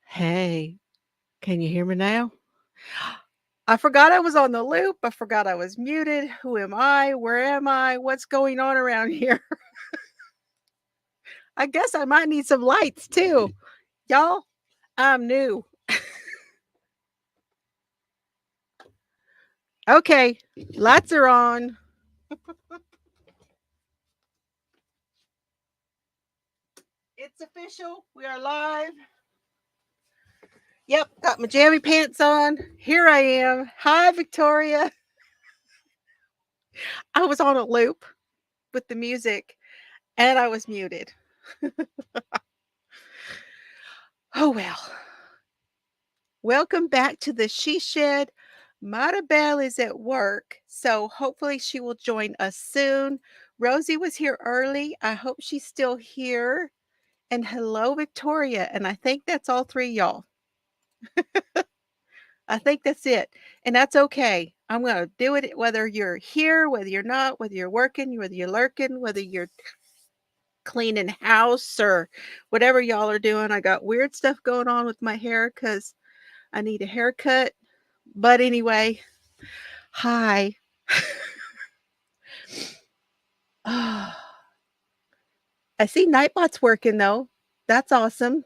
Hey, can you hear me now? I forgot I was on the loop. I forgot I was muted. Who am I? Where am I? What's going on around here? I guess I might need some lights too. Y'all, I'm new. Okay, lights are on. It's official. We are live. Yep, got my jammy pants on. Here I am. Hi, Victoria. I was on a loop with the music and I was muted. Oh, well. Welcome back to the She Shed. Maribel is at work, so hopefully she will join us soon. Rosie was here early. I hope she's still here. And hello, Victoria. And I think that's all three y'all. I think that's it. And that's okay. I'm going to do it whether you're here, whether you're not, whether you're working, whether you're lurking, whether you're cleaning house or whatever y'all are doing. I got weird stuff going on with my hair because I need a haircut. But anyway, hi. I see Nightbot's working though. That's awesome.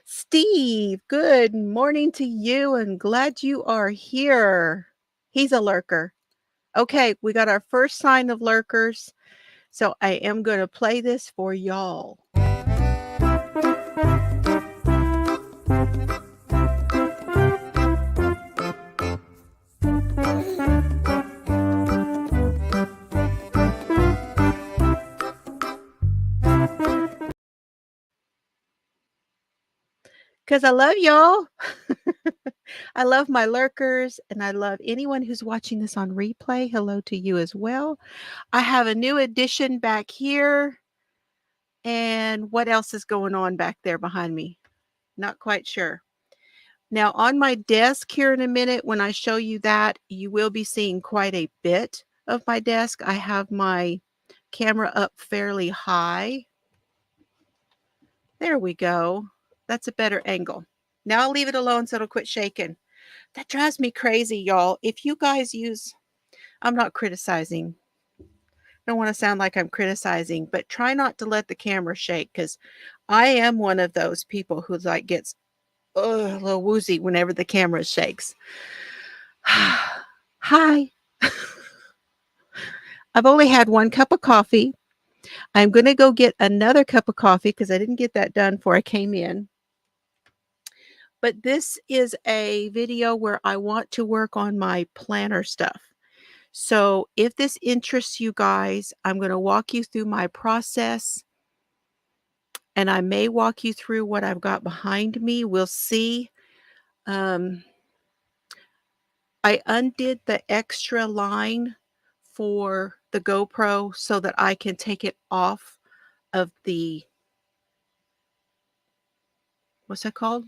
Steve, good morning to you and glad you are here. He's a lurker. Okay, we got our first sign of lurkers. So I am going to play this for y'all. Because I love y'all. I love my lurkers and I love anyone who's watching this on replay. Hello to you as well. I have a new addition back here. And what else is going on back there behind me? Not quite sure. Now on my desk here in a minute, when I show you that, you will be seeing quite a bit of my desk. I have my camera up fairly high. There we go. That's a better angle. Now I'll leave it alone so it'll quit shaking. That drives me crazy, y'all. If you guys use, I'm not criticizing. I don't want to sound like I'm criticizing, but try not to let the camera shake because I am one of those people who like gets a little woozy whenever the camera shakes. Hi. I've only had one cup of coffee. I'm going to go get another cup of coffee because I didn't get that done before I came in. But this is a video where I want to work on my planner stuff. So if this interests you guys, I'm going to walk you through my process. And I may walk you through what I've got behind me. We'll see. I undid the extra line for the GoPro so that I can take it off of the, what's that called?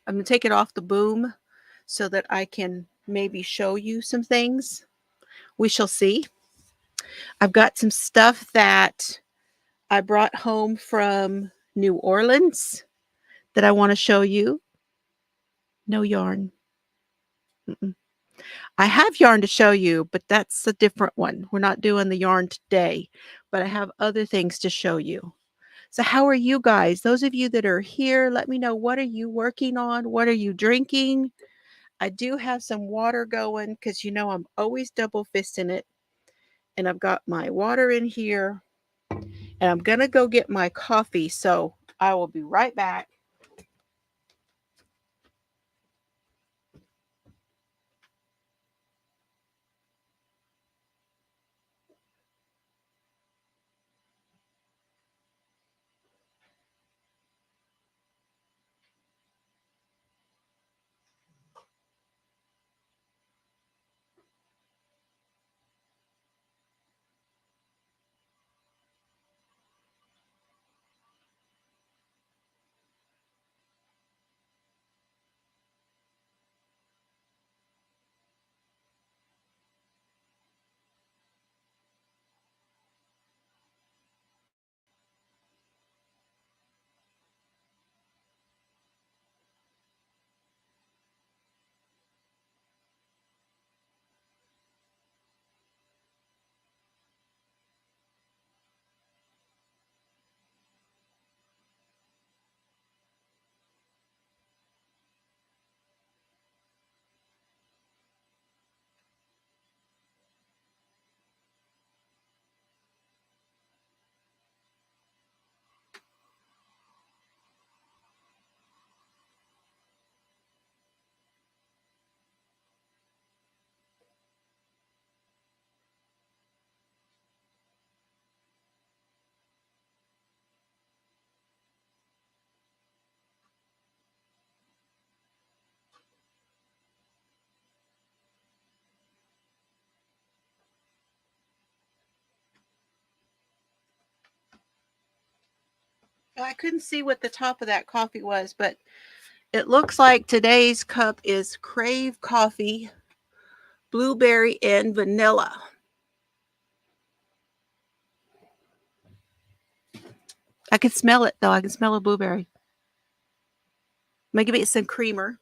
I'm going to take it off the boom so that I can maybe show you some things. We shall see. I've got some stuff that I brought home from New Orleans that I want to show you. No yarn. I have yarn to show you, but that's a different one. We're not doing the yarn today, but I have other things to show you. So how are you guys? Those of you that are here, let me know, what are you working on? What are you drinking? I do have some water going because you know I'm always double fisting it. And I've got my water in here. And I'm going to go get my coffee. So I will be right back. I couldn't see what the top of that coffee was, but it looks like today's cup is Crave Coffee, Blueberry and Vanilla. I can smell it, though. I can smell a blueberry. I'm going to give it some creamer.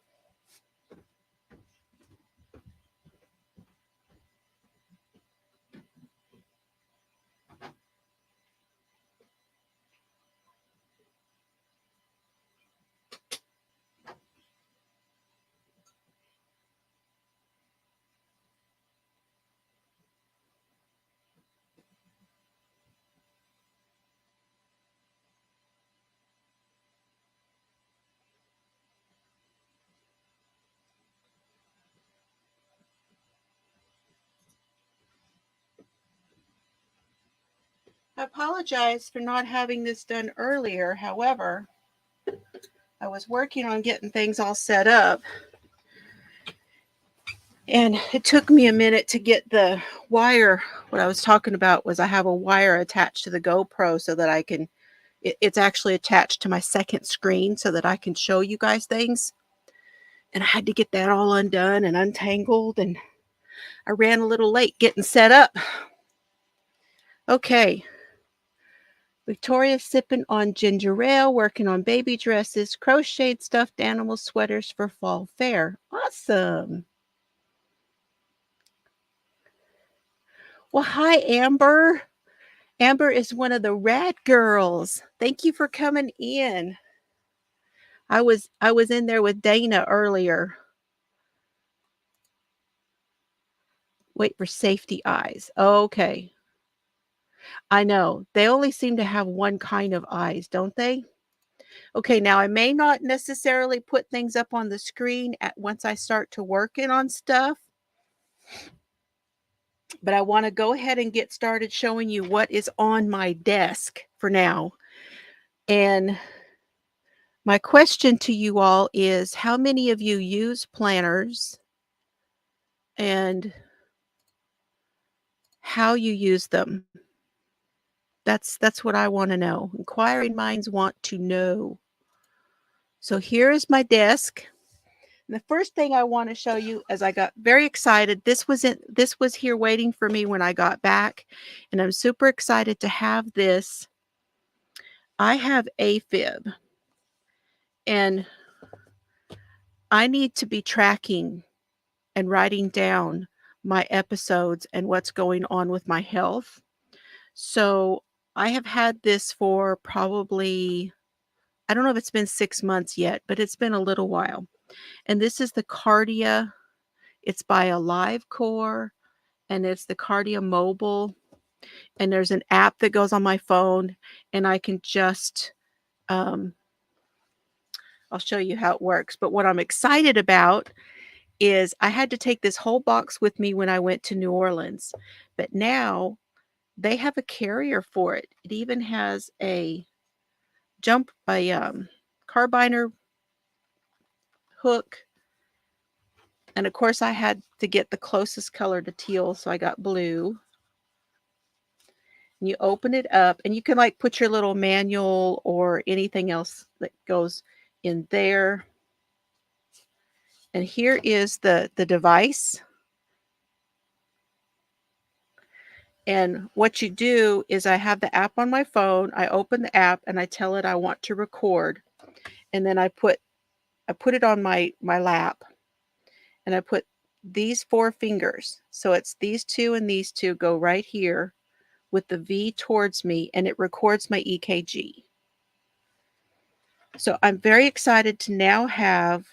I apologize for not having this done earlier. However, I was working on getting things all set up. And it took me a minute to get the wire. What I was talking about was I have a wire attached to the GoPro so that I can, it's actually attached to my second screen so that I can show you guys things. And I had to get that all undone and untangled. And I ran a little late getting set up. Okay. Victoria's sipping on ginger ale, working on baby dresses, crocheted stuffed animal sweaters for fall fair. Awesome. Well, hi, Amber. Amber is one of the rad girls. Thank you for coming in. I was in there with Dana earlier. Wait for safety eyes. Okay. I know. They only seem to have one kind of eyes, don't they? Okay, now I may not necessarily put things up on the screen once I start to working on stuff. But I want to go ahead and get started showing you what is on my desk for now. And my question to you all is, how many of you use planners and how you use them? That's what I want to know. Inquiring minds want to know. So here is my desk. And the first thing I want to show you is I got very excited. This was here waiting for me when I got back, and I'm super excited to have this. I have AFib, and I need to be tracking and writing down my episodes and what's going on with my health. So I have had this for probably, I don't know if it's been 6 months yet, but it's been a little while. And this is the Cardia. It's by AliveCore, and it's the Cardia Mobile. And there's an app that goes on my phone, and I can just, I'll show you how it works. But what I'm excited about is I had to take this whole box with me when I went to New Orleans. But now they have a carrier for it. It even has a carbiner hook. And of course I had to get the closest color to teal, so I got blue. And you open it up and you can like put your little manual or anything else that goes in there. And here is the device. And what you do is I have the app on my phone. I open the app and I tell it I want to record. And then I put it on my lap. And I put these 4 fingers. So it's these 2 and these 2 go right here with the V towards me, and it records my EKG. So I'm very excited to now have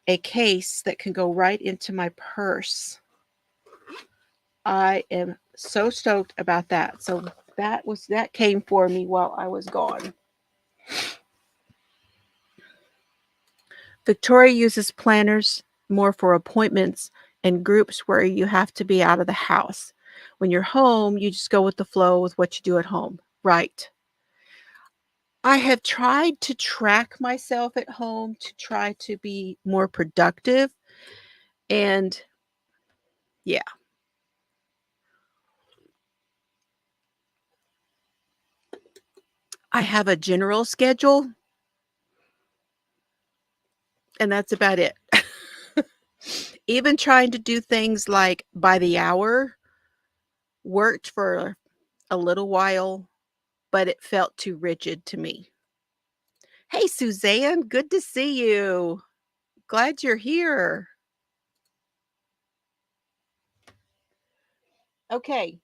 a case that can go right into my purse. I am so stoked about that. So that came for me while I was gone. Victoria uses planners more for appointments and groups where you have to be out of the house. When you're home, you just go with the flow with what you do at home. Right. I have tried to track myself at home to try to be more productive. And yeah. I have a general schedule, and that's about it. Even trying to do things like by the hour worked for a little while, but it felt too rigid to me. Hey, Suzanne, good to see you. Glad you're here. Okay.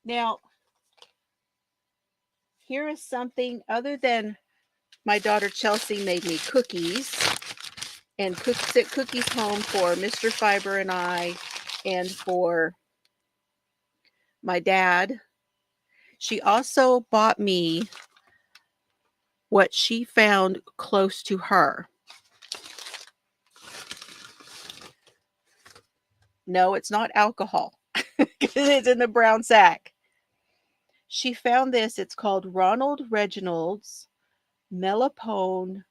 Now, here is something other than my daughter Chelsea made me cookies and sent cookies home for Mr. Fiber and I and for my dad. She also bought me what she found close to her. No, it's not alcohol. It's in the brown sack. She found this. It's called Ronald Reginald's Melapone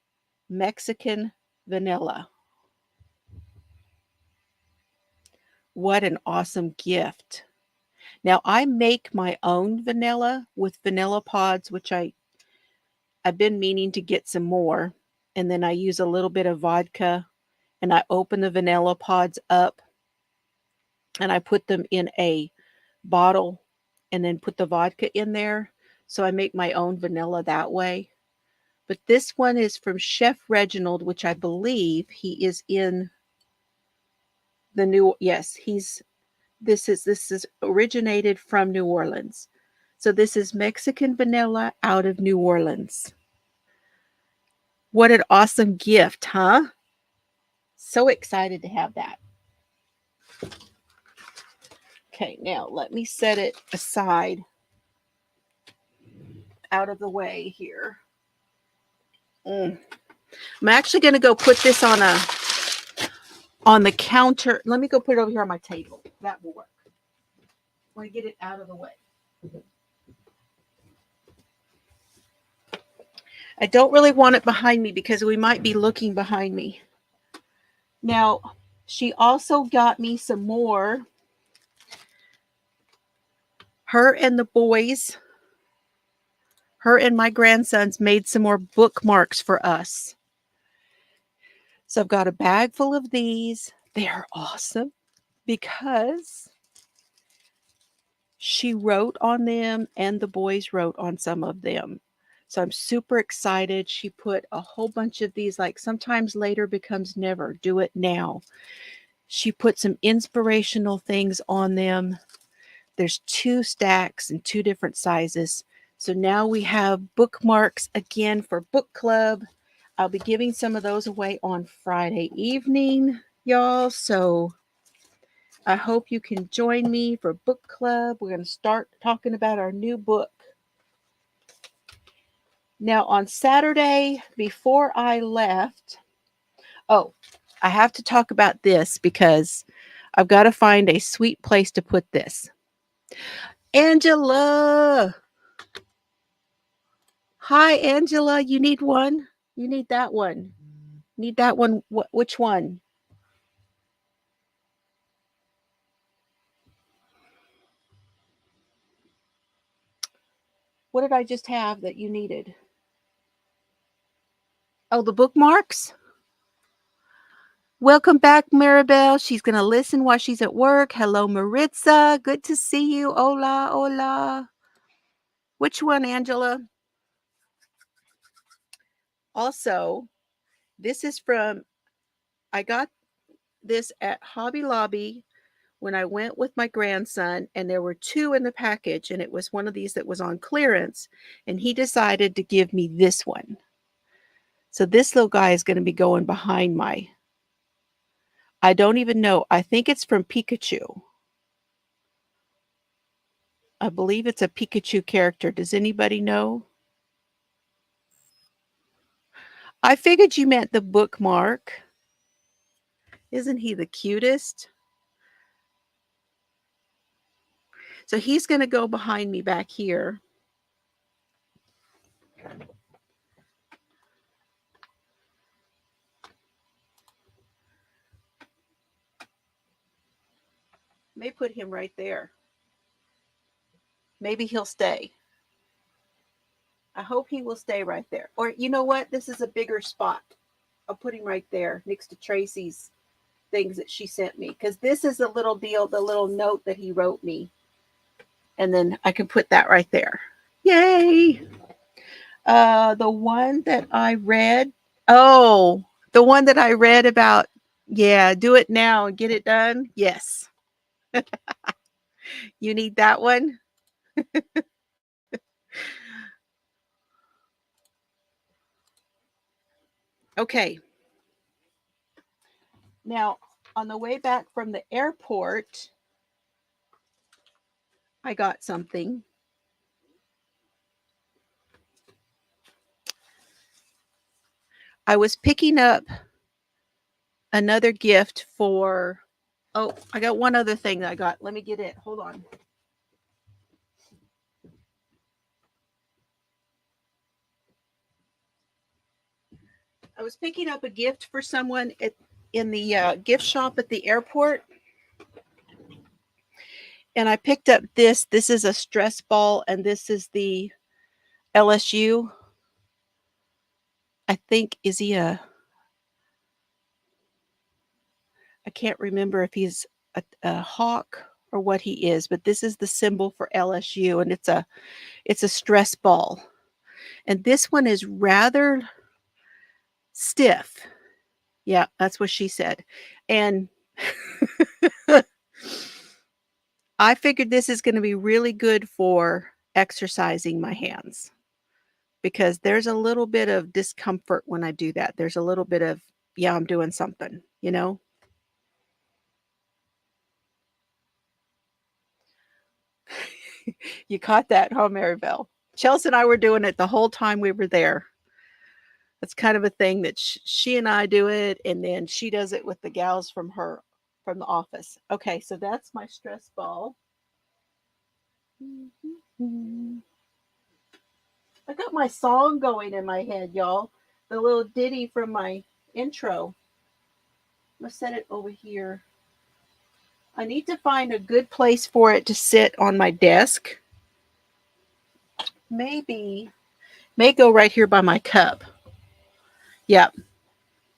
Mexican Vanilla. What an awesome gift. Now, I make my own vanilla with vanilla pods, which I've been meaning to get some more. And then I use a little bit of vodka and I open the vanilla pods up and I put them in a bottle and then put the vodka in there. So I make my own vanilla that way. But this one is from Chef Reginald, which I believe he is in the new, yes, this is originated from New Orleans. So this is Mexican vanilla out of New Orleans. What an awesome gift, huh? So excited to have that. Okay, now let me set it aside out of the way here. I'm actually going to go put this on the counter. Let me go put it over here on my table. That will work. I want to get it out of the way. I don't really want it behind me because we might be looking behind me. Now, she also got me some more. Her and the boys, her and my grandsons made some more bookmarks for us. So I've got a bag full of these. They are awesome because she wrote on them and the boys wrote on some of them. So I'm super excited. She put a whole bunch of these, like sometimes later becomes never. Do it now. She put some inspirational things on them. There's 2 stacks and 2 different sizes. So now we have bookmarks again for book club. I'll be giving some of those away on Friday evening, y'all. So I hope you can join me for book club. We're going to start talking about our new book. Now on Saturday, before I left, I have to talk about this because I've got to find a sweet place to put this. Angela. Hi, Angela. You need one? You need that one. Need that one. Which one? What did I just have that you needed? Oh, the bookmarks? Welcome back, Maribel. She's going to listen while she's at work. Hello, Maritza. Good to see you. Hola, hola. Which one, Angela? Also, this is I got this at Hobby Lobby when I went with my grandson, and there were 2 in the package, and it was one of these that was on clearance, and he decided to give me this one. So this little guy is going to be going behind I don't even know. I think it's from Pikachu. I believe it's a Pikachu character. Does anybody know? I figured you meant the bookmark. Isn't he the cutest? So he's going to go behind me back here. May put him right there. Maybe he'll stay. I hope he will stay right there. Or you know what? This is a bigger spot. I'll put him right there next to Tracy's things that she sent me. Because this is a little deal, the little note that he wrote me. And then I can put that right there. Yay! The one that I read. Oh, the one that I read about. Yeah, do it now and get it done. Yes. You need that one? Okay. Now, on the way back from the airport, I got something. I was picking up another gift for, oh, I got one other thing that I got. Let me get it. Hold on. I was picking up a gift for someone in the gift shop at the airport. And I picked up this. This is a stress ball, and this is the LSU. I think, is he I can't remember if he's a hawk or what he is, but this is the symbol for LSU, and it's a stress ball. And this one is rather stiff. Yeah, that's what she said. And I figured this is going to be really good for exercising my hands, because there's a little bit of discomfort when I do that. There's a little bit of, yeah, I'm doing something, you know? You caught that, huh, Maribel? Chelsea and I were doing it the whole time we were there. That's kind of a thing that she and I do it, and then she does it with the gals from the office. Okay, so that's my stress ball. I got my song going in my head, y'all. The little ditty from my intro. Let's set it over here. I need to find a good place for it to sit on my desk. May go right here by my cup. Yep,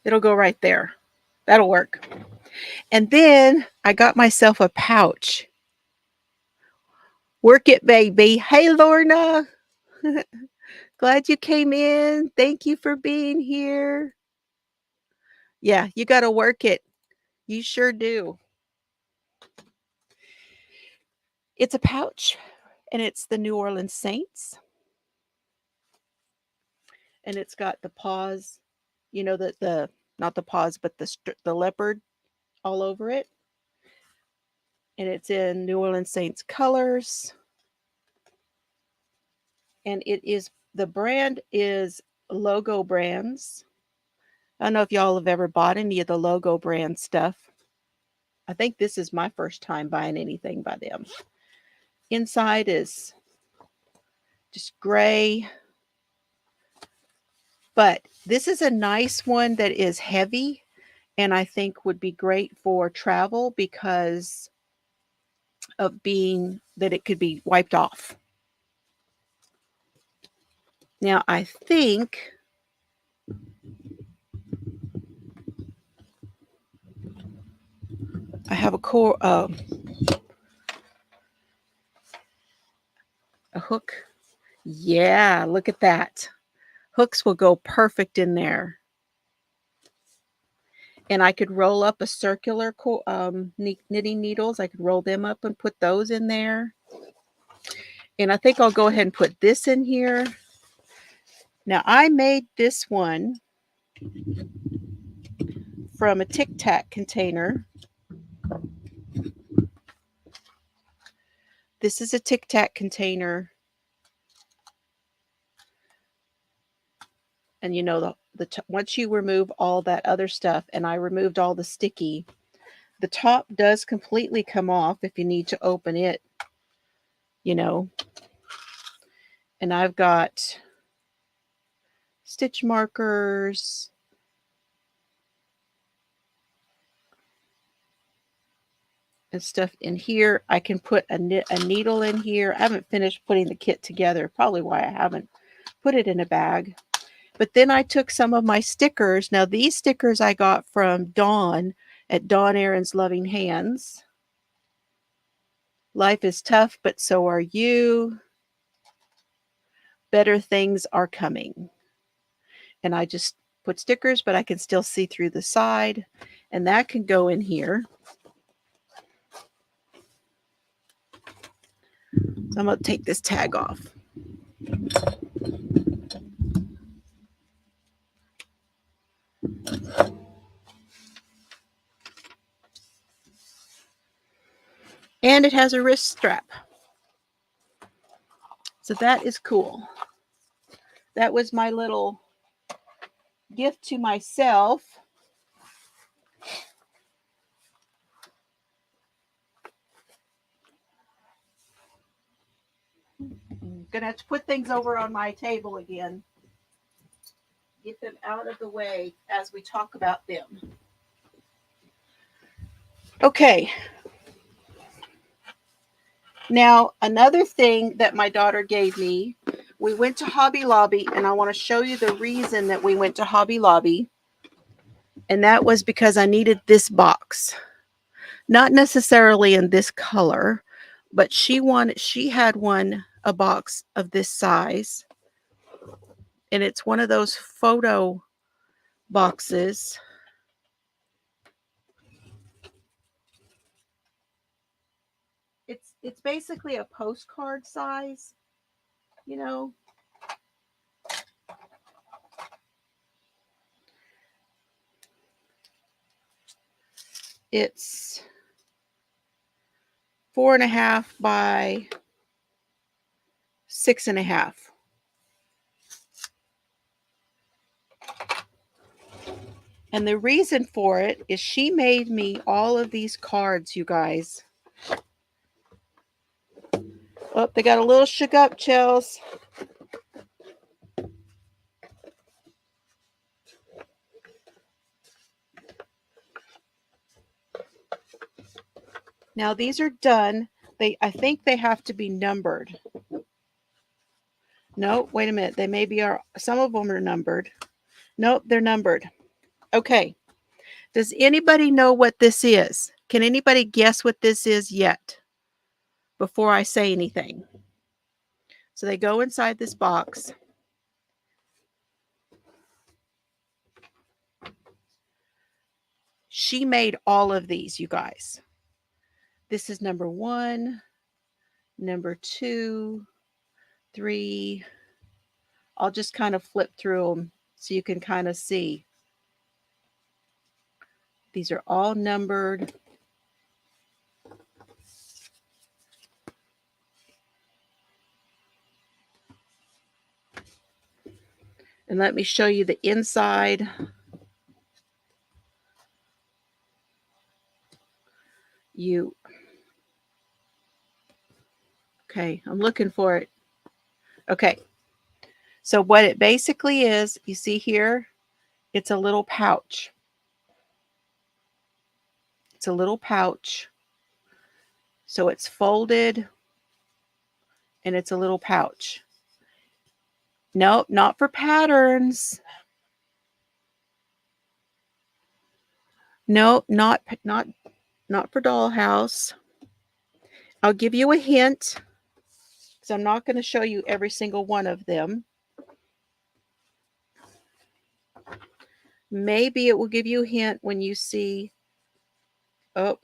it'll go right there. That'll work. And then I got myself a pouch. Work it, baby. Hey, Lorna. Glad you came in. Thank you for being here. Yeah, you got to work it. You sure do. It's a pouch, and it's the New Orleans Saints. And it's got the paws, you know, the not the paws, but the leopard all over it. And it's in New Orleans Saints colors. And the brand is Logo Brands. I don't know if y'all have ever bought any of the Logo brand stuff. I think this is my first time buying anything by them. Inside is just gray. But this is a nice one that is heavy, and I think would be great for travel because of being that it could be wiped off. Now, I think I have a hook. Yeah, look at that. Hooks will go perfect in there. And I could roll up a circular knitting needles. I could roll them up and put those in there. And I think I'll go ahead and put this in here. Now, I made this one from a Tic Tac container. This is a Tic Tac container. And you know, once you remove all that other stuff, and I removed all the sticky, the top does completely come off if you need to open it, you know. And I've got stitch markers. and stuff in here. I can put a needle in here. I haven't finished putting the kit together, probably why I haven't put it in a bag. But then I took some of my stickers. Now these stickers I got from Dawn at Dawn Aaron's Loving Hands. Life is tough, but so are you. Better things are coming. And I just put stickers, but I can still see through the side. And that can go in here. So I'm going to take this tag off. And it has a wrist strap. So that is cool. That was my little gift to myself. I'm going to have to put things over on my table again. Get them out of the way as we talk about them. Okay. Now, another thing that my daughter gave me, we went to Hobby Lobby, and I want to show you the reason that we went to Hobby Lobby. And that was because I needed this box. Not necessarily in this color, but she had a box of this size. And it's one of those photo boxes. It's basically a postcard size, you know. It's 4.5 by 6.5. And the reason for it is she made me all of these cards, you guys. Oh, they got a little shook up, Chels. Now these are done. I think they have to be numbered. No, wait a minute. They maybe are. Some of them are numbered. Nope, they're numbered. Okay. Does anybody know what this is? Can anybody guess what this is yet before I say anything? So they go inside this box. She made all of these, you guys. This is number 1, number 2, 3. I'll just kind of flip through them so you can kind of see. These are all numbered. And let me show you the inside. Okay, I'm looking for it. Okay. So what it basically is, you see here, it's a little pouch. It's a little pouch. So it's folded and it's a little pouch. Nope, not for patterns. No, not for dollhouse. I'll give you a hint because I'm not going to show you every single one of them. Maybe it will give you a hint when you see. Oh.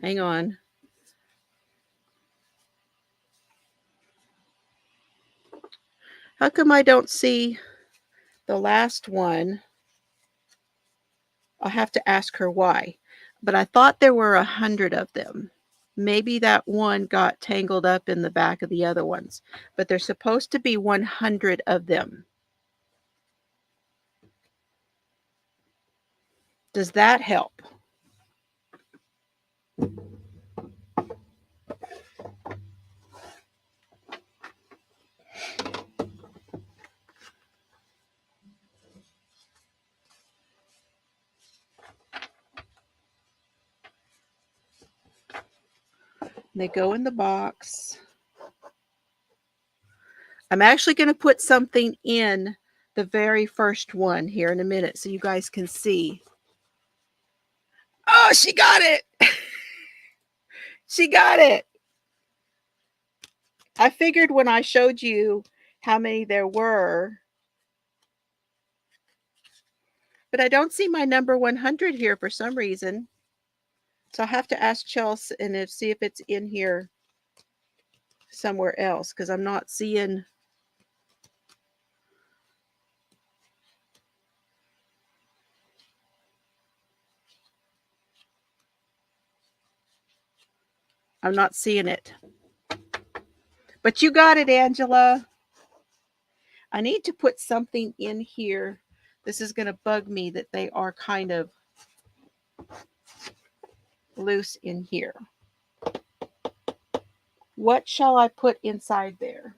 Hang on. How come I don't see the last one? I'll have to ask her why. But I thought there were 100 of them. Maybe that one got tangled up in the back of the other ones. But there's supposed to be 100 of them. Does that help? They go in the box. I'm actually going to put something in the very first one here in a minute so you guys can see. Oh, she got it. She got it. I figured when I showed you how many there were, but I don't see my number 100 here for some reason. So I have to ask Chelsea and see if it's in here somewhere else because I'm not seeing. I'm not seeing it. But you got it, Angela. I need to put something in here. This is going to bug me that they are kind of loose in here. What shall I put inside there?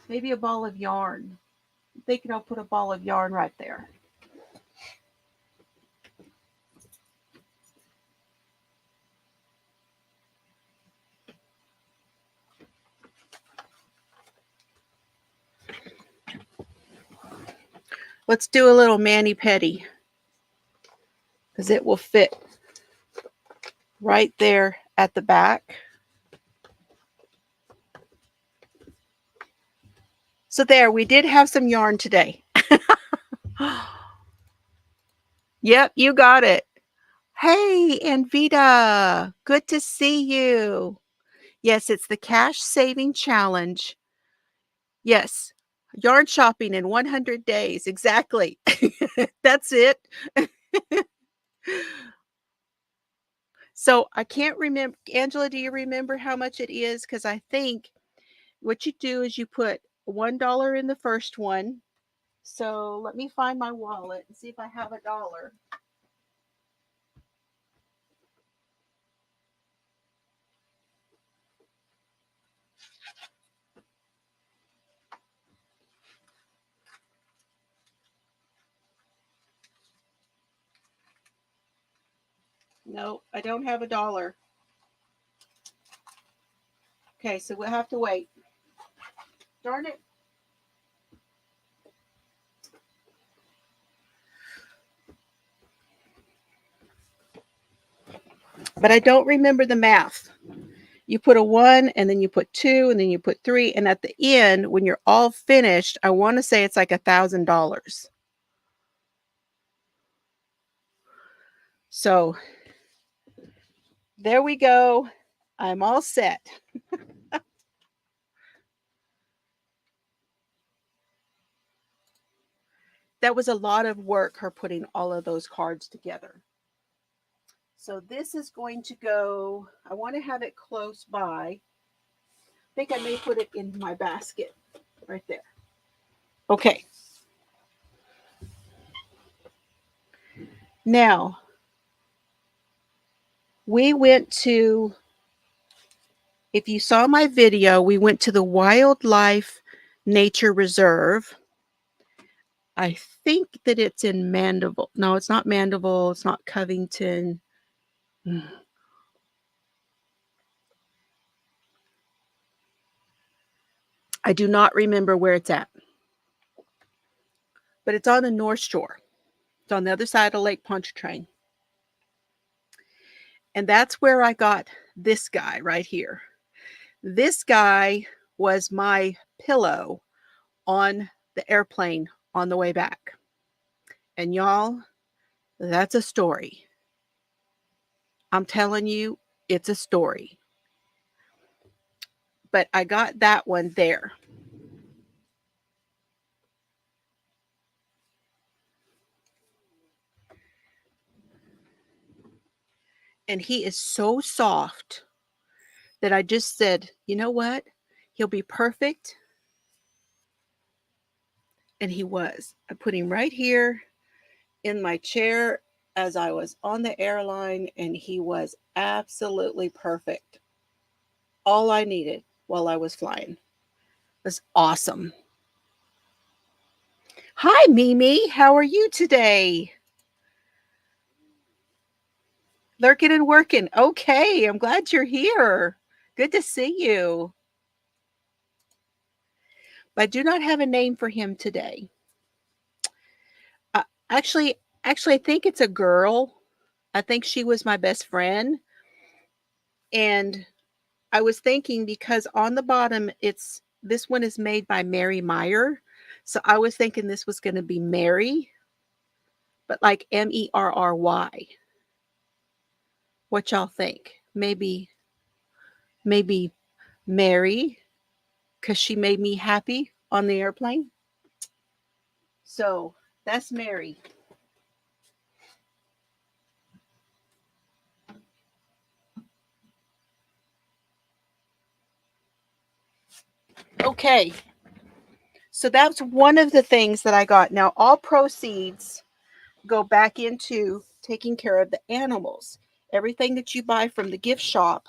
Maybe a ball of yarn. I'm thinking I'll put a ball of yarn right there. Let's do a little mani-pedi because it will fit right there at the back. So there, we did have some yarn today. Yep, you got it. Hey, Anvita, good to see you. Yes, it's the Cash Saving Challenge. Yes, yarn shopping in 100 days. Exactly. That's it. So I can't remember. Angela, do you remember how much it is? Because I think what you do is you put $1 in the first one. So let me find my wallet and see if I have $1. No, I don't have $1. Okay, so we'll have to wait. Darn it. But I don't remember the math. You put a 1 and then you put 2 and then you put 3. And at the end, when you're all finished, I want to say it's like $1,000. So there we go. I'm all set. That was a lot of work, her putting all of those cards together. So this is going to go, I want to have it close by. I think I may put it in my basket right there. Okay. Now, we went to, if you saw my video, we went to the Wildlife Nature Reserve. I think that it's in Mandeville. No, it's not Mandeville. It's not Covington. I do not remember where it's at. But it's on the North Shore. It's on the other side of Lake Pontchartrain. And that's where I got this guy right here. This guy was my pillow on the airplane on the way back. And y'all, that's a story. I'm telling you, it's a story. But I got that one there. And he is so soft that I just said, you know what? He'll be perfect. And he was. I put him right here in my chair as I was on the airline, and he was absolutely perfect. All I needed while I was flying. It was awesome. Hi, Mimi. How are you today? Lurking and working. Okay, I'm glad you're here. Good to see you. But I do not have a name for him today. Uh, actually, actually, I think it's a girl. I think she was my best friend. And I was thinking because on the bottom, this one is made by Mary Meyer. So I was thinking this was going to be Mary, but like Merry. What y'all think? Maybe Mary, because she made me happy on the airplane. So that's Mary. Okay. So that's one of the things that I got. Now, all proceeds go back into taking care of the animals. Everything that you buy from the gift shop.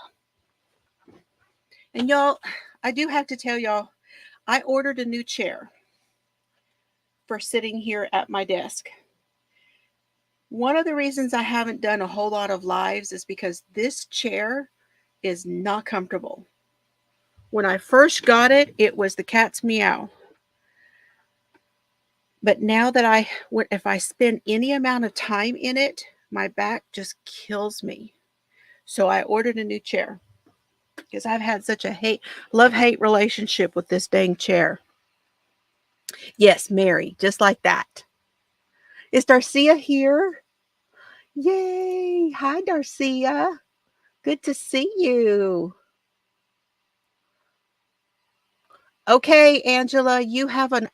And y'all, I do have to tell y'all, I ordered a new chair for sitting here at my desk. One of the reasons I haven't done a whole lot of lives is because this chair is not comfortable. When I first got it, it was the cat's meow. But now that if I spend any amount of time in it, my back just kills me. So I ordered a new chair because I've had such a love-hate relationship with this dang chair. Yes, Mary, just like that. Is Darcia here? Yay! Hi, Darcia. Good to see you. Okay, Angela, you have an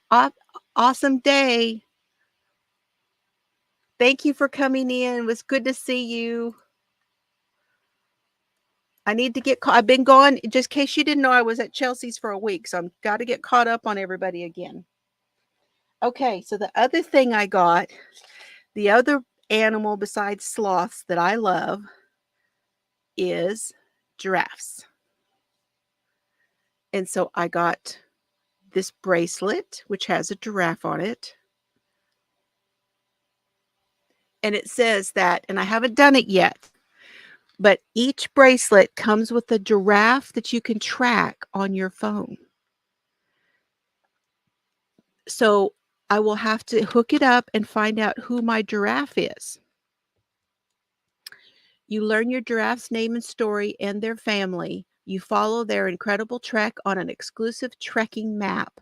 awesome day. Thank you for coming in. It was good to see you. I need to get caught. I've been gone, just in case you didn't know, I was at Chelsea's for a week, so I'm got to get caught up on everybody again. Okay, so the other thing I got, the other animal besides sloths that I love is giraffes. And so I got this bracelet, which has a giraffe on it. And it says that, and I haven't done it yet, but each bracelet comes with a giraffe that you can track on your phone. So I will have to hook it up and find out who my giraffe is. You learn your giraffe's name and story and their family. You follow their incredible trek on an exclusive trekking map.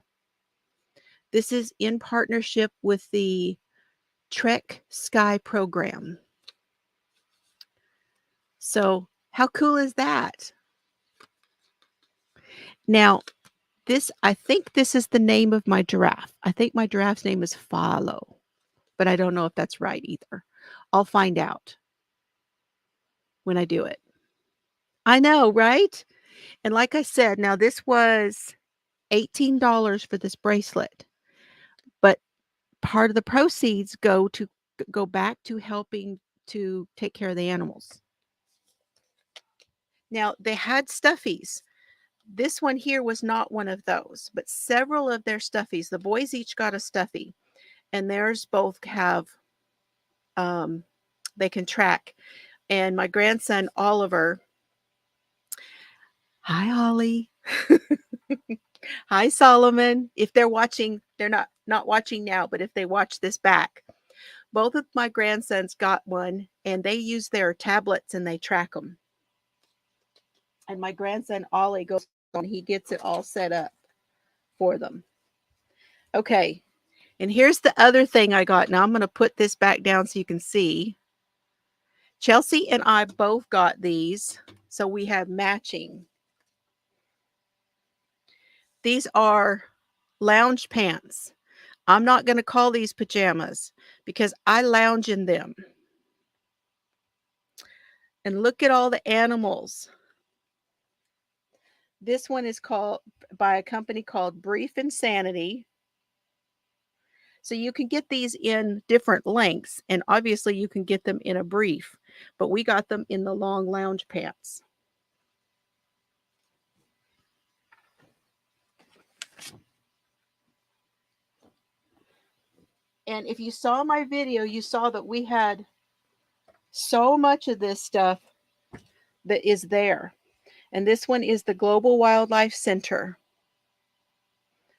This is in partnership with the Trek Sky program. So how cool is that? Now, I think this is the name of my giraffe. I think my giraffe's name is Follow, but I don't know if that's right either. I'll find out when I do it. I know, right? And like I said, now this was $18 for this bracelet, but part of the proceeds go back to helping to take care of the animals. Now, they had stuffies. This one here was not one of those, but several of their stuffies. The boys each got a stuffy, and theirs both have, they can track. And my grandson, Oliver, hi, Ollie. Hi, Solomon. If they're watching, they're not watching now, but if they watch this back, both of my grandsons got one, and they use their tablets and they track them. And my grandson, Ollie, goes on, he gets it all set up for them. Okay. And here's the other thing I got. Now I'm going to put this back down so you can see. Chelsea and I both got these, so we have matching. These are lounge pants. I'm not going to call these pajamas because I lounge in them. And look at all the animals. This one is called by a company called Brief Insanity. So you can get these in different lengths, and obviously you can get them in a brief, but we got them in the long lounge pants. And if you saw my video, you saw that we had so much of this stuff that is there. And this one is the Global Wildlife Center.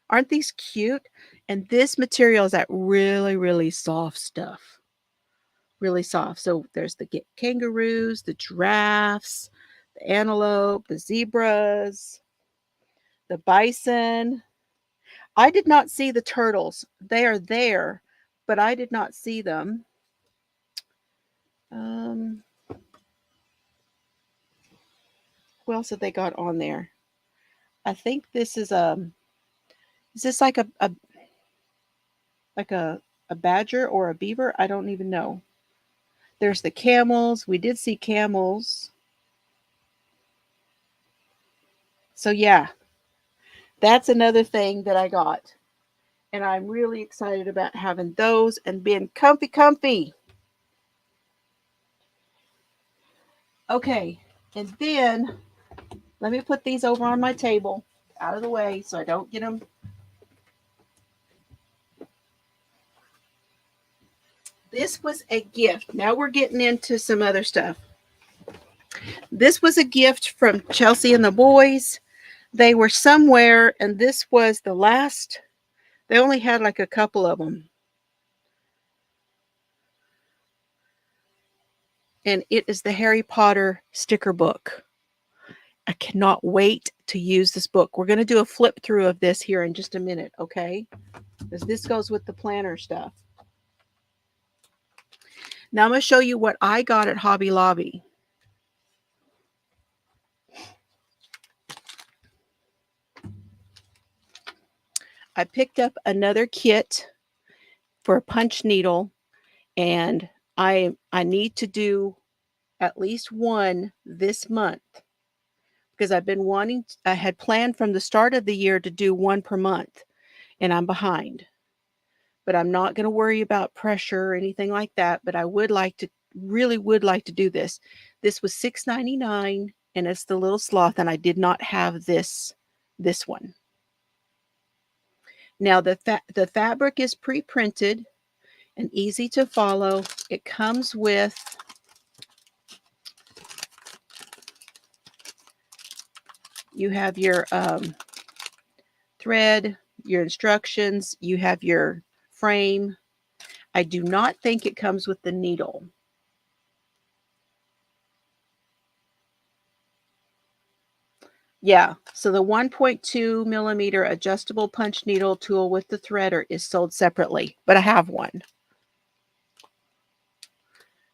Aren't these cute? And this material is that really, really soft stuff. Really soft. So there's the kangaroos, the giraffes, the antelope, the zebras, the bison. I did not see the turtles. They are there, but I did not see them. Who else have they got on there? I think this is this like a badger or a beaver? I don't even know. There's the camels. We did see camels. So yeah, that's another thing that I got. And I'm really excited about having those and being comfy. Okay, and then let me put these over on my table out of the way so I don't get them. This was a gift. Now we're getting into some other stuff. This was a gift from Chelsea and the boys. They were somewhere, and this was the last. They only had like a couple of them. And it is the Harry Potter sticker book. I cannot wait to use this book. We're going to do a flip through of this here in just a minute, okay? Because this goes with the planner stuff. Now I'm going to show you what I got at Hobby Lobby. I picked up another kit for a punch needle, and I need to do at least one this month because I've been wanting, I had planned from the start of the year to do one per month, and I'm behind. But I'm not going to worry about pressure or anything like that, but I would like to, really would like to do this. This was $6.99, and it's the little sloth, and I did not have this one. Now the fabric is pre-printed and easy to follow. It comes with you have your thread, your instructions, you have your frame. I do not think it comes with the needle. Yeah, so the 1.2 millimeter adjustable punch needle tool with the threader is sold separately, but I have one.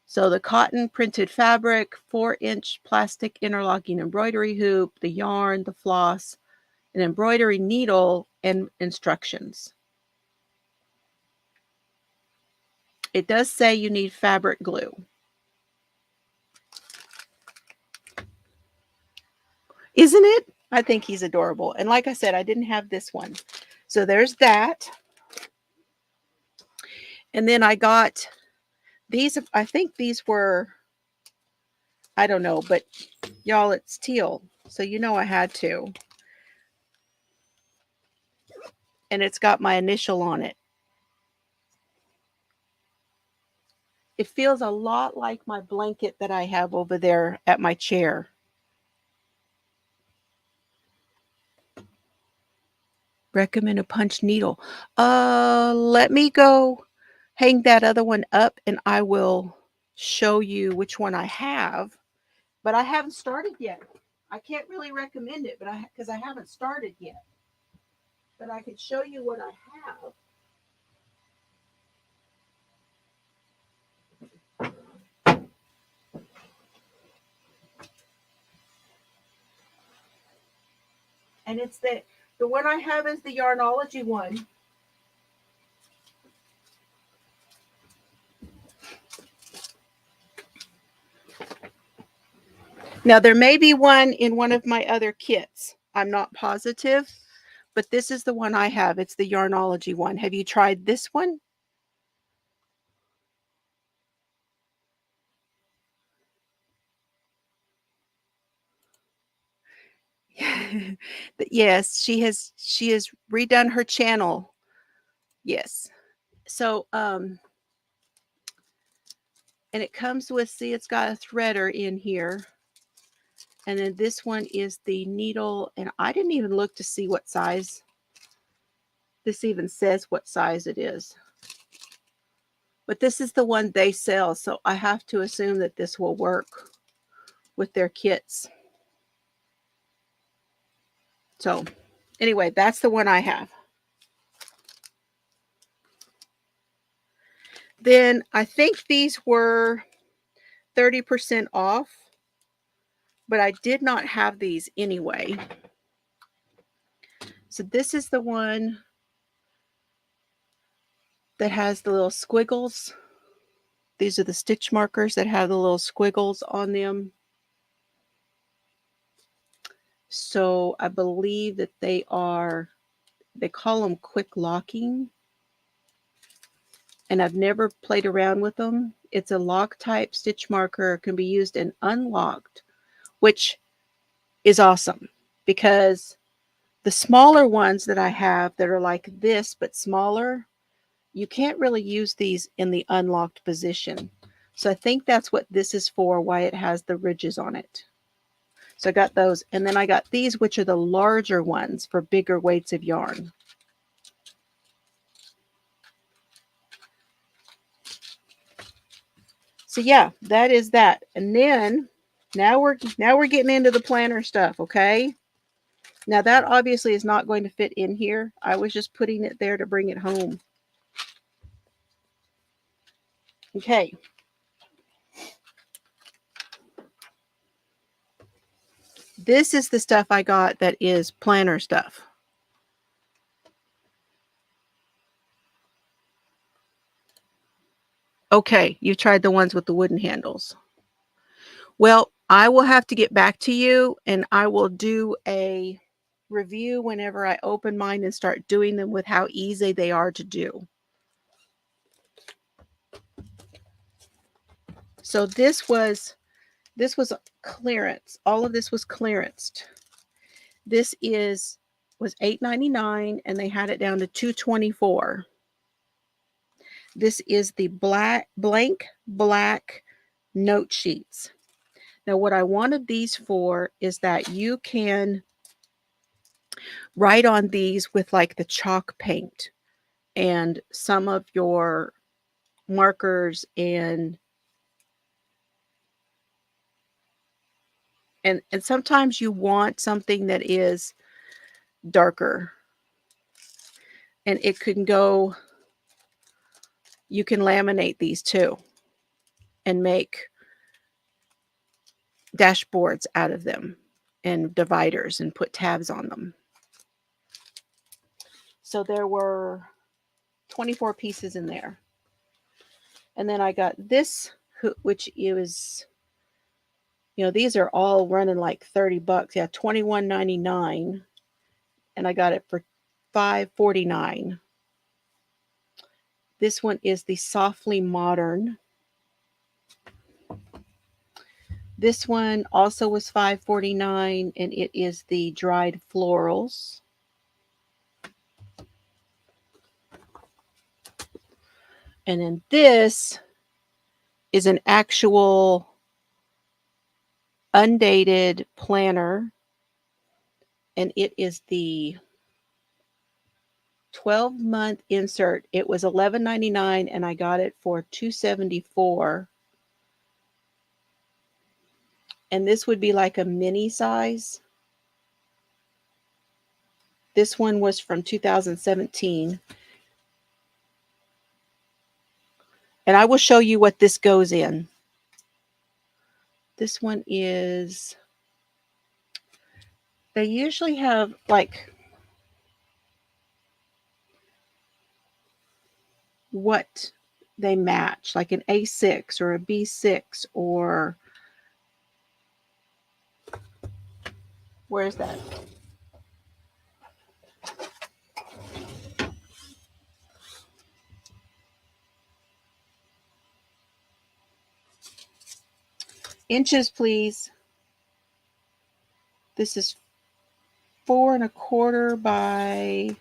So the cotton printed fabric, 4-inch plastic interlocking embroidery hoop, the yarn, the floss, an embroidery needle, and instructions. It does say you need fabric glue. Isn't it? I think he's adorable. And like I said, I didn't have this one. So there's that. And then I got these. I think these were, I don't know, but y'all, it's teal. So you know I had to. And it's got my initial on it. It feels a lot like my blanket that I have over there at my chair. Recommend a punch needle. Let me go hang that other one up and I will show you which one I have. But I haven't started yet. I can't really recommend it, but because I haven't started yet. But I can show you what I have. And it's the one I have is the Yarnology one. Now there may be one in one of my other kits. I'm not positive, but this is the one I have. It's the Yarnology one. Have you tried this one? Yes, she has redone her channel. Yes. So And it comes with, see, it's got a threader in here. And then this one is the needle. And I didn't even look to see what size. This even says what size it is. But this is the one they sell. So I have to assume that this will work with their kits. So anyway, that's the one I have. Then I think these were 30% off, but I did not have these anyway. So this is the one that has the little squiggles. These are the stitch markers that have the little squiggles on them. So I believe that they call them quick locking. And I've never played around with them. It's a lock type stitch marker, can be used in unlocked, which is awesome because the smaller ones that I have that are like this but smaller, you can't really use these in the unlocked position. So I think that's what this is for, why it has the ridges on it. So I got those. And then I got these, which are the larger ones for bigger weights of yarn. So yeah, that is that. And then now we're getting into the planner stuff, okay? Now that obviously is not going to fit in here. I was just putting it there to bring it home. Okay. This is the stuff I got that is planner stuff. Okay, you tried the ones with the wooden handles. Well, I will have to get back to you and I will do a review whenever I open mine and start doing them with how easy they are to do. So this was clearance. All of this was clearanced. This was $8.99 and they had it down to $2.24. This is the blank black note sheets. Now what I wanted these for is that you can write on these with like the chalk paint and some of your markers and sometimes you want something that is darker. And it can go, you can laminate these too and make dashboards out of them and dividers and put tabs on them. So there were 24 pieces in there. And then I got this, which is, these are all running like $30. Yeah, $21.99. And I got it for $5.49. This one is the Softly Modern. This one also was $5.49, and it is the Dried Florals. And then this is an actual undated planner, and it is the 12-month insert. It was $11.99, and I got it for $2.74. And this would be like a mini size. This one was from 2017. And I will show you what this goes in. This one is, they usually have like what they match, like an A6 or a B6 or, where's that? Inches, please. This is 4 1/4 by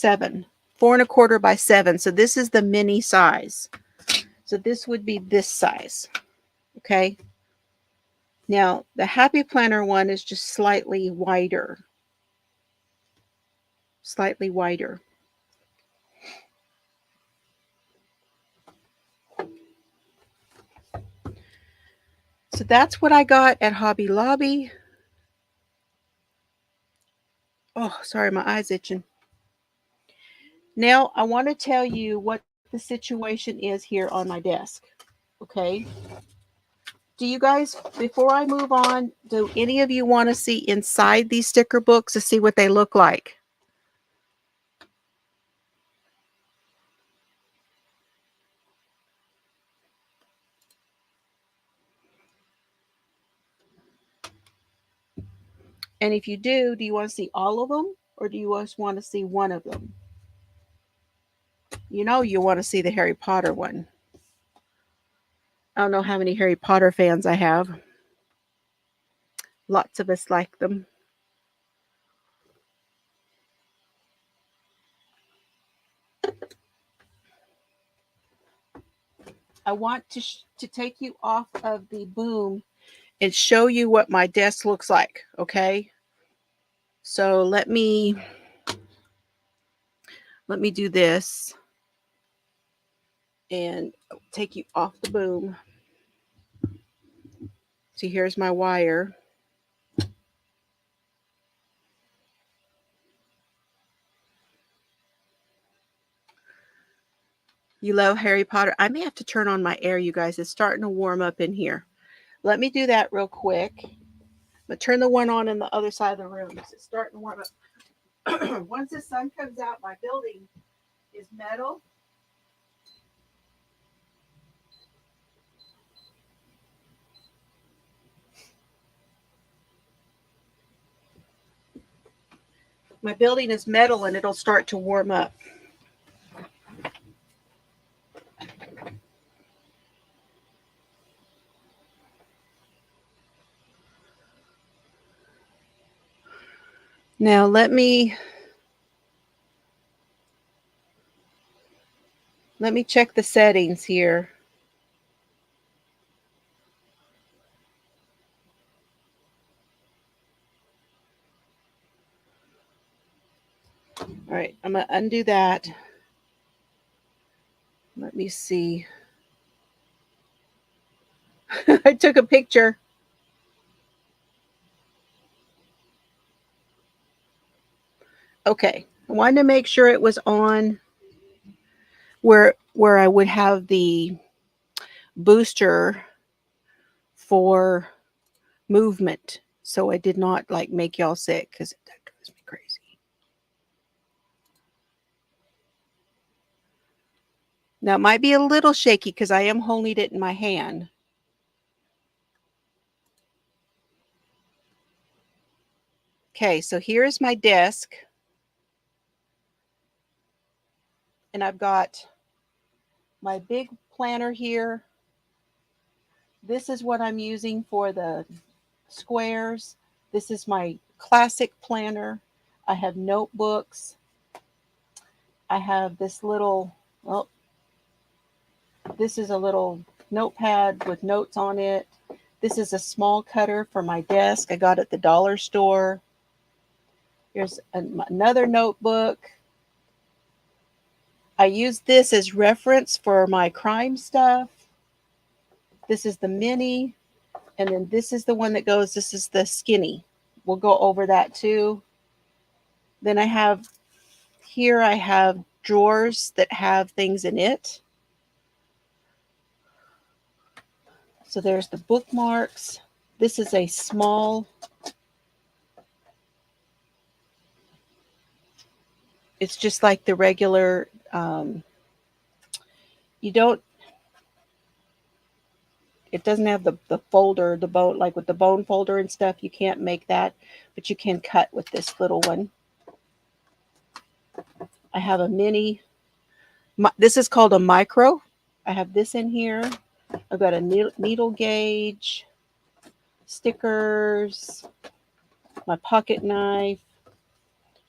7, 4 1/4 by 7. So this is the mini size. So this would be this size. Okay. Now the Happy Planner one is just slightly wider. Slightly wider. So that's what I got at Hobby Lobby. Oh, sorry, my eye's itching. Now I want to tell you what the situation is here on my desk. Okay. Do you guys, before I move on, do any of you want to see inside these sticker books to see what they look like? And if you do you want to see all of them, or do you just want to see one of them? You know you want to see the Harry Potter one. I don't know how many Harry Potter fans I have. Lots of us like them. I want to take you off of the boom and show you what my desk looks like, okay? So let me do this and take you off the boom. See, here's my wire. You love Harry Potter? I may have to turn on my air, you guys. It's starting to warm up in here. Let me do that real quick. I'm going to turn the one on the other side of the room. It's starting to warm up. Once the sun comes out, my building is metal. My building is metal and it'll start to warm up. Now let me check the settings here. All right, I'm going to undo that. Let me see. I took a picture. Okay, I wanted to make sure it was on where I would have the booster for movement, so I did not like make y'all sick, because that drives me crazy. Now it might be a little shaky because I am holding it in my hand. Okay, so here's my desk. And I've got my big planner here. This is what I'm using for the squares. This is my classic planner. I have notebooks. I have this little, well, this is a little notepad with notes on it. This is a small cutter for my desk. I got it at the dollar store. Here's another notebook. I use this as reference for my crime stuff. This is the mini. And then this is the one that goes, this is the skinny. We'll go over that too. Then I have drawers that have things in it. So there's the bookmarks. This is a small, it's just like the regular, it doesn't have the folder, the bone, like with the bone folder and stuff. You can't make that, but you can cut with this little one. I have a mini. This is called a micro. I have this in here. I've got a needle gauge, stickers, my pocket knife,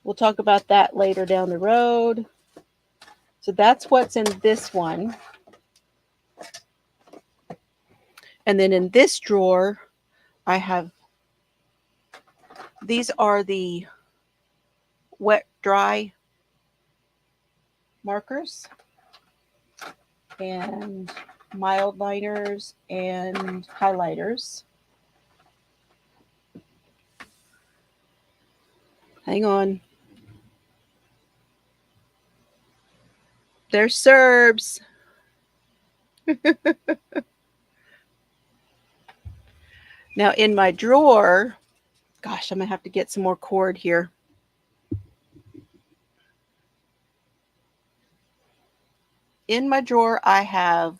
We'll talk about that later down the road. So that's what's in this one. And then in this drawer, I have, these are the wet dry markers and mild liners and highlighters. Hang on. There's Serbs. Now in my drawer, gosh, I'm going to have to get some more cord here. In my drawer, I have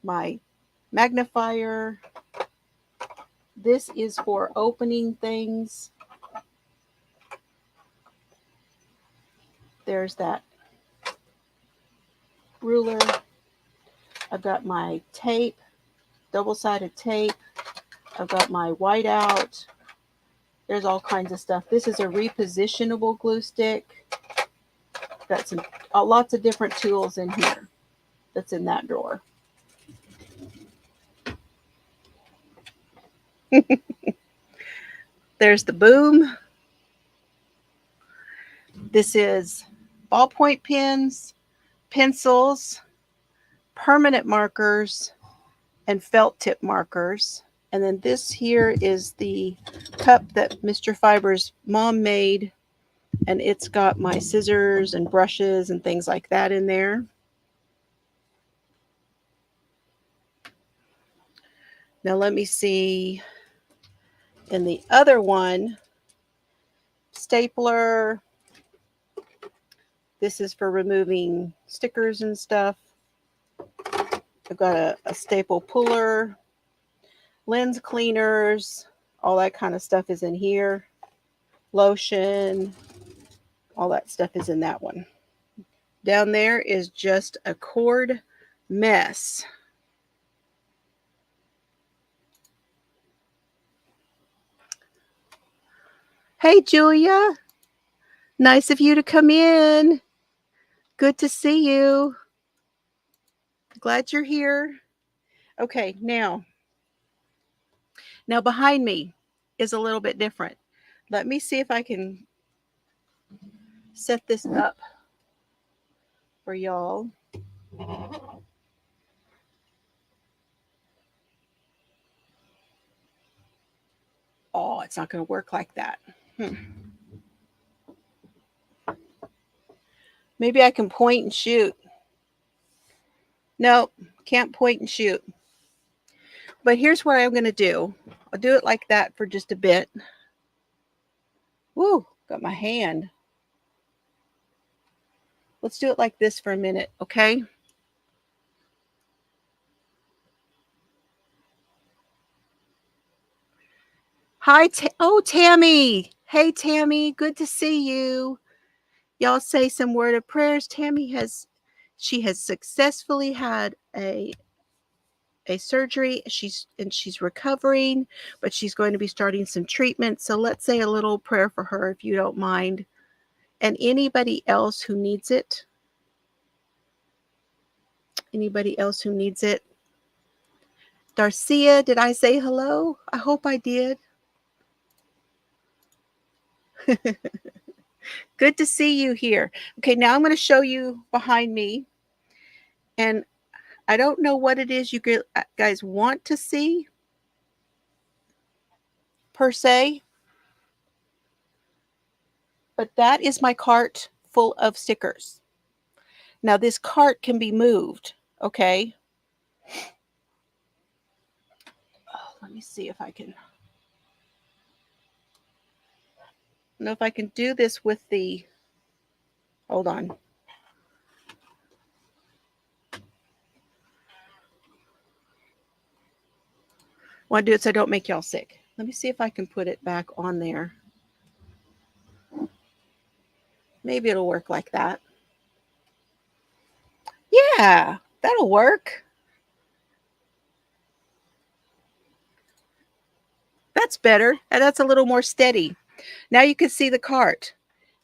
my magnifier. This is for opening things. There's that ruler. I've got my tape, double-sided tape. I've got my whiteout. There's all kinds of stuff. This is a repositionable glue stick. Got some lots of different tools in here. That's in that drawer. There's the boom. This is ballpoint pens, pencils, permanent markers, and felt tip markers. And then this here is the cup that Mr. Fiber's mom made. And it's got my scissors and brushes and things like that in there. Now let me see. In the other one, stapler. This is for removing stickers and stuff. I've got a staple puller, lens cleaners, all that kind of stuff is in here. Lotion, all that stuff is in that one. Down there is just a cord mess. Hey, Julia. Nice of you to come in. Good to see you. Glad you're here. Okay, now behind me is a little bit different. Let me see if I can set this up for y'all. Oh, it's not going to work like that. Maybe I can point and shoot. Nope, can't point and shoot. But here's what I'm going to do. I'll do it like that for just a bit. Woo, got my hand. Let's do it like this for a minute, okay? Hi, Tammy. Hey, Tammy, good to see you. Y'all say some word of prayers. Tammy has successfully had a surgery. She's recovering, but she's going to be starting some treatment. So let's say a little prayer for her, if you don't mind. And anybody else who needs it. Anybody else who needs it. Darcia, did I say hello? I hope I did. Good to see you here. Okay, now I'm going to show you behind me. And I don't know what it is you guys want to see, per se. But that is my cart full of stickers. Now, this cart can be moved, okay? Oh, let me see if I can. I don't know if I can do this with the, hold on. I want to do it so I don't make y'all sick. Let me see if I can put it back on there. Maybe it'll work like that. Yeah, that'll work. That's better. And that's a little more steady. Now you can see the cart.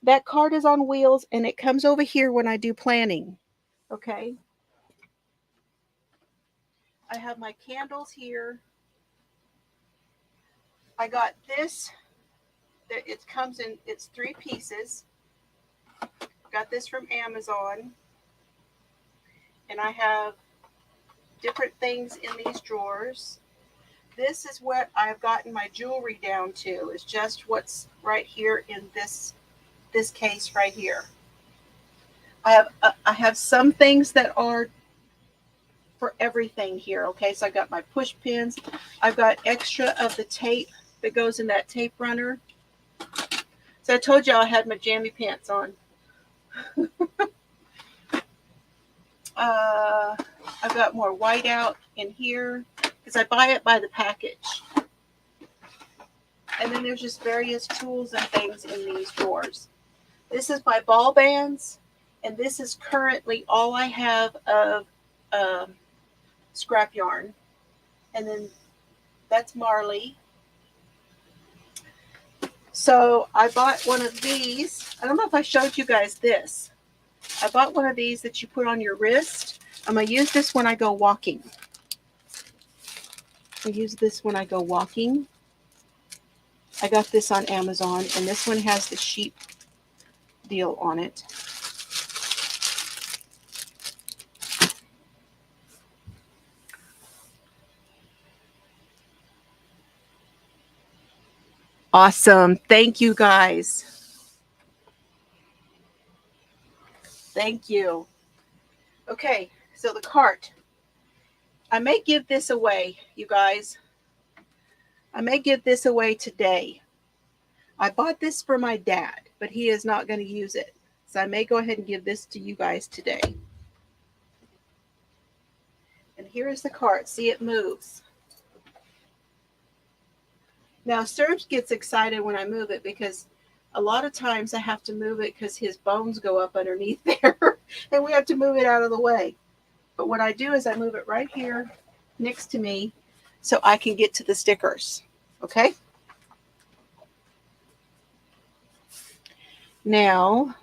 That cart is on wheels and it comes over here when I do planning. Okay. I have my candles here. I got this. It comes in, it's 3 pieces. Got this from Amazon. And I have different things in these drawers. This is what I've gotten my jewelry down to. It's just what's right here in this case right here. I have some things that are for everything here. Okay, so I got my push pins. I've got extra of the tape that goes in that tape runner. So I told y'all I had my jammy pants on. I've got more whiteout in here because I buy it by the package. And then there's just various tools and things in these drawers. This is my ball bands, and this is currently all I have of scrap yarn. And then that's Marley. So I bought one of these. I don't know if I showed you guys this. I bought one of these that you put on your wrist. I'm going to use this when I go walking. I use this when I go walking. I got this on Amazon, and this one has the sheep deal on it. Awesome. Thank you, guys. Thank you. Okay, so the cart. I may give this away, you guys. I may give this away today. I bought this for my dad, but he is not going to use it. So I may go ahead and give this to you guys today. And here is the cart. See, it moves. Now, Serge gets excited when I move it because a lot of times I have to move it because his bones go up underneath there and we have to move it out of the way. But what I do is I move it right here next to me so I can get to the stickers. Okay? Now,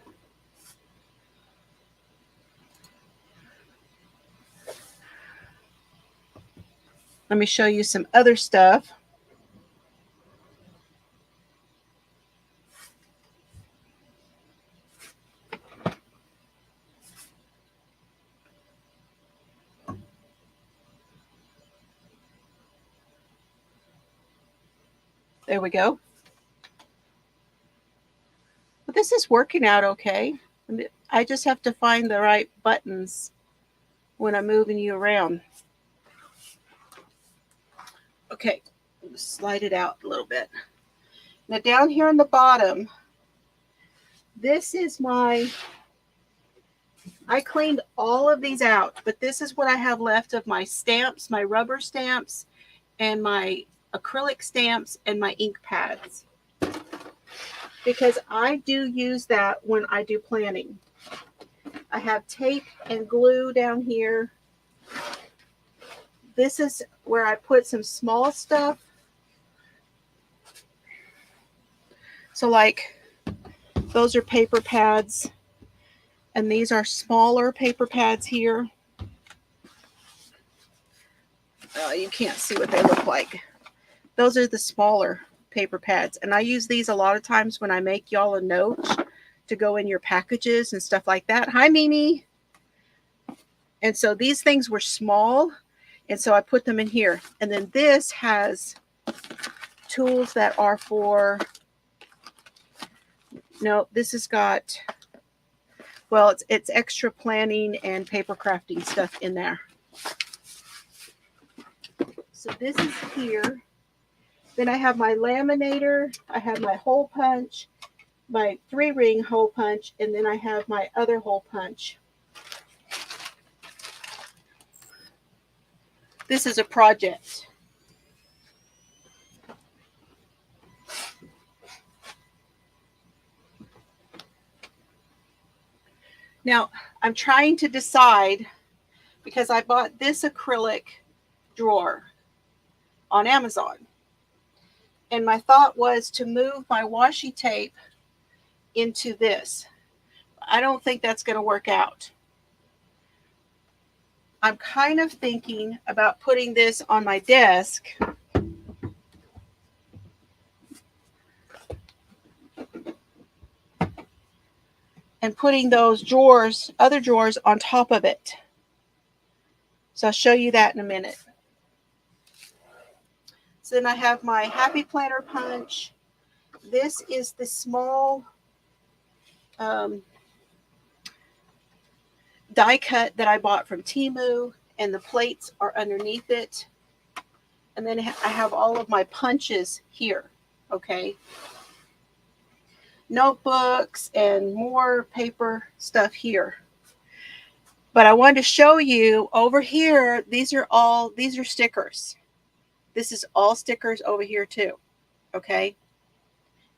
let me show you some other stuff. There we go. But this is working out okay. I just have to find the right buttons when I'm moving you around. Okay, slide it out a little bit. Now down here on the bottom, this is I cleaned all of these out, but this is what I have left of my stamps, my rubber stamps, and my acrylic stamps, and my ink pads. Because I do use that when I do planning. I have tape and glue down here. This is where I put some small stuff. So like, those are paper pads. And these are smaller paper pads here. You can't see what they look like. Those are the smaller paper pads. And I use these a lot of times when I make y'all a note to go in your packages and stuff like that. Hi, Mimi. And so these things were small. And so I put them in here. And then this has tools that are for, no, this has got, well, it's extra planning and paper crafting stuff in there. So this is here. Then I have my laminator. I have my hole punch, my 3-ring hole punch, and then I have my other hole punch. This is a project. Now, I'm trying to decide because I bought this acrylic drawer on Amazon. And my thought was to move my washi tape into this. I don't think that's going to work out. I'm kind of thinking about putting this on my desk and putting those drawers, other drawers, on top of it. So I'll show you that in a minute. So then I have my Happy Planner punch. This is the small die cut that I bought from Temu, and the plates are underneath it. And then I have all of my punches here, okay? Notebooks and more paper stuff here. But I wanted to show you over here, these are stickers. This is all stickers over here too, okay?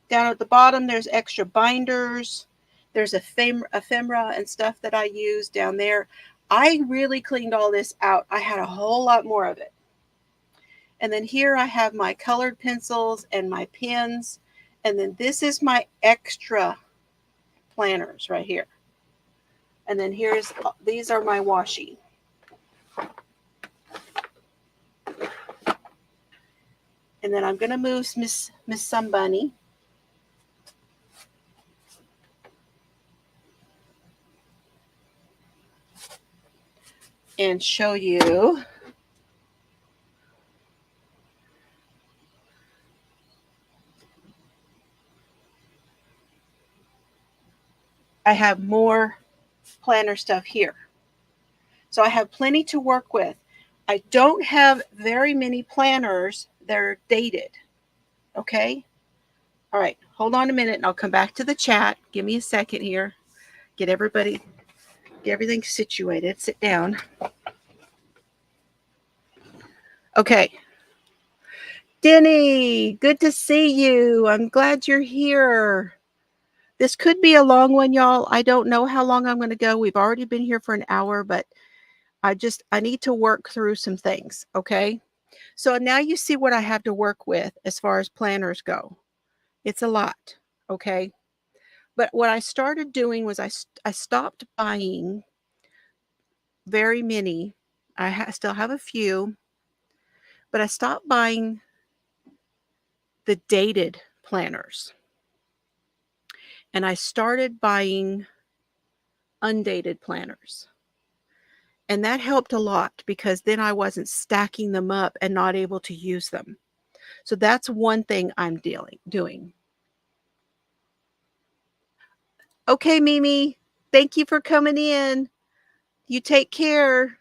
Down at the bottom, there's extra binders. There's ephemera and stuff that I use down there. I really cleaned all this out. I had a whole lot more of it. And then here I have my colored pencils and my pens. And then this is my extra planners right here. And then these are my washi. And then I'm going to move Miss Sunbunny. And show you I have more planner stuff here. So I have plenty to work with. I don't have very many planners that are dated. Okay? All right. Hold on a minute and I'll come back to the chat. Give me a second here. Get everything situated. Sit down. Okay. Denny, good to see you. I'm glad you're here. This could be a long one, y'all. I don't know how long I'm going to go. We've already been here for an hour, but I need to work through some things, okay? So now you see what I have to work with as far as planners go. It's a lot, okay? But what I started doing was I stopped buying very many. I still have a few, but I stopped buying the dated planners. And I started buying undated planners. And that helped a lot because then I wasn't stacking them up and not able to use them. So that's one thing I'm doing. Okay, Mimi, thank you for coming in. You take care.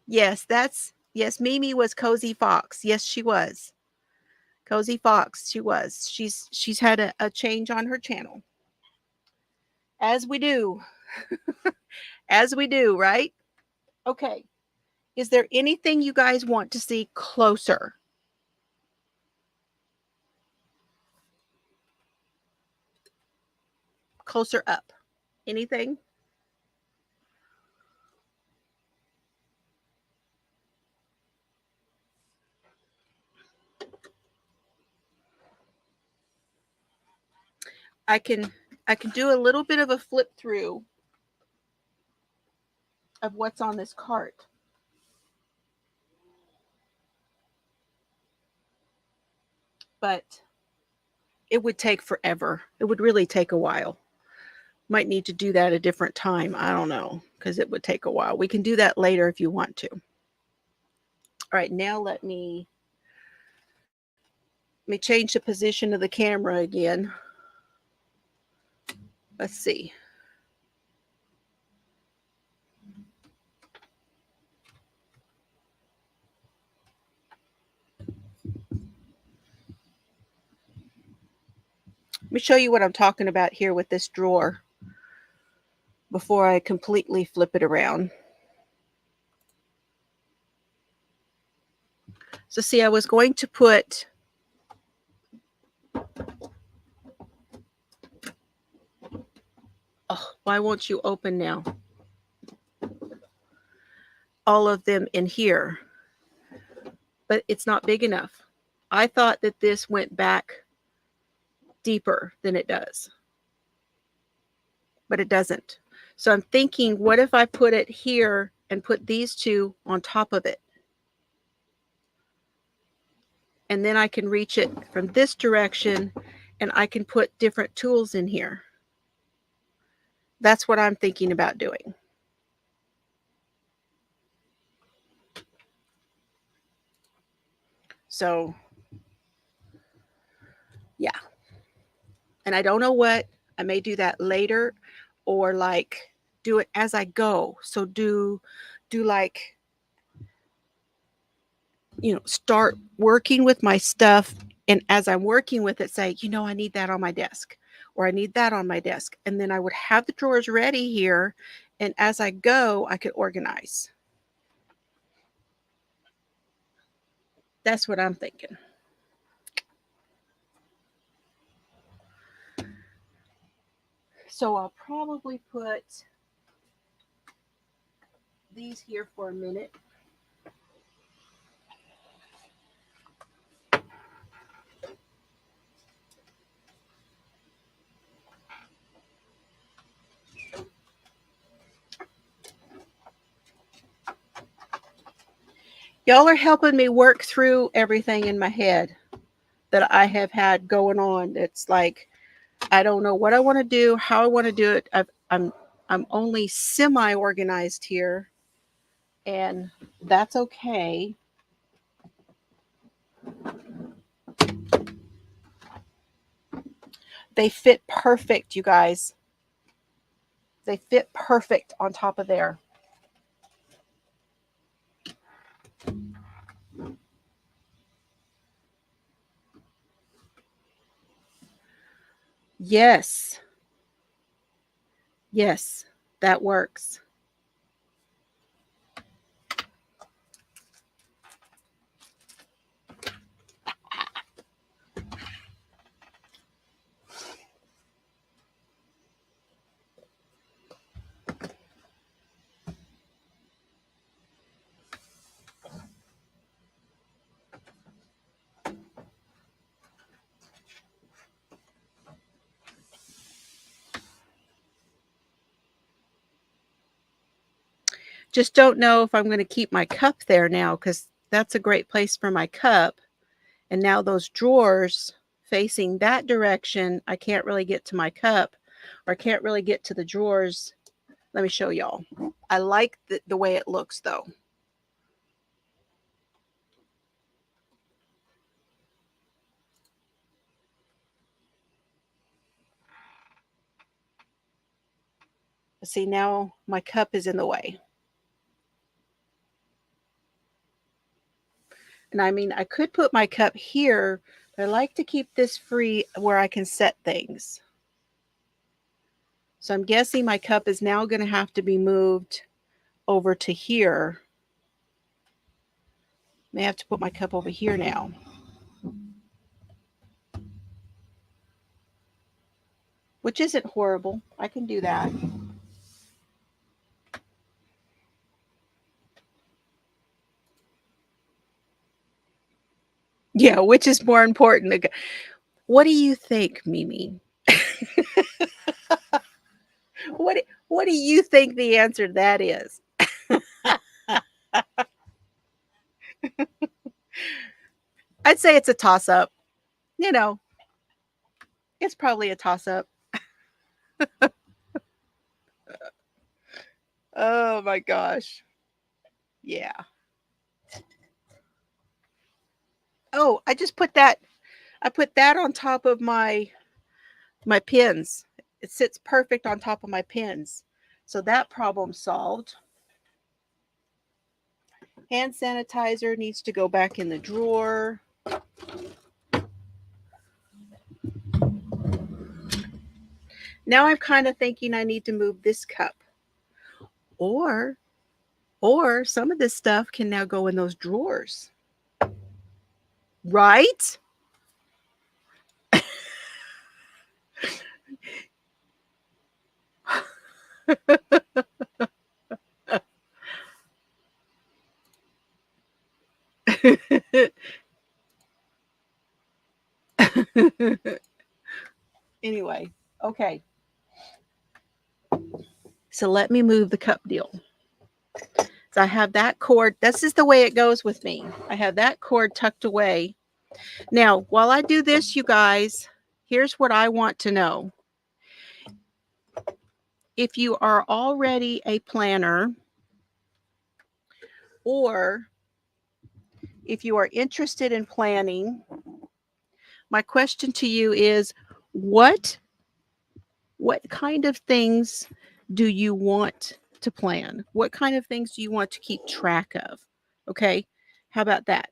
Yes, Mimi was Cozy Fox. Yes, she was. Cozy Fox, she was. She's had a change on her channel. As we do. As we do, right? Okay. Is there anything you guys want to see closer? Closer up. Anything? I can do a little bit of a flip through of what's on this cart. But it would take forever. It would really take a while. Might need to do that a different time. I don't know, because it would take a while. We can do that later if you want to. All right, now let me change the position of the camera again. Let's see. Let me show you what I'm talking about here with this drawer before I completely flip it around. So see, I was going to put why won't you open now? All of them in here. but it's not big enough. I thought that this went back deeper than it does, but it doesn't. So I'm thinking, what if I put it here and put these two on top of it? And then I can reach it from this direction and I can put different tools in here. That's what I'm thinking about doing. So, yeah. And I don't know what. I may do that later, or like do it as I go. So do like, you know, start working with my stuff, and as I'm working with it, say, you know, I need that on my desk, or I need that on my desk. And then I would have the drawers ready here, and as I go, I could organize. That's what I'm thinking. So I'll probably put these here for a minute. Y'all are helping me work through everything in my head that I have had going on. It's like, I don't know what I want to do, how I want to do it. I'm only semi-organized here, and that's okay. They fit perfect, you guys. They fit perfect on top of there. Yes. Yes, that works. Just don't know if I'm going to keep my cup there now, because that's a great place for my cup. And now those drawers facing that direction, I can't really get to my cup, or I can't really get to the drawers. Let me show y'all. I like the way it looks, though. See, now my cup is in the way. And I mean, I could put my cup here, but I like to keep this free where I can set things. So I'm guessing my cup is now going to have to be moved over to here. May have to put my cup over here now. Which isn't horrible. I can do that. Yeah, which is more important? What do you think, Mimi? What do you think the answer to that is? I'd say it's a toss-up. You know, it's probably a toss-up. Oh my gosh. Yeah. Oh, I just put that. I put that on top of my pins. It sits perfect on top of my pins. So that problem solved. Hand sanitizer needs to go back in the drawer. Now I'm kind of thinking I need to move this cup. Or some of this stuff can now go in those drawers. Right? Okay. So let me move the cup deal. So I have that cord. This is the way it goes with me. I have that cord tucked away. Now, while I do this, you guys, here's what I want to know. If you are already a planner, or if you are interested in planning, my question to you is, what kind of things do you want to plan? What kind of things do you want to keep track of? Okay, how about that?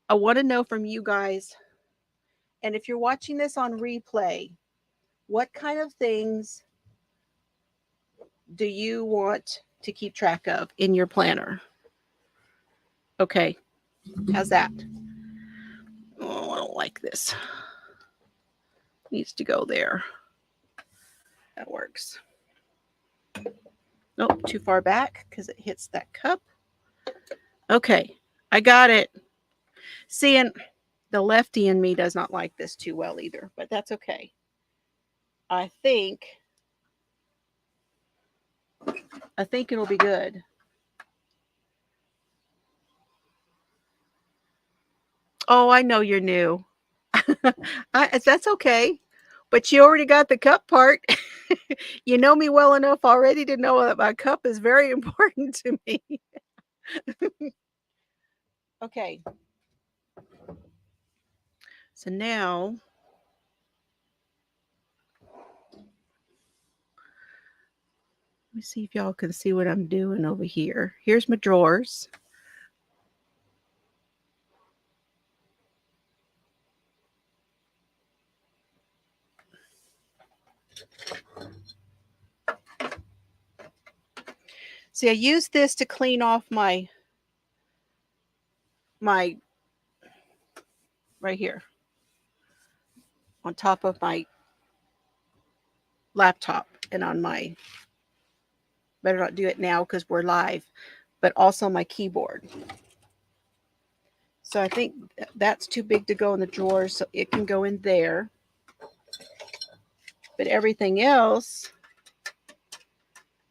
I want to know from you guys, and if you're watching this on replay, what kind of things do you want to keep track of in your planner? Okay, how's that? Oh, I don't like this. Needs to go there. That works. Nope, too far back because it hits that cup. Okay, I got it. See, and the lefty in me does not like this too well either, but that's okay. I think it'll be good. Oh, I know you're new. That's okay. But you already got the cup part. You know me well enough already to know that my cup is very important to me. Okay. So now, let me see if y'all can see what I'm doing over here. Here's my drawers. See, I use this to clean off my right here on top of my laptop and on my, better not do it now because we're live, but also my keyboard. So I think that's too big to go in the drawer, so it can go in there. But everything else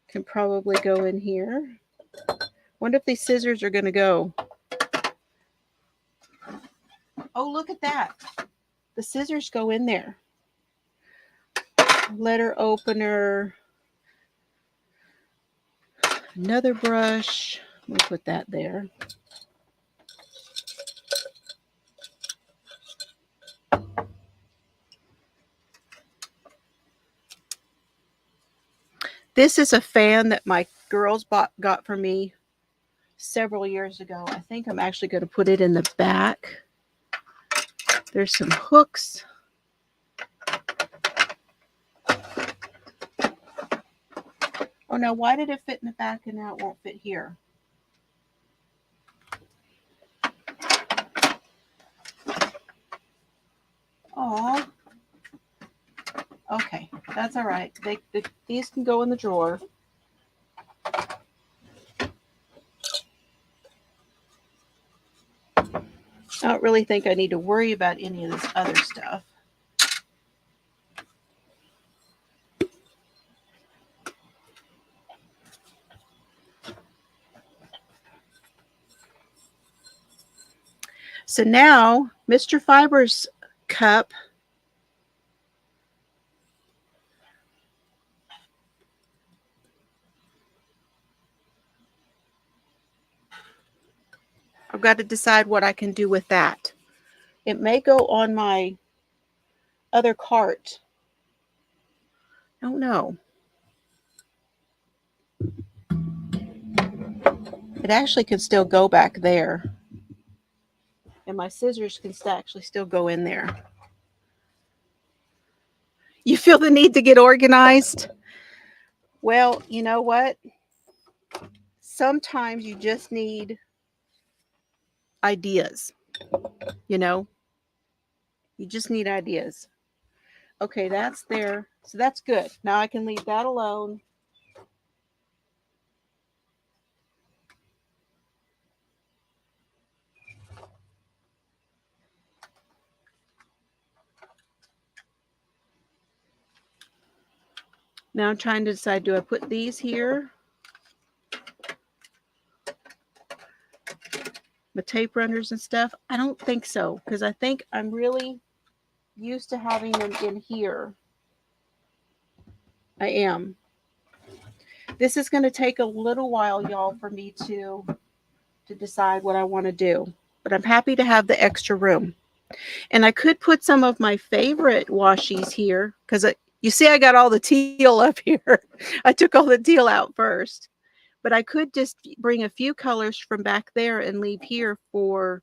can probably go in here. Wonder if these scissors are going to go. Oh, look at that. The scissors go in there. Letter opener. Another brush. We'll put that there. This is a fan that my girls got for me several years ago. I think I'm actually going to put it in the back. There's some hooks. Oh, now why did it fit in the back and now it won't fit here? Oh, okay, that's all right. These can go in the drawer. I don't really think I need to worry about any of this other stuff. So now, Mr. Fiber's cup. I've got to decide what I can do with that. It may go on my other cart. I don't know. It actually can still go back there. And my scissors can actually still go in there. You feel the need to get organized? Well, you know what? Sometimes you just need ideas. You know? You just need ideas. Okay, that's there. So that's good. Now I can leave that alone. Now I'm trying to decide, do I put these here? The tape runners and stuff? I don't think so, because I think I'm really used to having them in here. I am. This is going to take a little while, y'all, for me to decide what I want to do. But I'm happy to have the extra room. And I could put some of my favorite washies here, because you see I got all the teal up here. I took all the teal out first. But I could just bring a few colors from back there and leave here for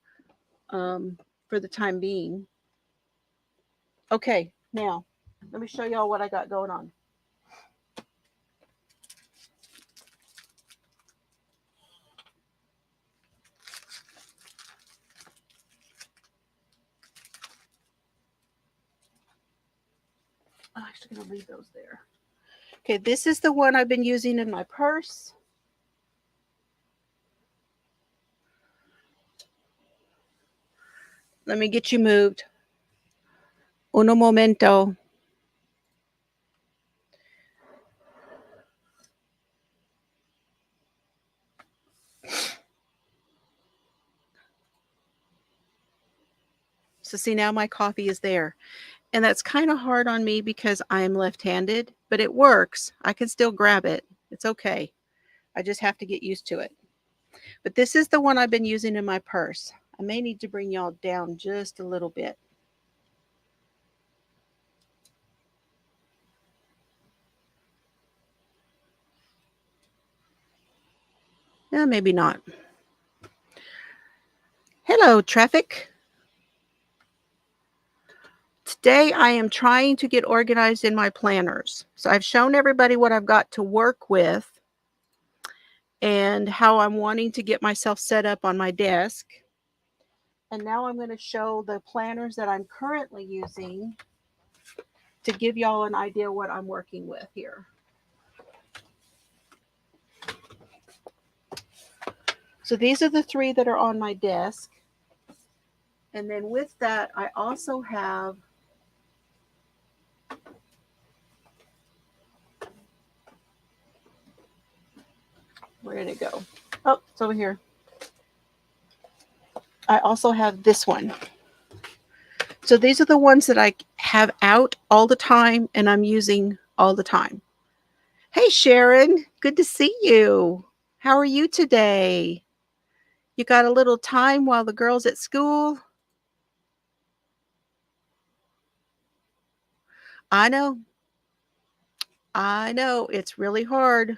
the time being. Okay, now let me show y'all what I got going on. I'm actually going to leave those there. Okay, this is the one I've been using in my purse. Let me get you moved. Uno momento. So see, now my coffee is there. And that's kind of hard on me because I'm left-handed, but it works. I can still grab it. It's okay. I just have to get used to it. But this is the one I've been using in my purse. I may need to bring y'all down just a little bit. Yeah, maybe not. Hello, traffic. Today I am trying to get organized in my planners. So I've shown everybody what I've got to work with and how I'm wanting to get myself set up on my desk. And now I'm going to show the planners that I'm currently using to give y'all an idea what I'm working with here. So these are the 3 that are on my desk. And then with that, I also have where did it go? Oh, it's over here. I also have this one. So these are the ones that I have out all the time and I'm using all the time. Hey, Sharon, good to see you. How are you today? You got a little time while the girl's at school? I know. It's really hard.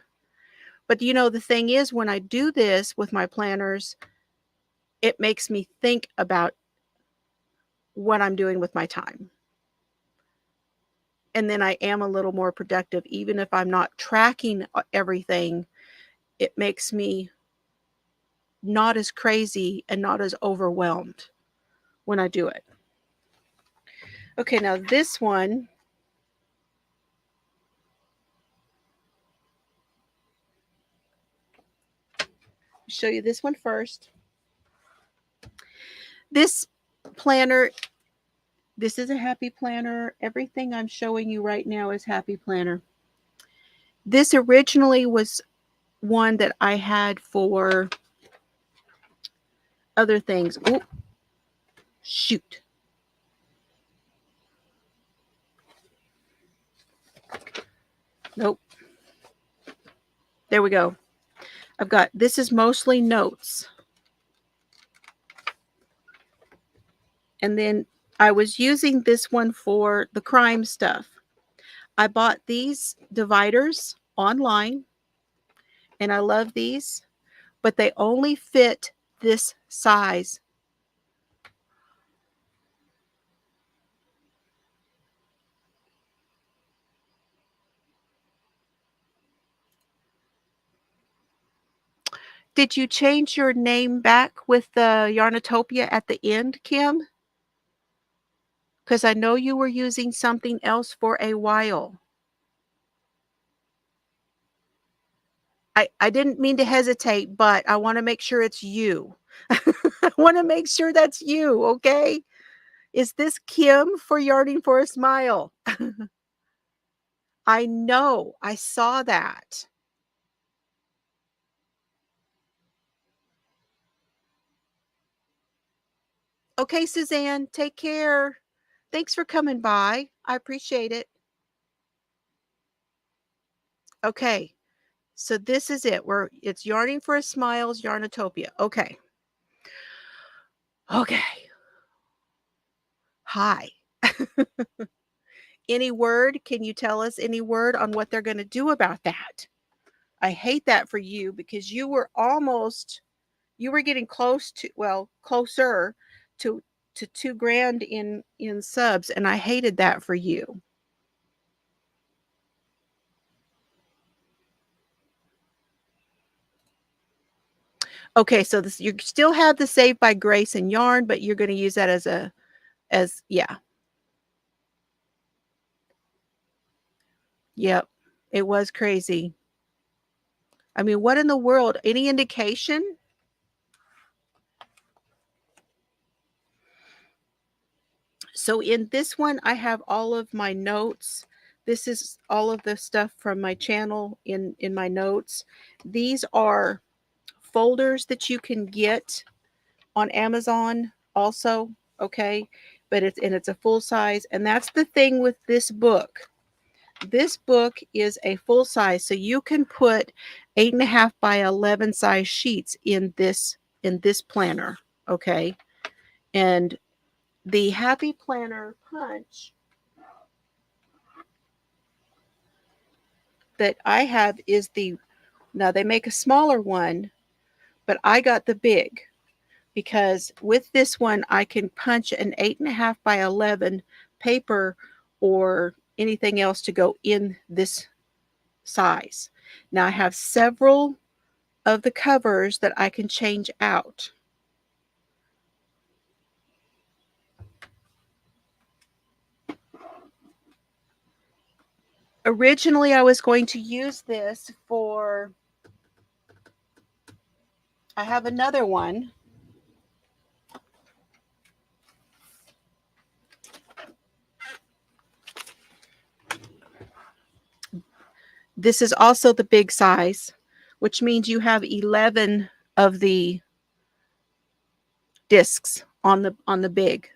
But you know, the thing is, when I do this with my planners, it makes me think about what I'm doing with my time. And then I am a little more productive. Even if I'm not tracking everything, it makes me not as crazy and not as overwhelmed when I do it. Okay, now this one, show you this one first. This planner, this is a happy planner. Everything I'm showing you right now is happy planner. This originally was one that I had for other things. Oh, shoot. Nope. There we go. I've got, this is mostly notes. And then I was using this one for the crime stuff. I bought these dividers online and I love these, but they only fit this size. Did you change your name back with the Yarnatopia at the end, Kim? Because I know you were using something else for a while. I didn't mean to hesitate, but I want to make sure it's you. I want to make sure that's you, okay? Is this Kim for Yarning for a Smile? I know. I saw that. Okay, Suzanne, take care. Thanks for coming by. I appreciate it. Okay, so this is it. It's Yarning for a Smiles, Yarnatopia. Okay. Okay. Hi. Any word? Can you tell us any word on what they're going to do about that? I hate that for you because you were getting closer to 2 grand in subs, and I hated that for you. Okay, so you still have the Saved by Grace and yarn, but you're going to use that yeah. Yep. It was crazy. I mean, what in the world? Any indication? So in this one, I have all of my notes. This is all of the stuff from my channel in my notes. These are folders that you can get on Amazon also, okay? But it's a full size, and that's the thing with this book. This book is a full size, so you can put 8.5 by 11 size sheets in this planner, okay? And the Happy Planner Punch that I have is now they make a smaller one, but I got the big because with this one I can punch an 8.5 by 11 paper or anything else to go in this size. Now I have several of the covers that I can change out. Originally, I was going to use this for, I have another one. This is also the big size, which means you have 11 of the discs on the big.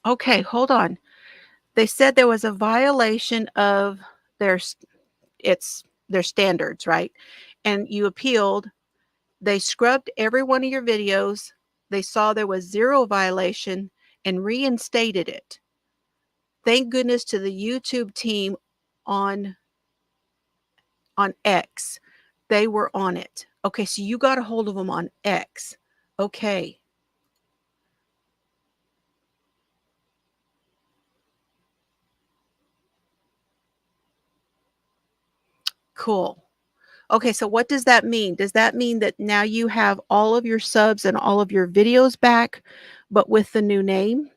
Okay, hold on. They said there was a violation of their standards, right? And you appealed. They scrubbed every one of your videos. They saw there was 0 violation and reinstated it. Thank goodness to the YouTube team on X. They were on it. Okay, so you got a hold of them on X. Okay. Cool. Okay, so what does that mean? Does that mean that now you have all of your subs and all of your videos back, but with the new name?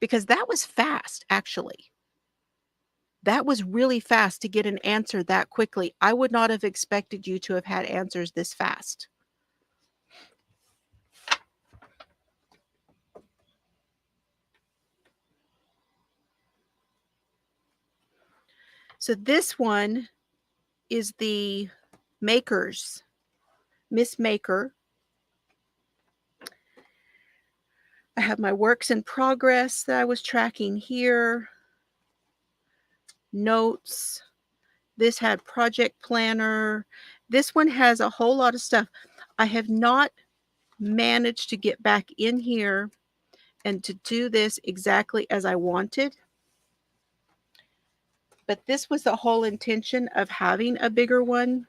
Because that was fast, actually. That was really fast to get an answer that quickly. I would not have expected you to have had answers this fast. So this one is the Makers, Miss Maker. I have my works in progress that I was tracking here. Notes. This had project planner. This one has a whole lot of stuff. I have not managed to get back in here and to do this exactly as I wanted. But this was the whole intention of having a bigger one.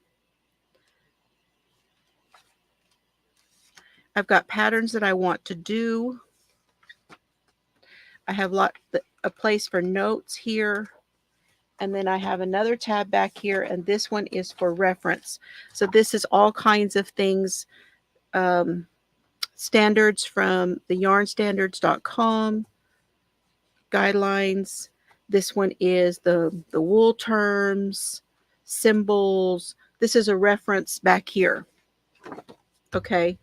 I've got patterns that I want to do. I have a place for notes here. And then I have another tab back here, and this one is for reference. So this is all kinds of things, standards from the yarnstandards.com, guidelines. This one is the wool terms, symbols. This is a reference back here. Okay.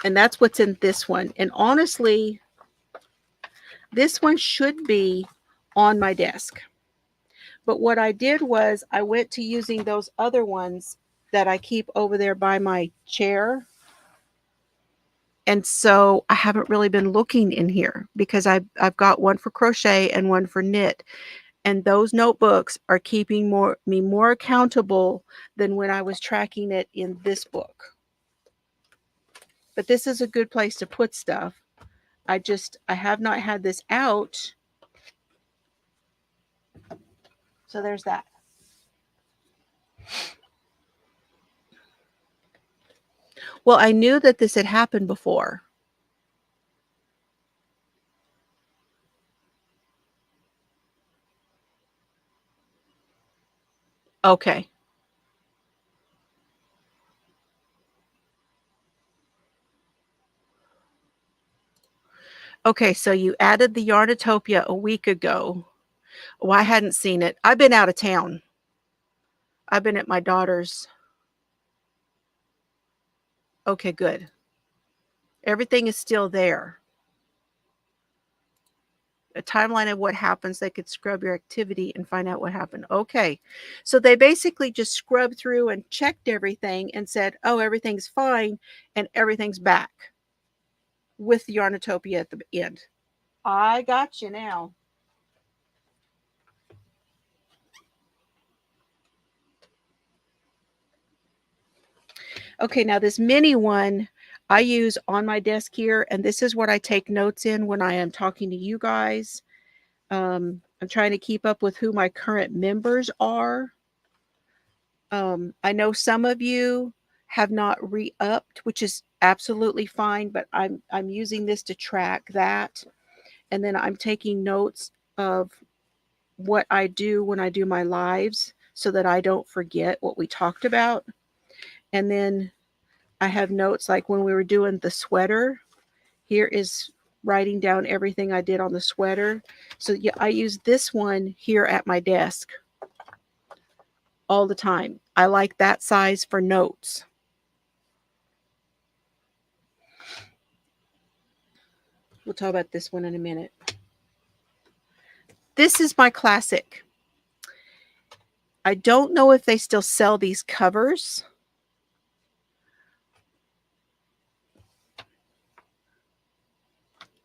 And that's what's in this one. And honestly, this one should be on my desk. But what I did was I went to using those other ones that I keep over there by my chair. And so I haven't really been looking in here because I've got one for crochet and one for knit. And those notebooks are keeping me more accountable than when I was tracking it in this book. But this is a good place to put stuff. I have not had this out. So there's that. Well, I knew that this had happened before. Okay. Okay, so you added the Yarnatopia a week ago. Oh, I hadn't seen it. I've been out of town. I've been at my daughter's. Okay, good. Everything is still there. A timeline of what happens. They could scrub your activity and find out what happened. Okay. So they basically just scrubbed through and checked everything and said, oh, everything's fine and everything's back with the Yarnatopia at the end. I got you now. Okay, now this mini one I use on my desk here, and this is what I take notes in when I am talking to you guys. I'm trying to keep up with who my current members are. I know some of you have not re-upped, which is absolutely fine, but I'm using this to track that. And then I'm taking notes of what I do when I do my lives so that I don't forget what we talked about. And then I have notes like when we were doing the sweater. Here is writing down everything I did on the sweater. So yeah, I use this one here at my desk all the time. I like that size for notes. We'll talk about this one in a minute. This is my classic. I don't know if they still sell these covers.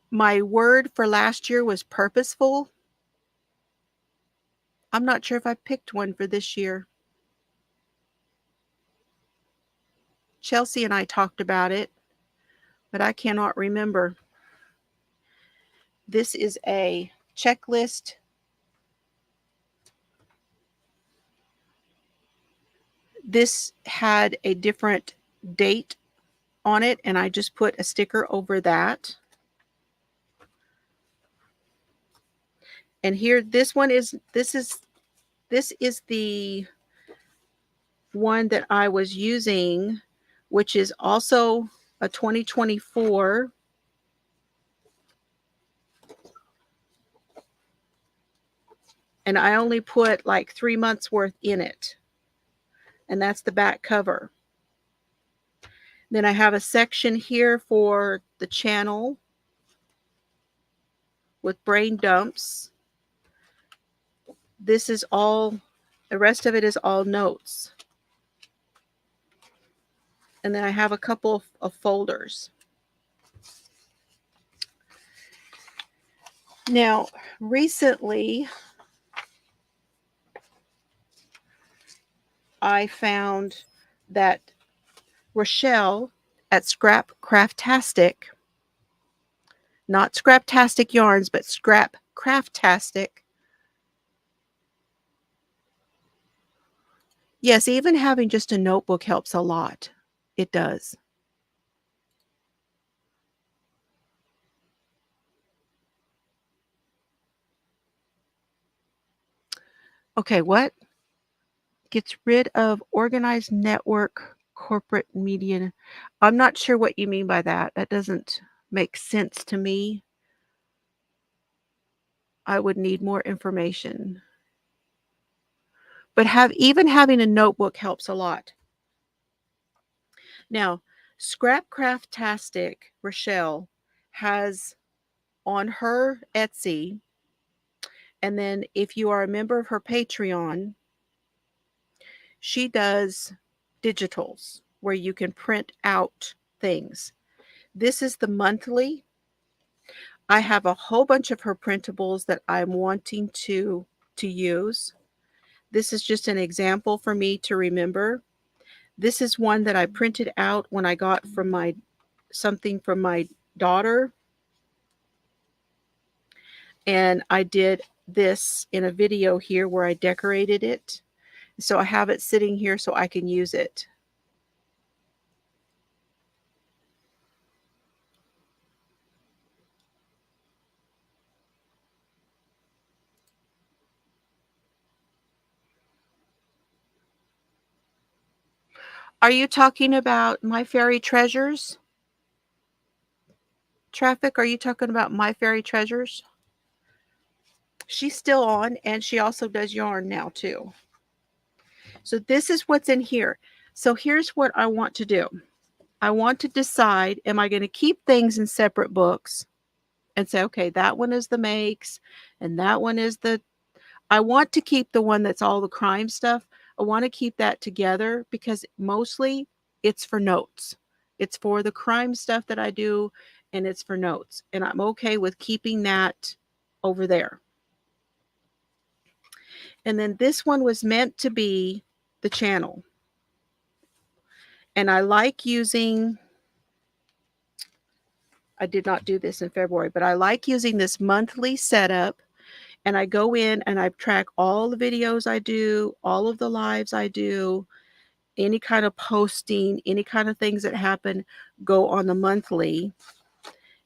My word for last year was purposeful. I'm not sure if I picked one for this year. Chelsea and I talked about it, but I cannot remember. This is a checklist. This had a different date on it, and I just put a sticker over that. And here, this is the one that I was using, which is also a 2024. And I only put like 3 months worth in it. And that's the back cover. Then I have a section here for the channel with brain dumps. This is all, the rest of it is all notes. And then I have a couple of folders. Now, recently, I found that Rochelle at Scrap Craftastic, not Scraptastic Yarns, but Scrap Craftastic. Yes, even having just a notebook helps a lot. It does. Okay, what? Gets rid of organized network corporate media. I'm not sure what you mean by that. That doesn't make sense to me. I would need more information. But even having a notebook helps a lot. Now, Scrapcraftastic Rochelle has on her Etsy, and then if you are a member of her Patreon, she does digitals where you can print out things. This is the monthly. I have a whole bunch of her printables that I'm wanting to use. This is just an example for me to remember. This is one that I printed out when I got something from my daughter. And I did this in a video here where I decorated it. So I have it sitting here so I can use it. Are you talking about My Fairy Treasures? Traffic, are you talking about My Fairy Treasures? She's still on, and she also does yarn now too. So this is what's in here. So here's what I want to do. I want to decide, am I going to keep things in separate books and say, okay, that one is the makes and that one is the, I want to keep the one that's all the crime stuff. I want to keep that together because mostly it's for notes. It's for the crime stuff that I do, and it's for notes. And I'm okay with keeping that over there. And then this one was meant to be the channel. And I like using, I did not do this in February, but I like using this monthly setup. And I go in and I track all the videos I do, all of the lives I do, any kind of posting, any kind of things that happen go on the monthly.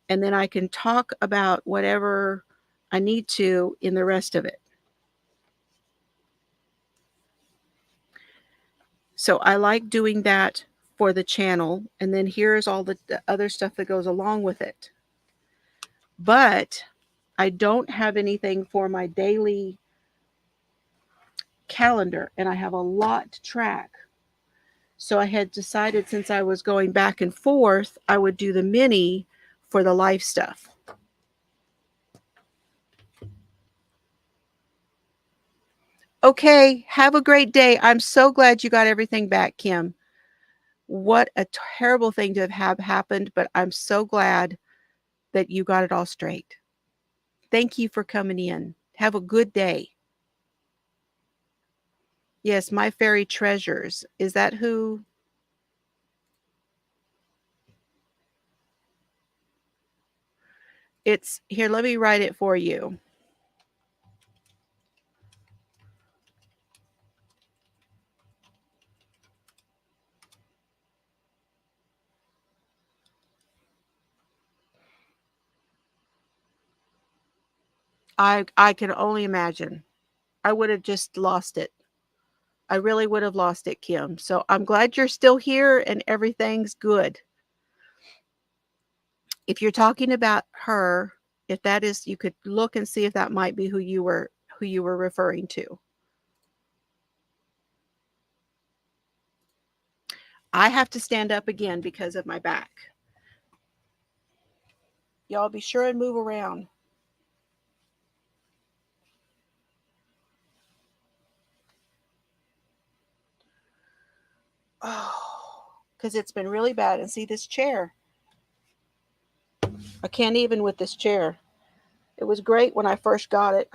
And then I can talk about whatever I need to in the rest of it. So I like doing that for the channel. And then here's all the other stuff that goes along with it. But I don't have anything for my daily calendar, and I have a lot to track. So I had decided, since I was going back and forth, I would do the mini for the life stuff. Okay, have a great day. I'm so glad you got everything back, Kim. What a terrible thing to have happened, but I'm so glad that you got it all straight. Thank you for coming in. Have a good day. Yes, My Fairy Treasures. Is that who? It's here. Let me write it for you. I can only imagine. I would have just lost it. I really would have lost it, Kim. So I'm glad you're still here and everything's good. If you're talking about her, if that is, you could look and see if that might be who you were referring to. I have to stand up again because of my back. Y'all be sure and move around. Oh, because it's been really bad. And see this chair. I can't even with this chair. It was great when I first got it.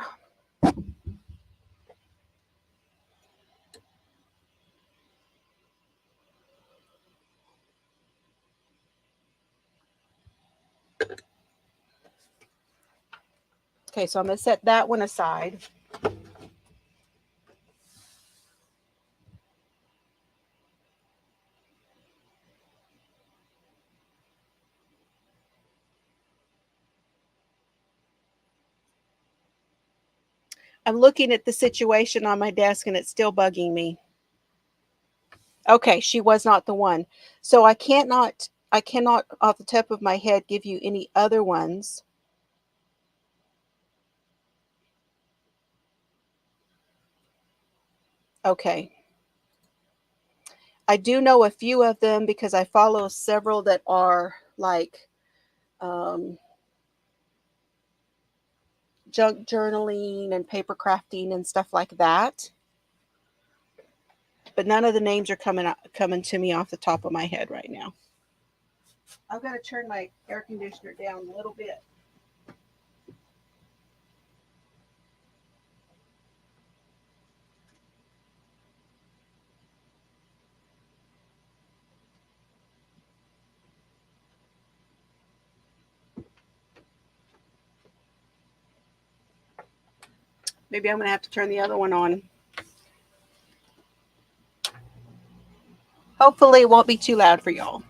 Okay, so I'm going to set that one aside. I'm looking at the situation on my desk and it's still bugging me. Okay, she was not the one. So I cannot off the top of my head give you any other ones. Okay. I do know a few of them because I follow several that are like junk journaling and paper crafting and stuff like that. But none of the names are coming to me off the top of my head right now. I've got to turn my air conditioner down a little bit. Maybe I'm going to have to turn the other one on. Hopefully it won't be too loud for y'all.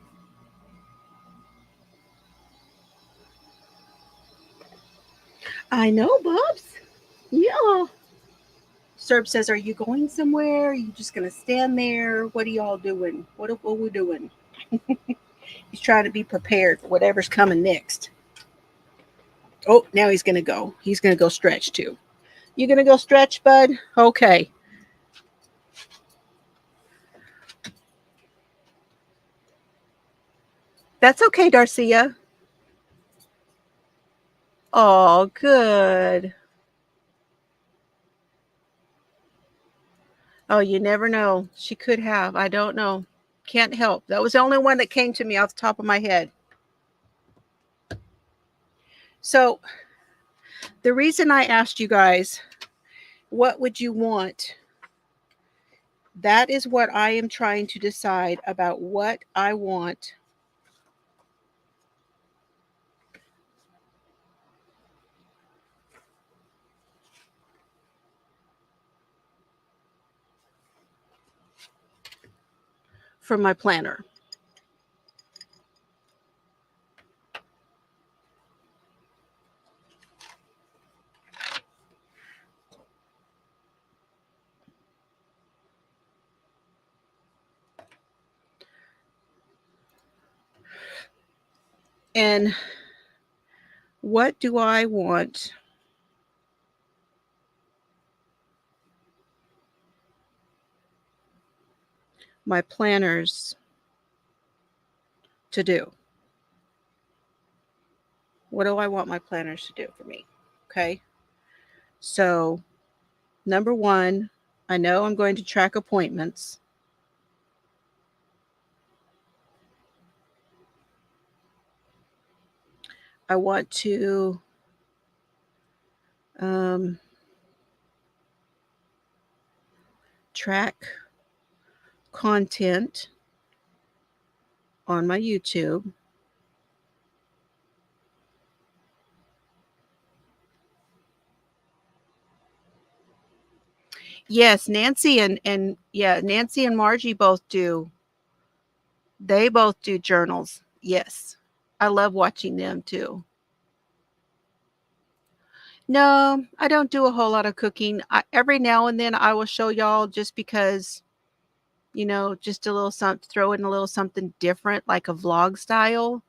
I know, Bubs. Yeah. Serb says, are you going somewhere? Are you just going to stand there? What are y'all doing? What are we doing? He's trying to be prepared for whatever's coming next. Oh, now he's going to go. He's going to go stretch too. You going to go stretch, bud? Okay. That's okay, Darcia. Oh, good. Oh, you never know. She could have. I don't know. Can't help. That was the only one that came to me off the top of my head. So the reason I asked you guys, what would you want? That is what I am trying to decide about what I want. For my planner. And what do I want my planners to do? What do I want my planners to do for me? Okay. So, number one, I know I'm going to track appointments. I want to track content on my YouTube. Yes, Nancy and Nancy and Margie both do. They both do journals. Yes. I love watching them too. No, I don't do a whole lot of cooking. Every now and then I will show y'all just because, you know, just a little something, throw in a little something different, like a vlog style.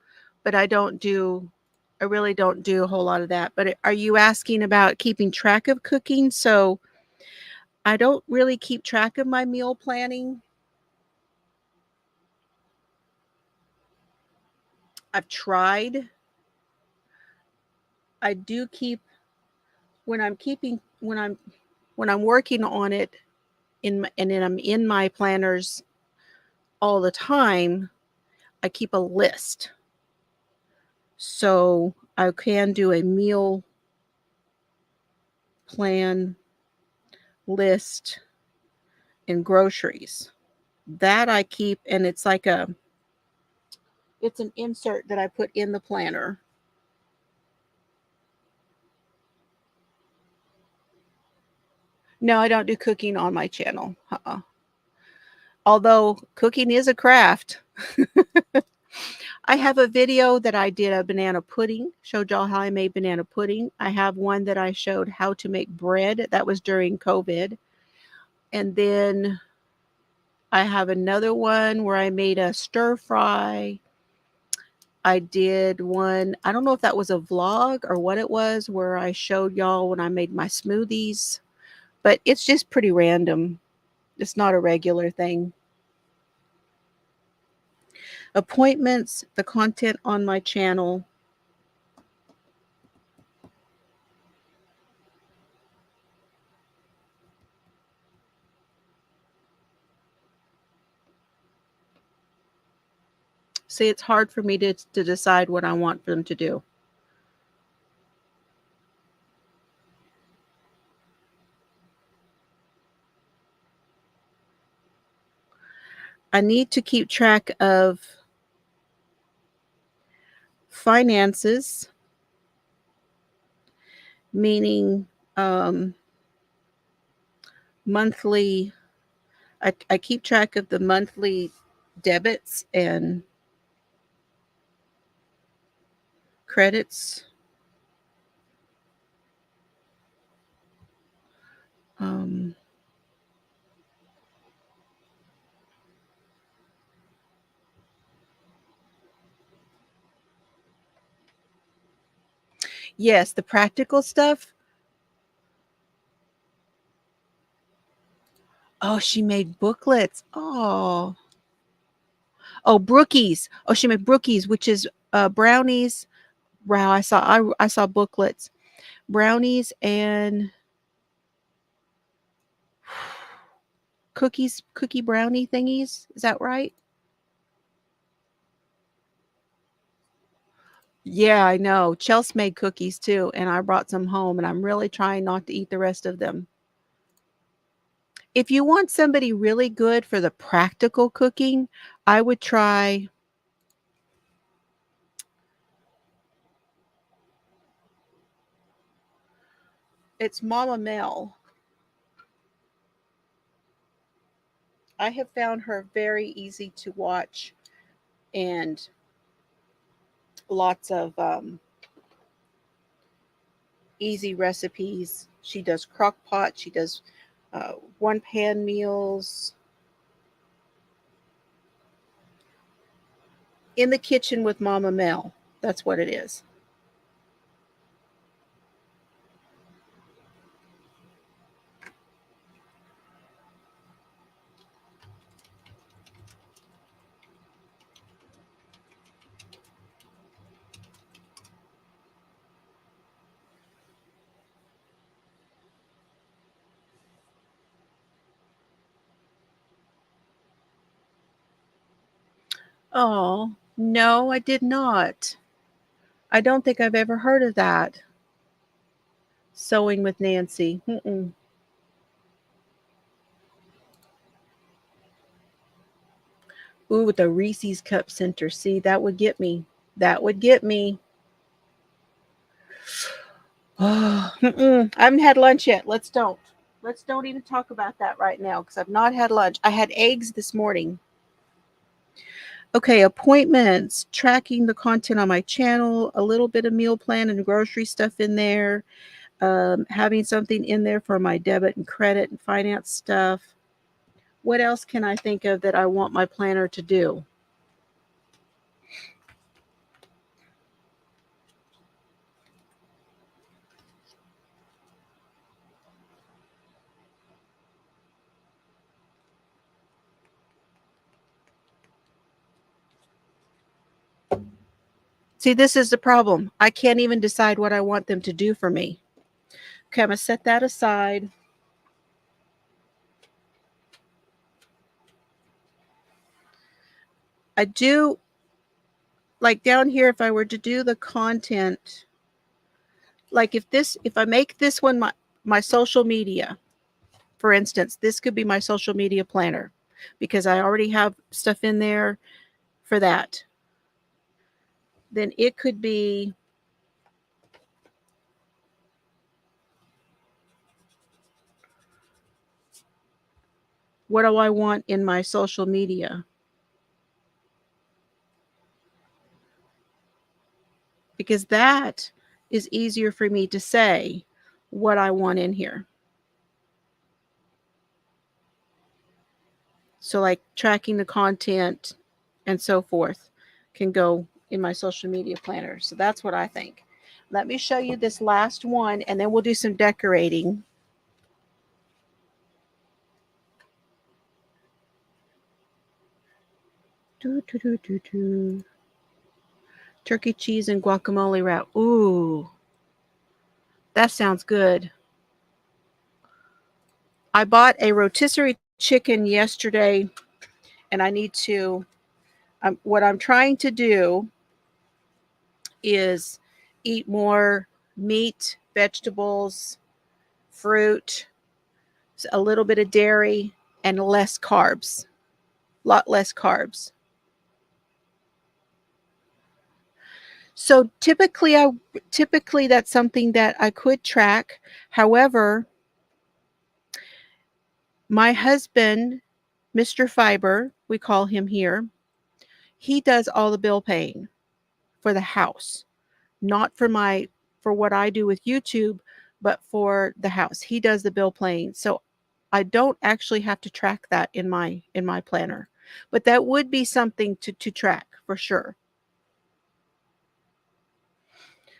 But I really don't do a whole lot of that. But are you asking about keeping track of cooking? So I don't really keep track of my meal planning. I've tried. I do keep when I'm working on it and then I'm in my planners all the time, I keep a list. So I can do a meal plan list in groceries. That I keep, and it's like it's an insert that I put in the planner. No, I don't do cooking on my channel. Although cooking is a craft. I have a video that I did a banana pudding, showed y'all how I made banana pudding. I have one that I showed how to make bread. That was during COVID. And then I have another one where I made a stir fry. I did one, I don't know if that was a vlog or what it was, where I showed y'all when I made my smoothies, but it's just pretty random. It's not a regular thing. Appointments, the content on my channel. See, it's hard for me to decide what I want them to do. I need to keep track of finances, meaning monthly. I keep track of the monthly debits and credits. Yes, the practical stuff. Oh, she made booklets. Oh, brookies. Oh, she made brookies, which is brownies. Wow, I saw booklets, brownies and cookie brownie thingies. Is that right? Yeah, I know. Chelsea made cookies too, and I brought some home, and I'm really trying not to eat the rest of them. If you want somebody really good for the practical cooking, I would try it's Mama Mel. I have found her very easy to watch and lots of easy recipes. She does crock pot. She does one pan meals. In the kitchen with Mama Mel. That's what it is. Oh, no, I did not. I don't think I've ever heard of that. Sewing with Nancy. Mm-mm. Ooh, with the Reese's Cup Center. See, that would get me. That would get me. Oh, I haven't had lunch yet. Let's don't. Let's don't even talk about that right now because I've not had lunch. I had eggs this morning. Okay, appointments, tracking the content on my channel, a little bit of meal plan and grocery stuff in there, having something in there for my debit and credit and finance stuff. What else can I think of that I want my planner to do? See, this is the problem. I can't even decide what I want them to do for me. Okay, I'm going to set that aside. I do, like down here, if I were to do the content, like if I make this one my social media, for instance, this could be my social media planner because I already have stuff in there for that. Then it could be what do I want in my social media? because that is easier for me to say what I want in here. So like tracking the content and so forth can go in my social media planner. So that's what I think. Let me show you this last one and then we'll do some decorating. Turkey cheese and guacamole wrap. Ooh, that sounds good. I bought a rotisserie chicken yesterday and I need to, what I'm trying to do is eat more meat, vegetables, fruit, a little bit of dairy, and less carbs. A lot less carbs. So typically that's something that I could track. However, my husband, Mr. Fiber, we call him here, he does all the bill paying for the house, not for what I do with YouTube, but for the house. He does the bill paying. So I don't actually have to track that in my planner. But that would be something to track for sure.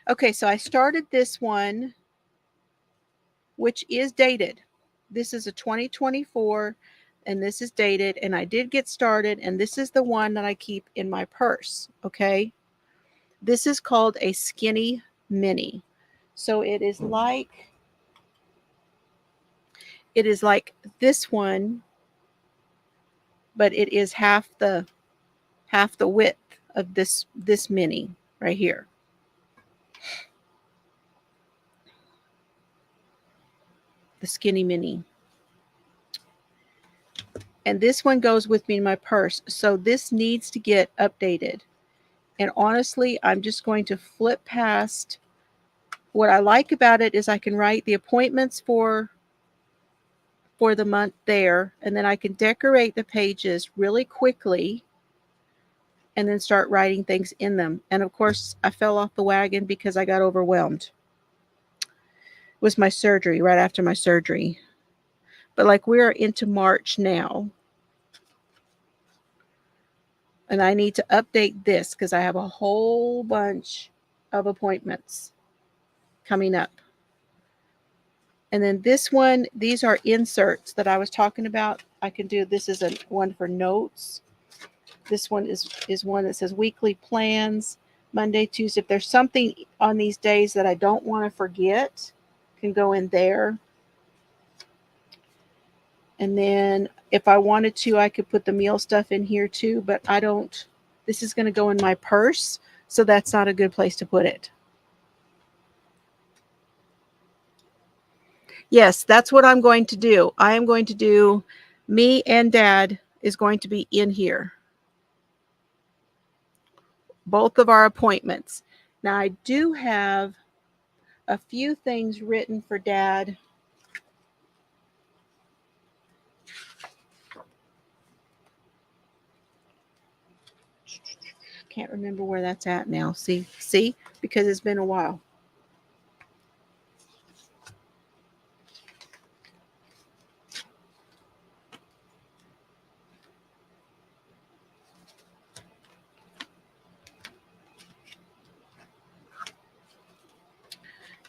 Okay, so I started this one, which is dated. This is a 2024, and this is dated, and I did get started, and this is the one that I keep in my purse, okay? This is called a skinny mini. So it is like this one, but it is half the width of this mini right here. The skinny mini. And this one goes with me in my purse. So this needs to get updated. And honestly, I'm just going to flip past. What I like about it is I can write the appointments for the month there, and then I can decorate the pages really quickly and then start writing things in them. And of course, I fell off the wagon because I got overwhelmed. It was my surgery, right after my surgery. But like we're into March now. And I need to update this because I have a whole bunch of appointments coming up. And then this one, these are inserts that I was talking about. I can do, this is one for notes. This one is one that says weekly plans, Monday, Tuesday. If there's something on these days that I don't want to forget, can go in there. And then if I wanted to, I could put the meal stuff in here too, but I don't. This is going to go in my purse, so that's not a good place to put it. Yes, that's what I'm going to do. I am going to do, me and Dad is going to be in here. Both of our appointments. Now, I do have a few things written for Dad. Can't remember where that's at now. See, because it's been a while.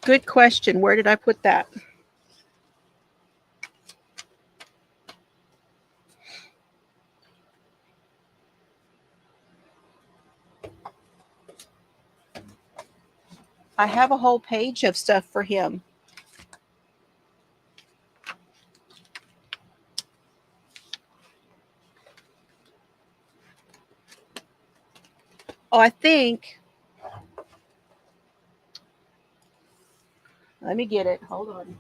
Good question. Where did I put that? I have a whole page of stuff for him. Oh, I think. Let me get it. Hold on.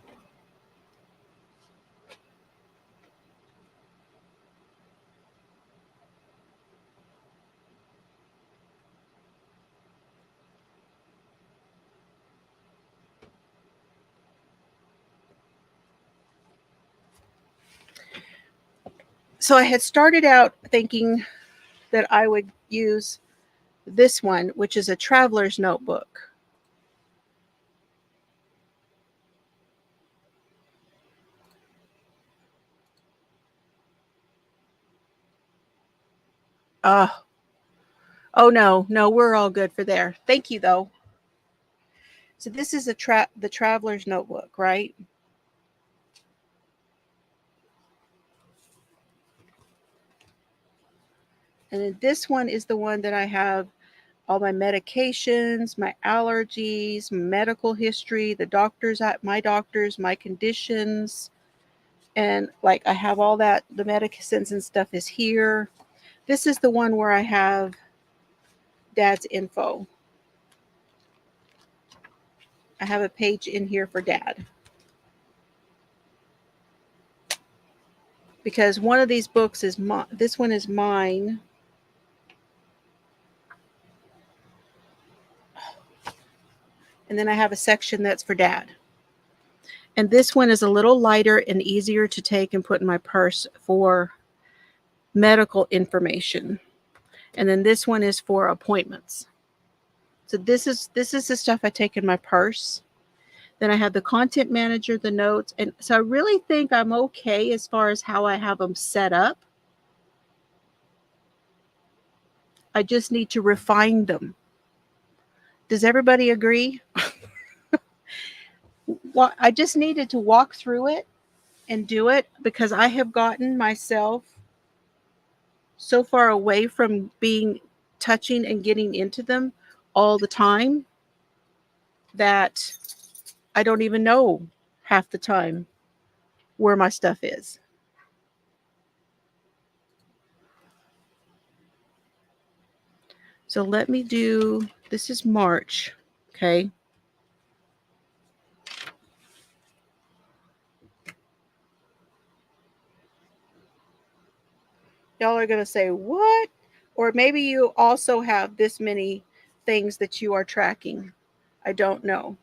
So I had started out thinking that I would use this one, which is a traveler's notebook. Oh no, we're all good for there. Thank you though. So this is the traveler's notebook, right? And then this one is the one that I have all my medications, my allergies, medical history, my doctors, my conditions, and like I have all that, the medicines and stuff is here. This is the one where I have Dad's info. I have a page in here for Dad. Because one of these books is this one is mine. And then I have a section that's for Dad. And this one is a little lighter and easier to take and put in my purse for medical information. And then this one is for appointments. So this is the stuff I take in my purse. Then I have the content manager, the notes. And so I really think I'm okay as far as how I have them set up. I just need to refine them. Does everybody agree? Well, I just needed to walk through it and do it because I have gotten myself so far away from touching and getting into them all the time that I don't even know half the time where my stuff is. So let me do, this is March, okay? Y'all are going to say, what? Or maybe you also have this many things that you are tracking. I don't know.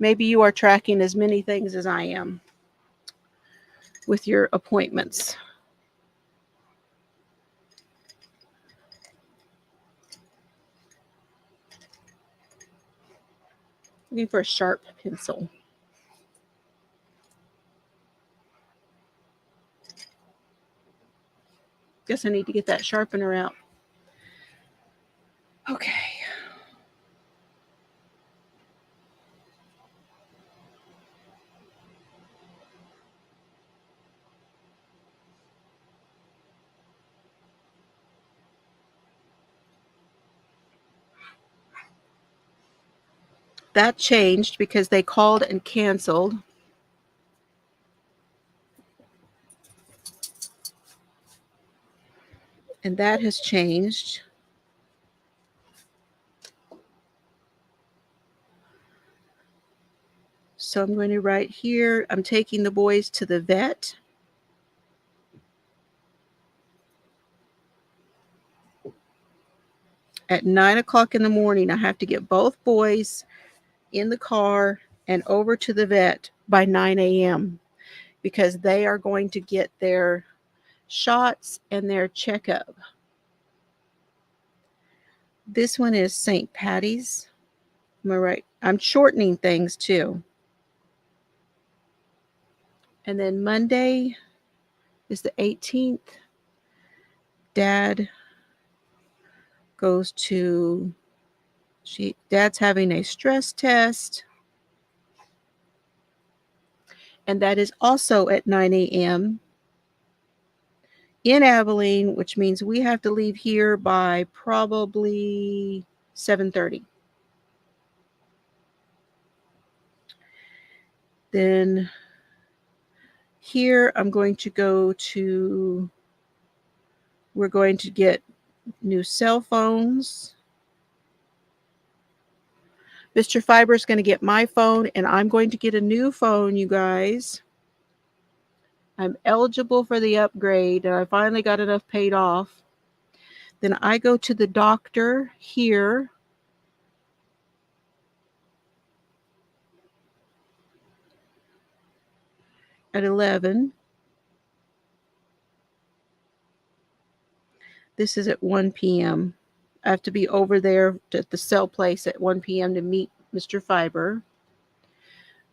Maybe you are tracking as many things as I am with your appointments. Looking for a sharp pencil. Guess I need to get that sharpener out. Okay. That changed because they called and canceled. And that has changed. So I'm going to write here, I'm taking the boys to the vet. At 9 o'clock in the morning, I have to get both boys in the car and over to the vet by 9 a.m. because they are going to get their shots and their checkup. This one is St. Patty's. Am I right? I'm shortening things too. And then Monday is the 18th. Dad goes to, Dad's having a stress test. And that is also at 9 a.m. in Abilene, which means we have to leave here by probably 7:30. Then here I'm going to we're going to get new cell phones. Mr. Fiber is going to get my phone, and I'm going to get a new phone, you guys. I'm eligible for the upgrade, and I finally got enough paid off. Then I go to the doctor here. At 11. This is at 1 p.m. I have to be over there at the sell place at 1 p.m. to meet Mr. Fiber.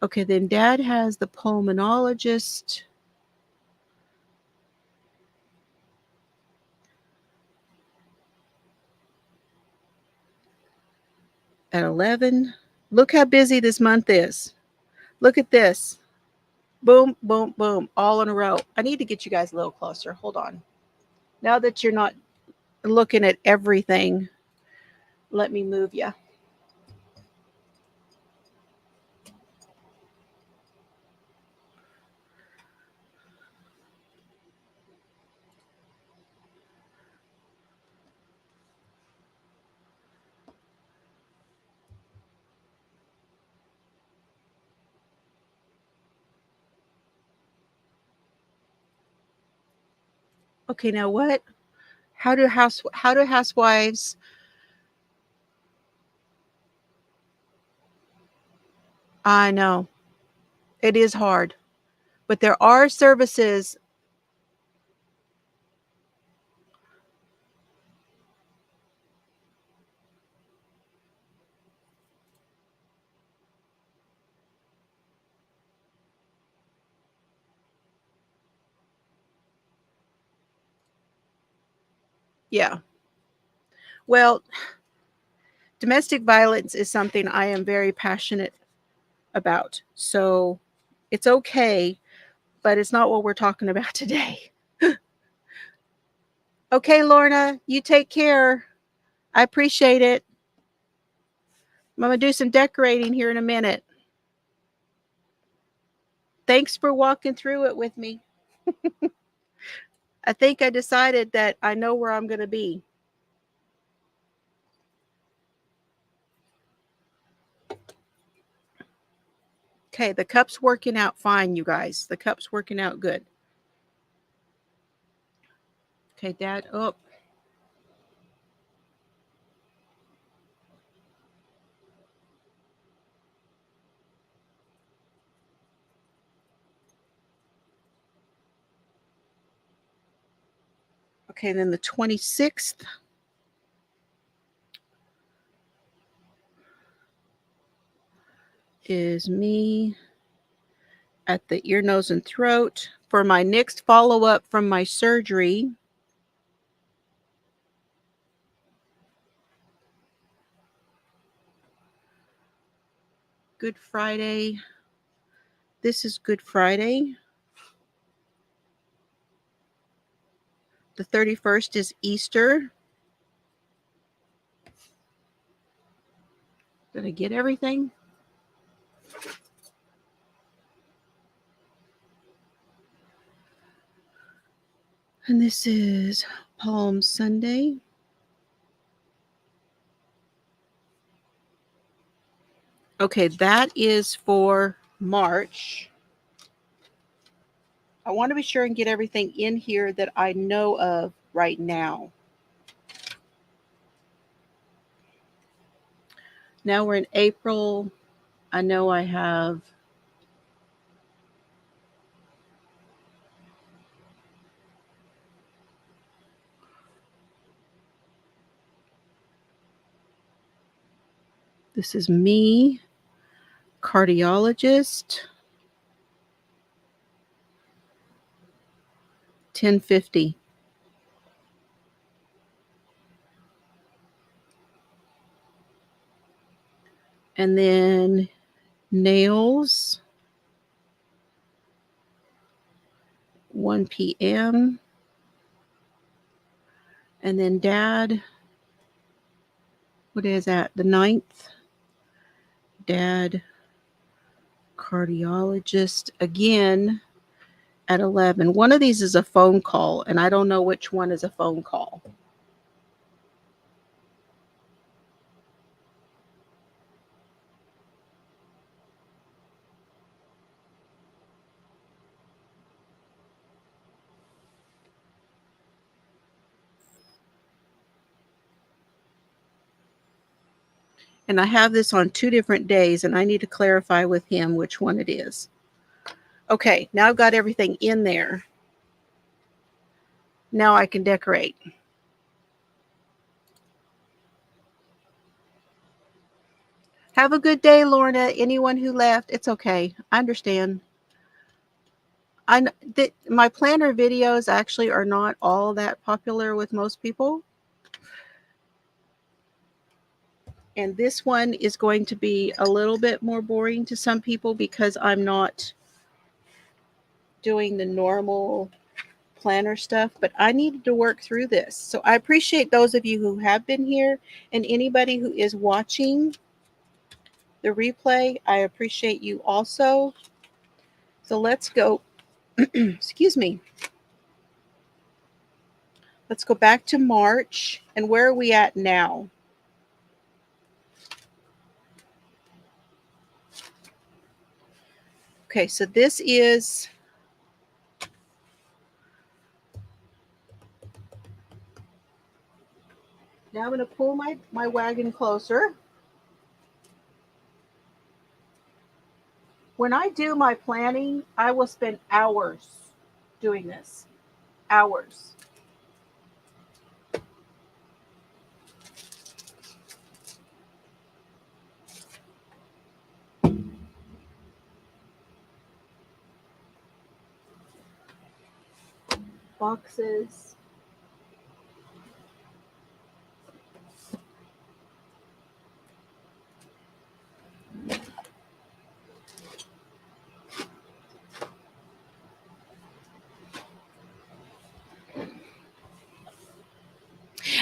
Okay, then Dad has the pulmonologist at 11. Look how busy this month is. Look at this. Boom, boom, boom, all in a row. I need to get you guys a little closer. Hold on. Now that you're not looking at everything, let me move you. Okay, now what? How do housewives I know. It is hard. But there are services. Yeah. Well, domestic violence is something I am very passionate about. So it's okay, but it's not what we're talking about today. Okay, Lorna, you take care. I appreciate it. I'm going to do some decorating here in a minute. Thanks for walking through it with me. I think I decided that I know where I'm going to be. Okay, the cup's working out fine, you guys. The cup's working out good. Okay, Dad, up. Okay, then the 26th. Is me at the ear, nose, and throat for my next follow-up from my surgery. Good Friday. This is Good Friday. The 31st is Easter. Did I get everything? And this is Palm Sunday. Okay, that is for March. I want to be sure and get everything in here that I know of right now. Now we're in April. I know I have this is me, cardiologist, 1050. And then nails, 1 p.m. And then Dad, what is that? The 9th. Dad, cardiologist, again at 11. One of these is a phone call, and I don't know which one is a phone call. And I have this on 2 different days, and I need to clarify with him which one it is. Okay, now I've got everything in there. Now I can decorate. Have a good day, Lorna. Anyone who left, it's okay. I understand. My planner videos actually are not all that popular with most people. And this one is going to be a little bit more boring to some people because I'm not doing the normal planner stuff, but I needed to work through this. So I appreciate those of you who have been here, and anybody who is watching the replay, I appreciate you also. So let's go, excuse me. Let's go back to March. And where are we at now? Okay, so this is, now I'm going to pull my wagon closer. When I do my planning, I will spend hours doing this. Hours. Boxes.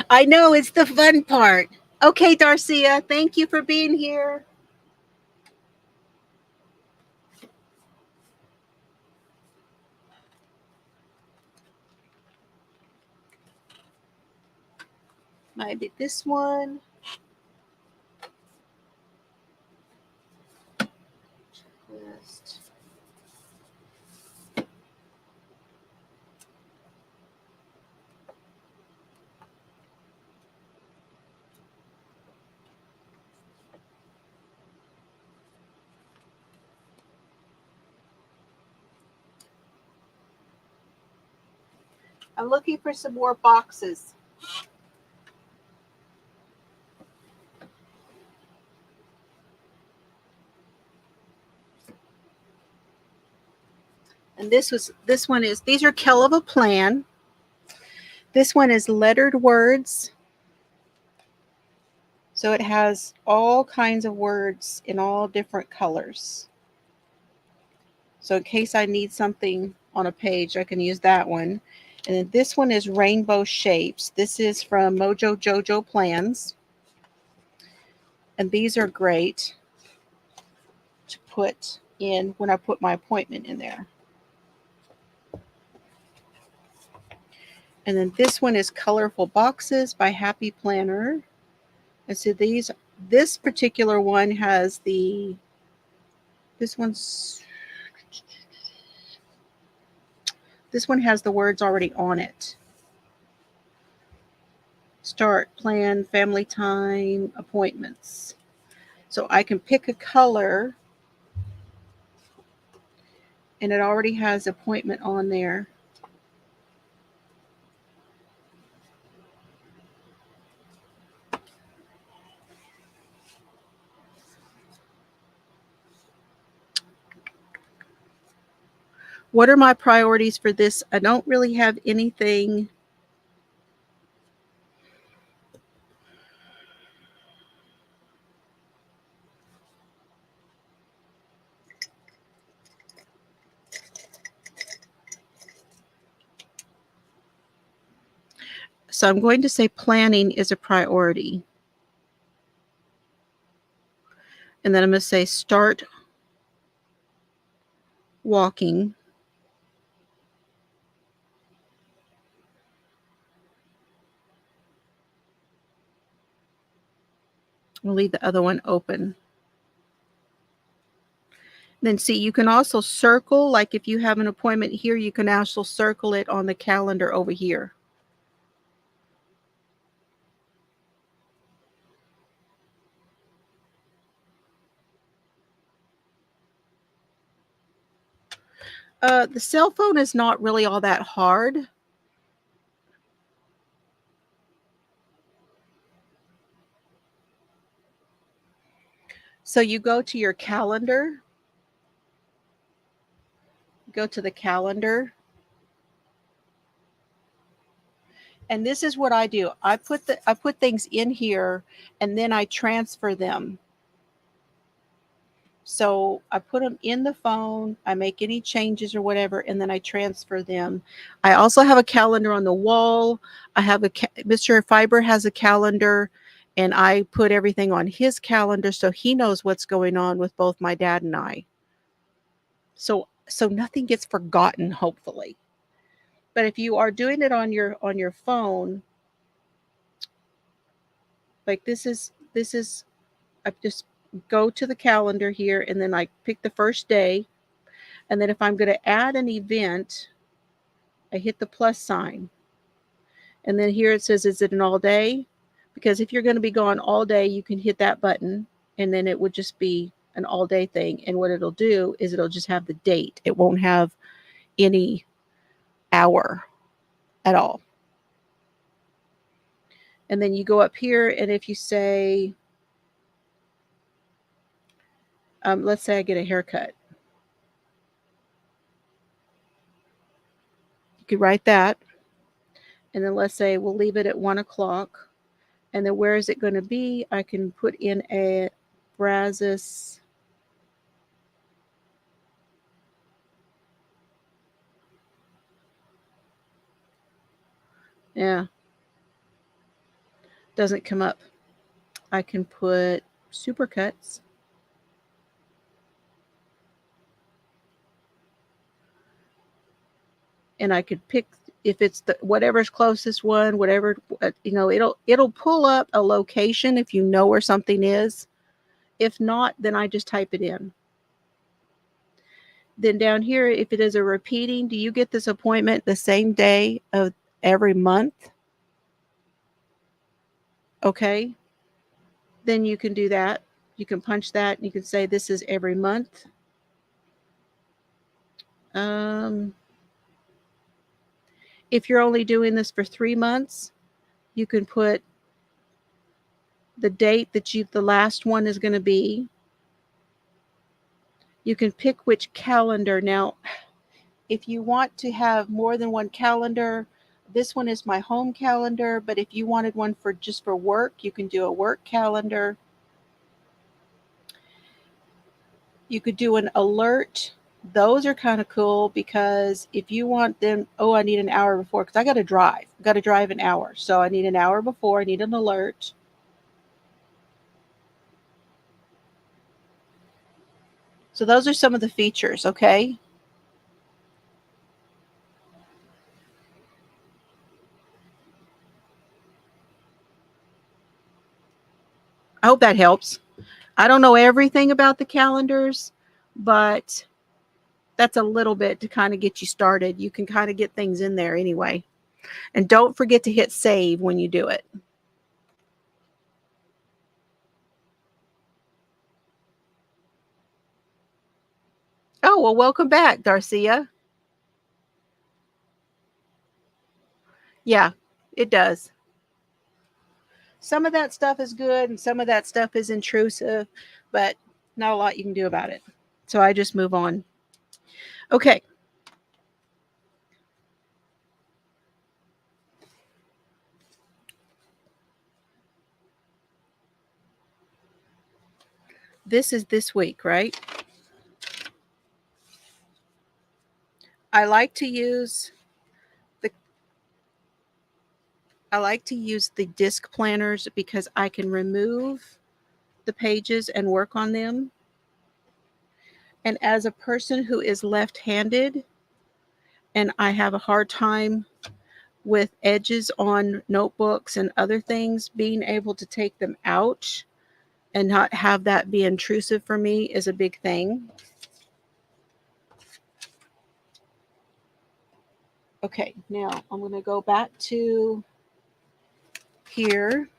I know, it's the fun part. Okay, Darcia, thank you for being here. Might be this one. Checklist. I'm looking for some more boxes. And this one is, these are Kell of a Plan. This one is lettered words. So it has all kinds of words in all different colors. So in case I need something on a page, I can use that one. And then this one is Rainbow Shapes. This is from Mojo Jojo Plans. And these are great to put in when I put my appointment in there. And then this one is Colorful Boxes by Happy Planner. And so this particular one has this one has the words already on it. Start, plan, family time, appointments. So I can pick a color and it already has appointment on there. What are my priorities for this? I don't really have anything. So I'm going to say planning is a priority. And then I'm going to say start walking. We'll leave the other one open. Then see, you can also circle, like if you have an appointment here, you can also circle it on the calendar over here. The cell phone is not really all that hard. So you go to your calendar, go to the calendar, and this is what I do. I put things in here and then I transfer them. So I put them in the phone, I make any changes or whatever, and then I transfer them. I also have a calendar on the wall. I have Mr. Fiber has a calendar, and I put everything on his calendar so he knows what's going on with both my dad and I. So nothing gets forgotten, hopefully. But if you are doing it on your phone, like this is I just go to the calendar here, and then I pick the first day. And then if I'm going to add an event, I hit the plus sign. And then here it says, is it an all day? Because if you're going to be gone all day, you can hit that button, and then it would just be an all day thing. And what it'll do is it'll just have the date. It won't have any hour at all. And then you go up here, and if you say, let's say I get a haircut. You could write that. And then let's say we'll leave it at 1 o'clock. And then where is it going to be? I can put in a Briezee. Yeah. Doesn't come up. I can put Supercuts. And I could pick, if it's the whatever's closest one, whatever, it'll pull up a location if you know where something is. If not, then I just type it in. Then down here, if it is a repeating, do you get this appointment the same day of every month? Okay. Then you can do that. You can punch that, and you can say this is every month. If you're only doing this for 3 months, you can put the date that the last one is going to be. You can pick which calendar. Now, if you want to have more than one calendar, this one is my home calendar, but if you wanted one for just for work, you can do a work calendar. You could do an alert. Those are kind of cool, because if you want them, I need an hour before, because I got to drive. I got to drive an hour. So I need an hour before. I need an alert. So those are some of the features, okay? I hope that helps. I don't know everything about the calendars, but that's a little bit to kind of get you started. You can kind of get things in there anyway. And don't forget to hit save when you do it. Oh, well, welcome back, Darcia. Yeah, it does. Some of that stuff is good and some of that stuff is intrusive, but not a lot you can do about it. So I just move on. Okay. This is this week, right? I like to use the disc planners because I can remove the pages and work on them. And as a person who is left-handed, and I have a hard time with edges on notebooks and other things, being able to take them out and not have that be intrusive for me is a big thing. Okay, now I'm going to go back to here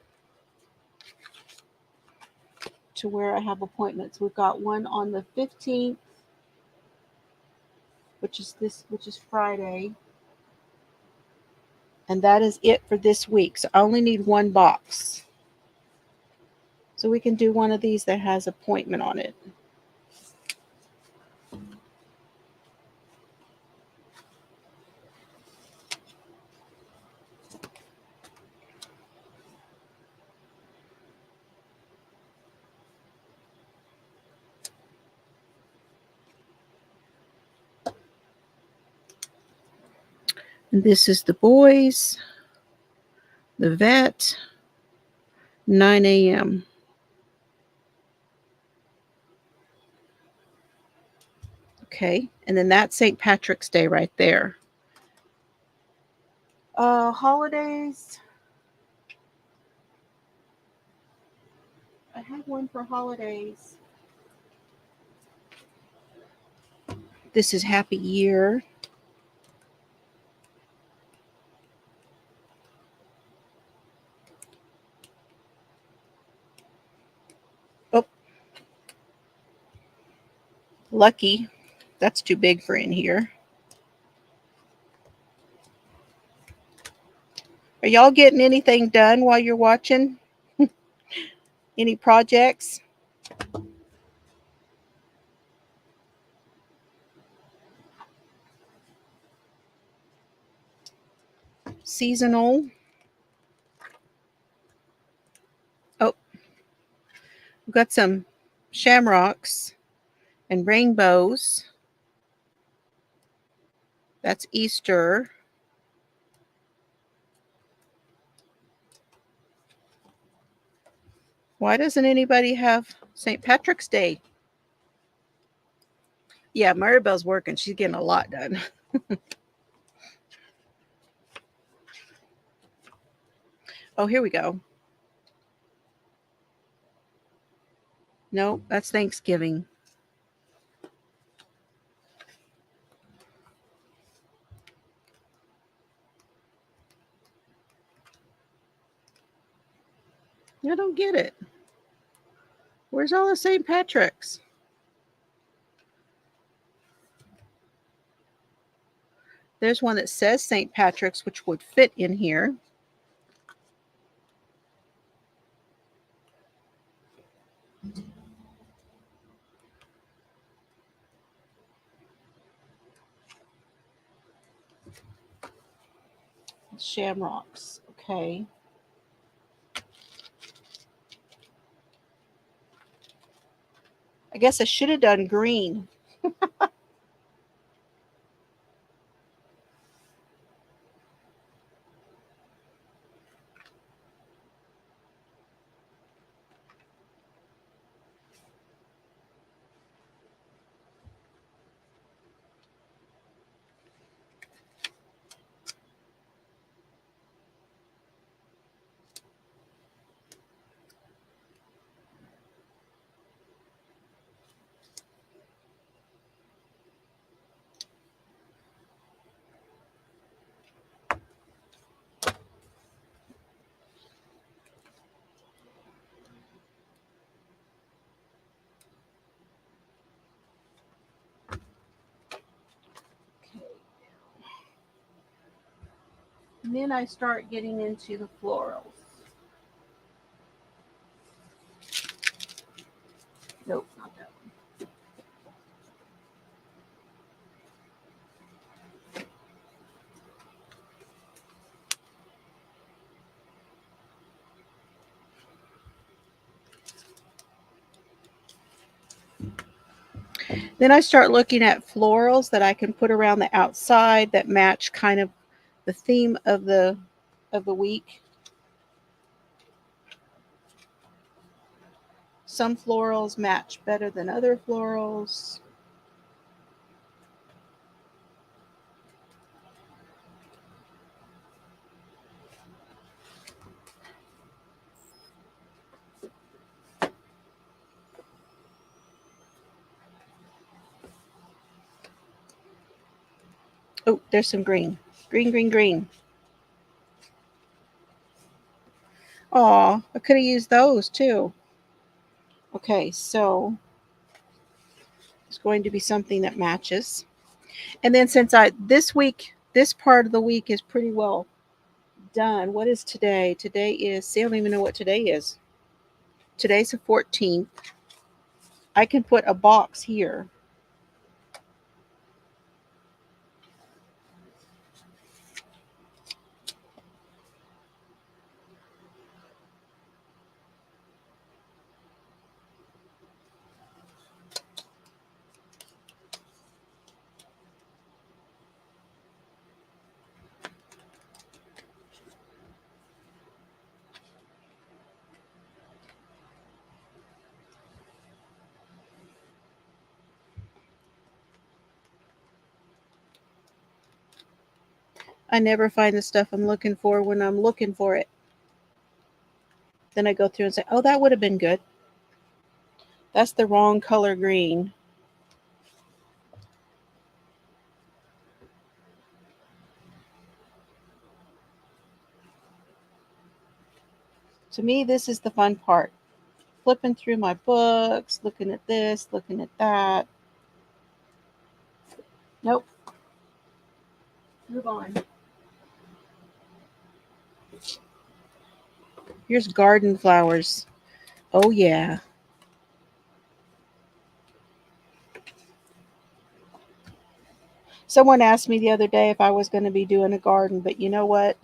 to where I have appointments. We've got one on the 15th, which is Friday. And that is it for this week. So I only need one box. So we can do one of these that has appointment on it. And this is the boys, the vet, 9 a.m. Okay, and then that's St. Patrick's Day right there. Holidays. I have one for holidays. This is Happy Year. Oh, Lucky. That's too big for in here. Are y'all getting anything done while you're watching? Any projects? Seasonal. Oh, we've got some shamrocks and rainbows. That's Easter. Why doesn't anybody have St. Patrick's Day? Yeah, Maribel's working. She's getting a lot done. Oh, here we go. No, that's Thanksgiving. I don't get it. Where's all the St. Patrick's? There's one that says St. Patrick's, which would fit in here. Shamrocks. Okay. I guess I should have done green. And then I start getting into the florals. Nope, not that one. Then I start looking at florals that I can put around the outside that match kind of the theme of the week. Some florals match better than other florals. Oh, there's some green. Green, green, green. Oh, I could have used those too. Okay, so it's going to be something that matches. And then since this part of the week is pretty well done. What is today? Today is, see, I don't even know what today is. today's the 14th. I can put a box here. I never find the stuff I'm looking for when I'm looking for it. Then I go through and say, oh, that would have been good. That's the wrong color green. To me, this is the fun part. Flipping through my books, looking at this, looking at that. Nope. Move on. Here's garden flowers. Oh, yeah. Someone asked me the other day if I was going to be doing a garden, but you know what?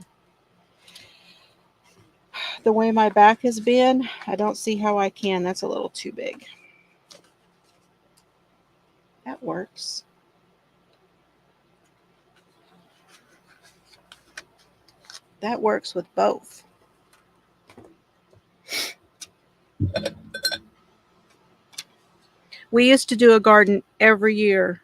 The way my back has been, I don't see how I can. That's a little too big. That works. That works with both. We used to do a garden every year.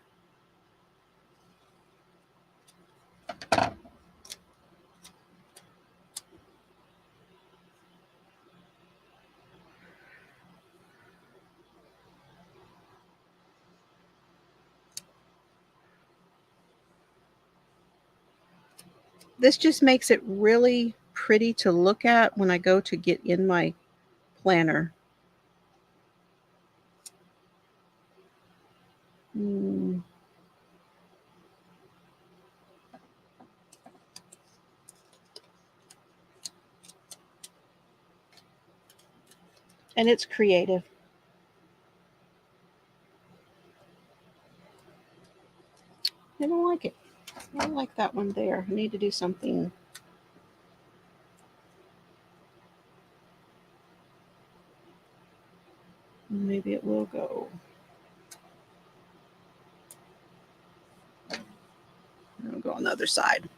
This just makes it really pretty to look at when I go to get in my planner. And it's creative. I don't like it. I don't like that one there. I need to do something. Maybe it will go. I'll go on the other side.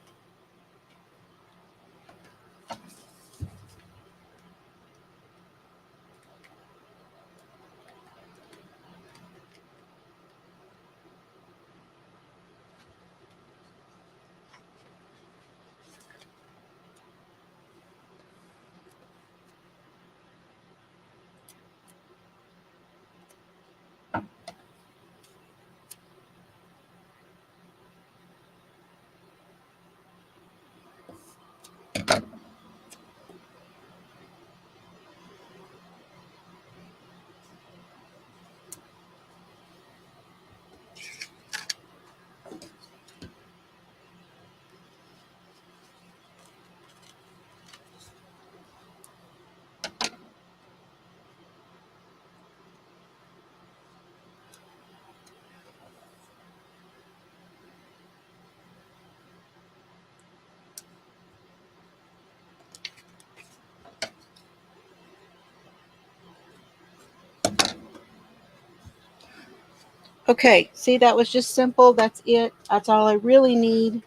Okay, see, that was just simple. That's it. That's all I really need.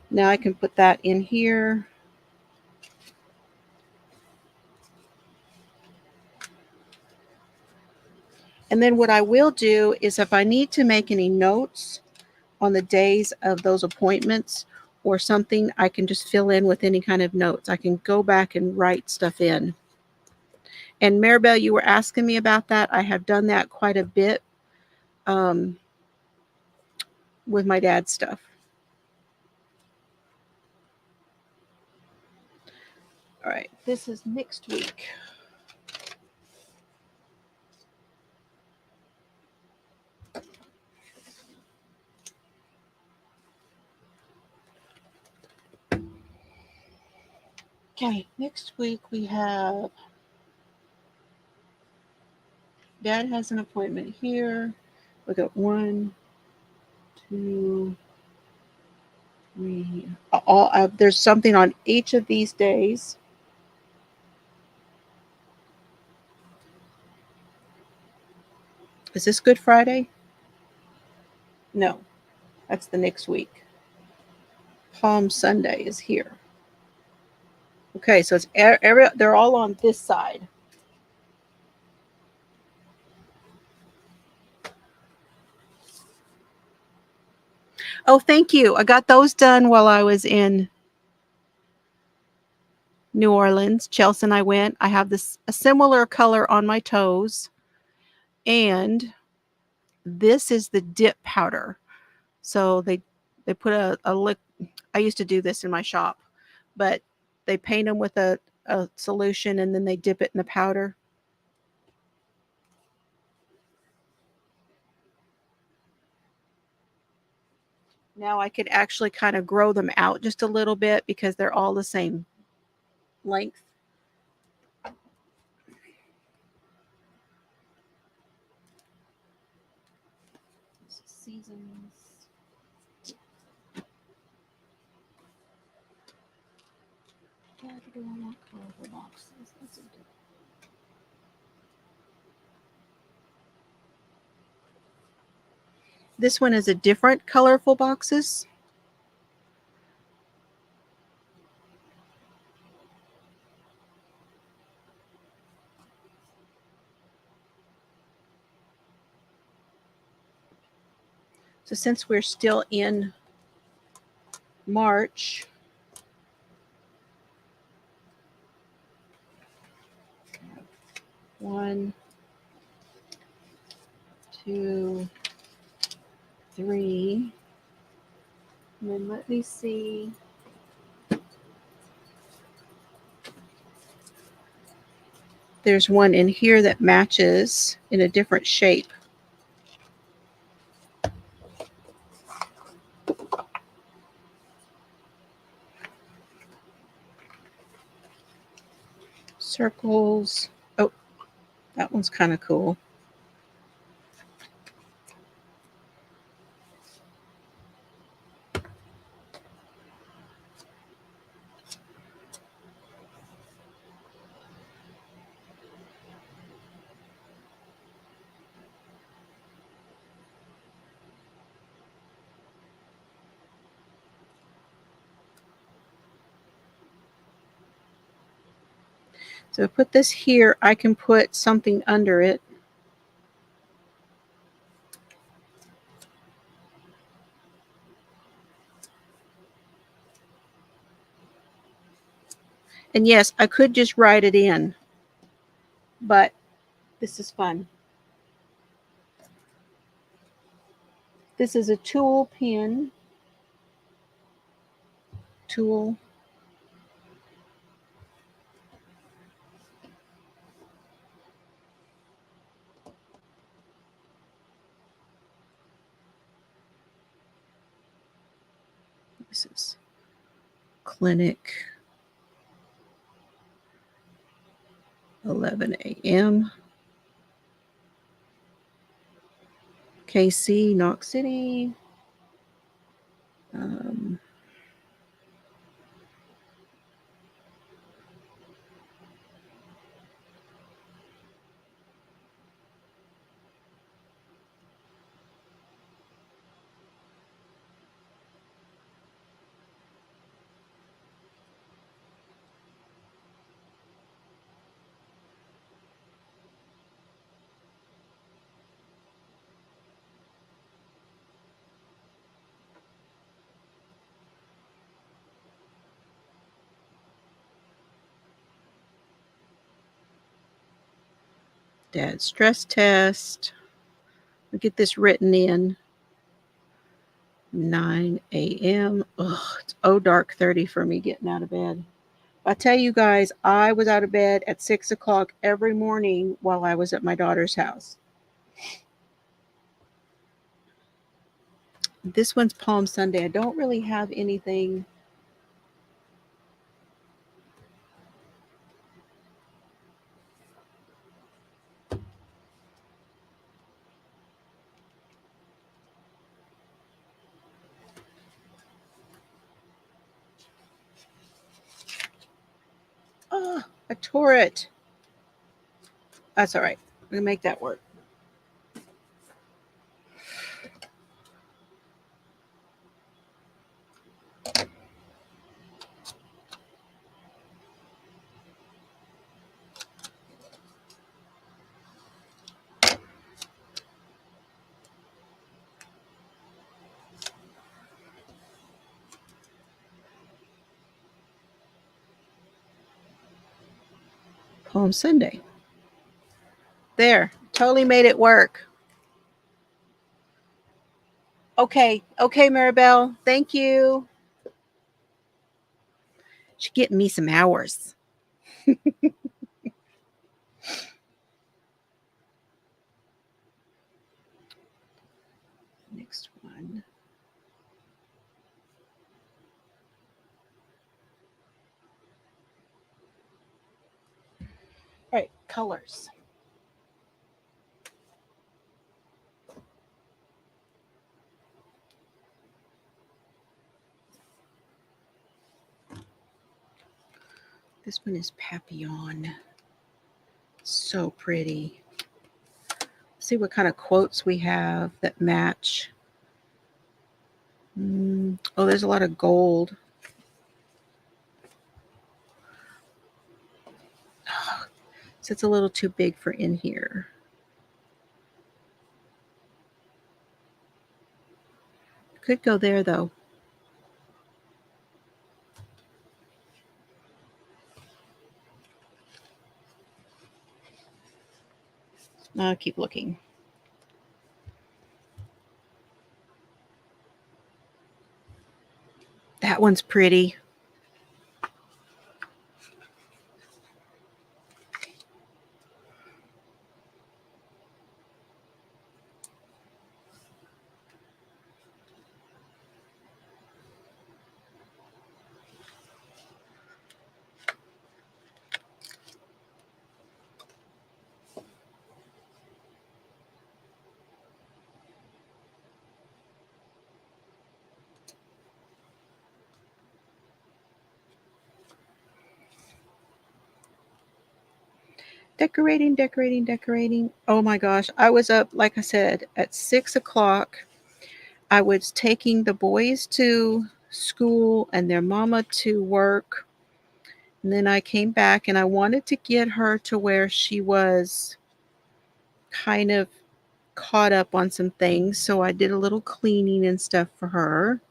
Now I can put that in here. And then what I will do is if I need to make any notes on the days of those appointments or something, I can just fill in with any kind of notes. I can go back and write stuff in. And Maribel, you were asking me about that. I have done that quite a bit with my dad's stuff. All right, this is next week. Okay, next week we have Dad has an appointment here. We got 1, 2, 3. There's something on each of these days. Is this Good Friday? No, that's the next week. Palm Sunday is here. Okay, so it's they're all on this side. Oh, thank you. I got those done while I was in New Orleans. Chelsea and I went. I have a similar color on my toes. And this is the dip powder. So they put a lick. I used to do this in my shop, but they paint them with a solution and then they dip it in the powder. Now I could actually kind of grow them out just a little bit because they're all the same length. Seasons. Why do I want colorful boxes? This one is a different colorful boxes. So since we're still in March, one, 2, 3, and then let me see. There's one in here that matches in a different shape. Circles. Oh, that one's kind of cool. So I put this here. I can put something under it. And yes, I could just write it in, but this is fun. This is a tool pin. Tool. This is Clinic 11 a.m. KC, Knox City. Dad's stress test. We get this written in. 9 a.m. Ugh, it's dark 30 for me getting out of bed. I tell you guys, I was out of bed at 6 o'clock every morning while I was at my daughter's house. This one's Palm Sunday. I don't really have anything I tore it. That's all right. We're gonna make that work. Palm Sunday. There, totally made it work. Okay, Maribel, thank you. She's getting me some hours. Next one. All right, colors. This one is Papillon. So pretty. Let's see what kind of quotes we have that match. Oh, there's a lot of gold. So it's a little too big for in here. Could go there though. I'll keep looking. That one's pretty. Decorating. Oh my gosh. I was up, like I said, at 6 o'clock. I was taking the boys to school and their mama to work. And then I came back and I wanted to get her to where she was kind of caught up on some things. So I did a little cleaning and stuff for her.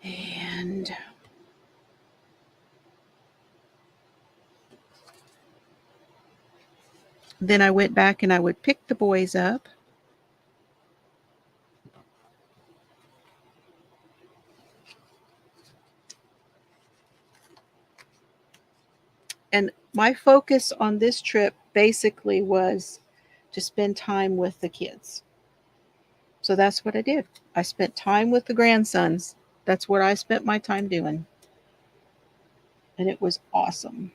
And then I went back and I would pick the boys up. And my focus on this trip basically was to spend time with the kids. So that's what I did. I spent time with the grandsons. That's what I spent my time doing. And it was awesome.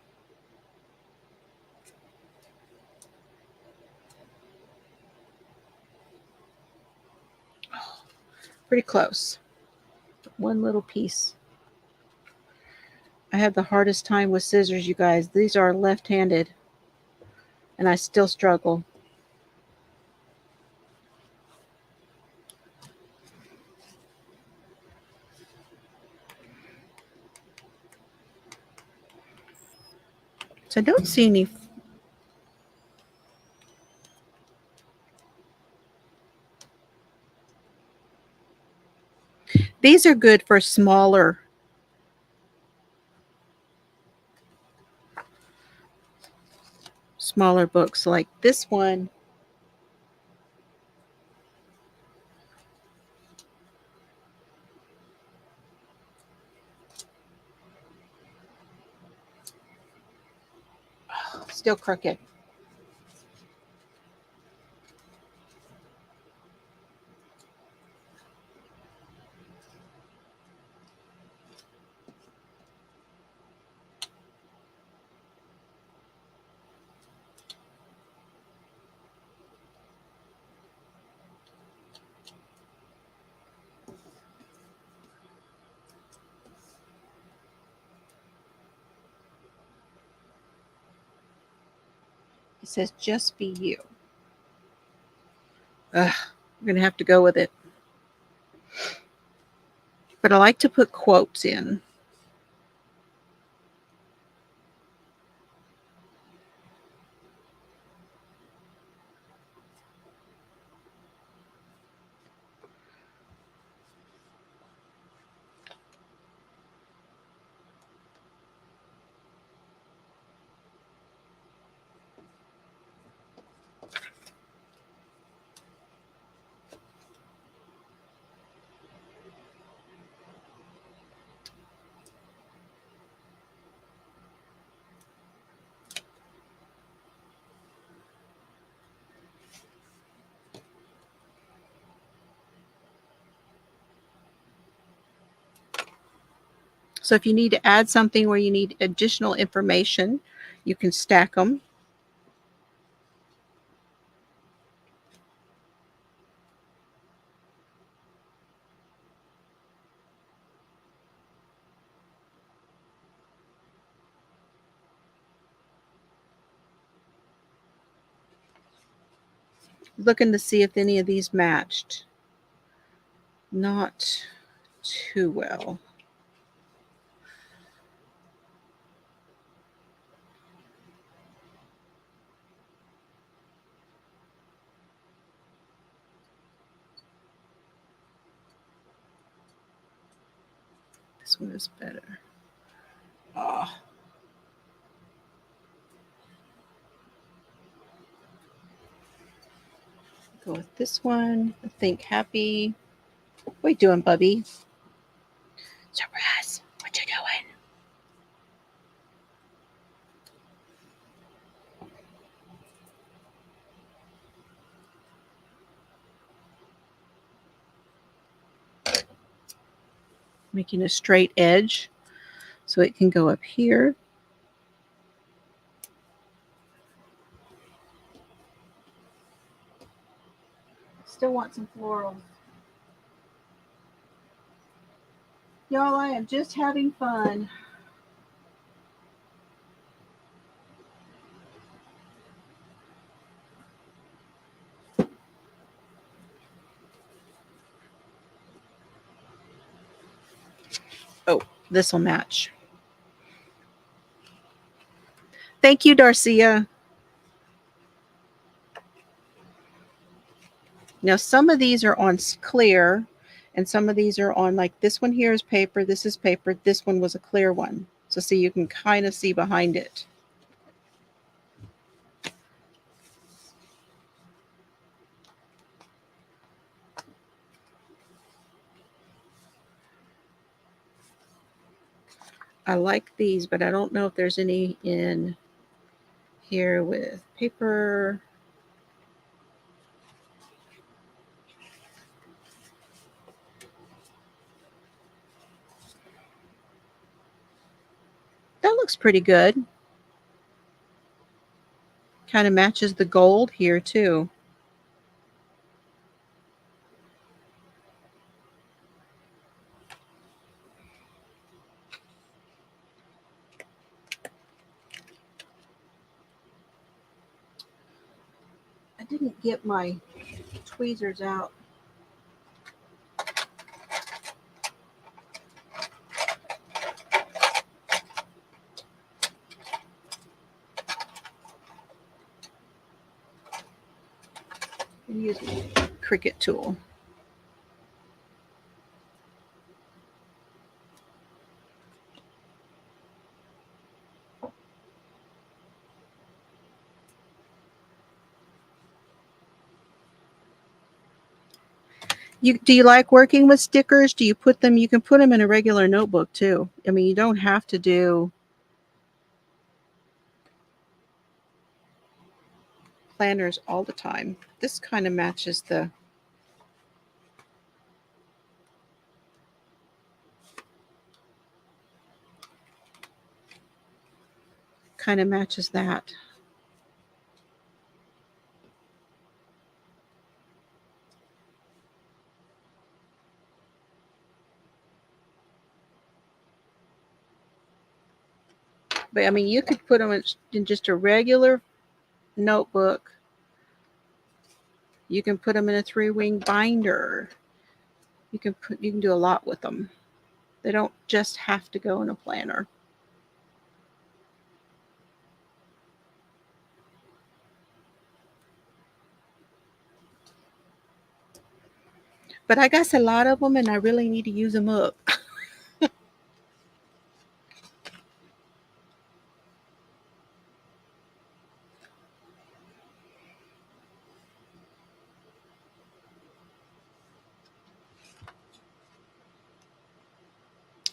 Pretty close. One little piece. I have the hardest time with scissors, you guys. These are left-handed. And I still struggle. So I don't see any. These are good for smaller books like this one. Still crooked. It says just be you. Ugh, I'm going to have to go with it. But I like to put quotes in. So if you need to add something where you need additional information, you can stack them. Looking to see if any of these matched. Not too well. This one is better. Oh. Go with this one. Think happy. What you doing, Bubby? Surprise. What you doing? Making a straight edge so it can go up here. Still want some florals. Y'all, I am just having fun. Oh, this will match. Thank you, Darcia. Now, some of these are on clear, and some of these are on, like this one here is paper, this is paper, this one was a clear one. So see, you can kind of see behind it. I like these, but I don't know if there's any in here with paper. That looks pretty good. Kind of matches the gold here too. I didn't get my tweezers out. Use my Cricut tool. Do you like working with stickers? Do you put them? You can put them in a regular notebook too. I mean, you don't have to do planners all the time. This kind of matches the that. But I mean, you could put them in just a regular notebook. You can put them in a 3-ring binder. You can do a lot with them. They don't just have to go in a planner. But I got a lot of them and I really need to use them up.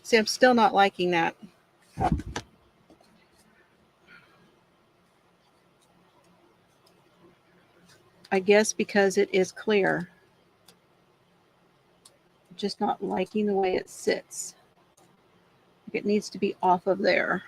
See, I'm still not liking that. I guess because it is clear. I'm just not liking the way it sits. It needs to be off of there.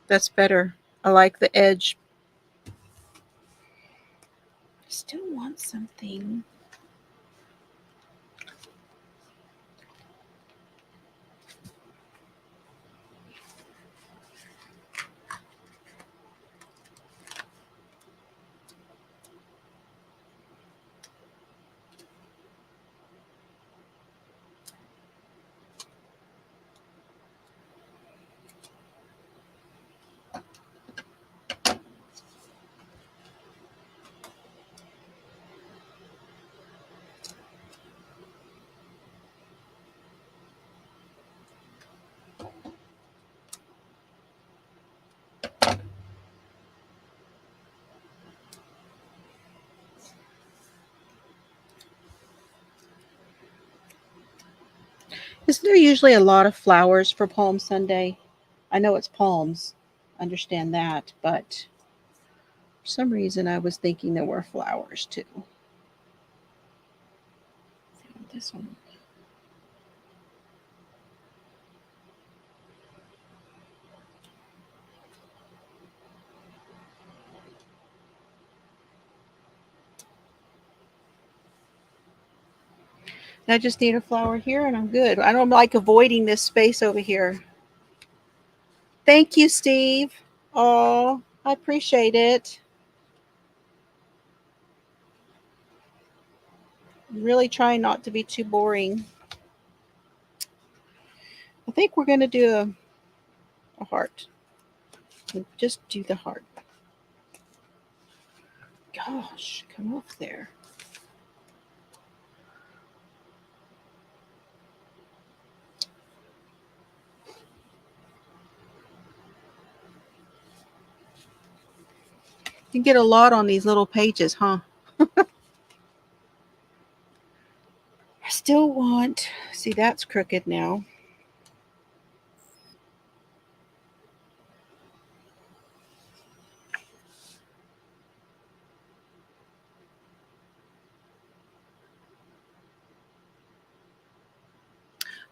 That's better. I like the edge. I still want something. Isn't there usually a lot of flowers for Palm Sunday? I know it's palms. Understand that, but for some reason I was thinking there were flowers too. This one. I just need a flower here and I'm good. I don't like avoiding this space over here. Thank you, Steve. Oh, I appreciate it. I'm really trying not to be too boring. I think we're going to do a heart. Just do the heart. Gosh, come off there. You can get a lot on these little pages, huh? I still want, see, that's crooked now.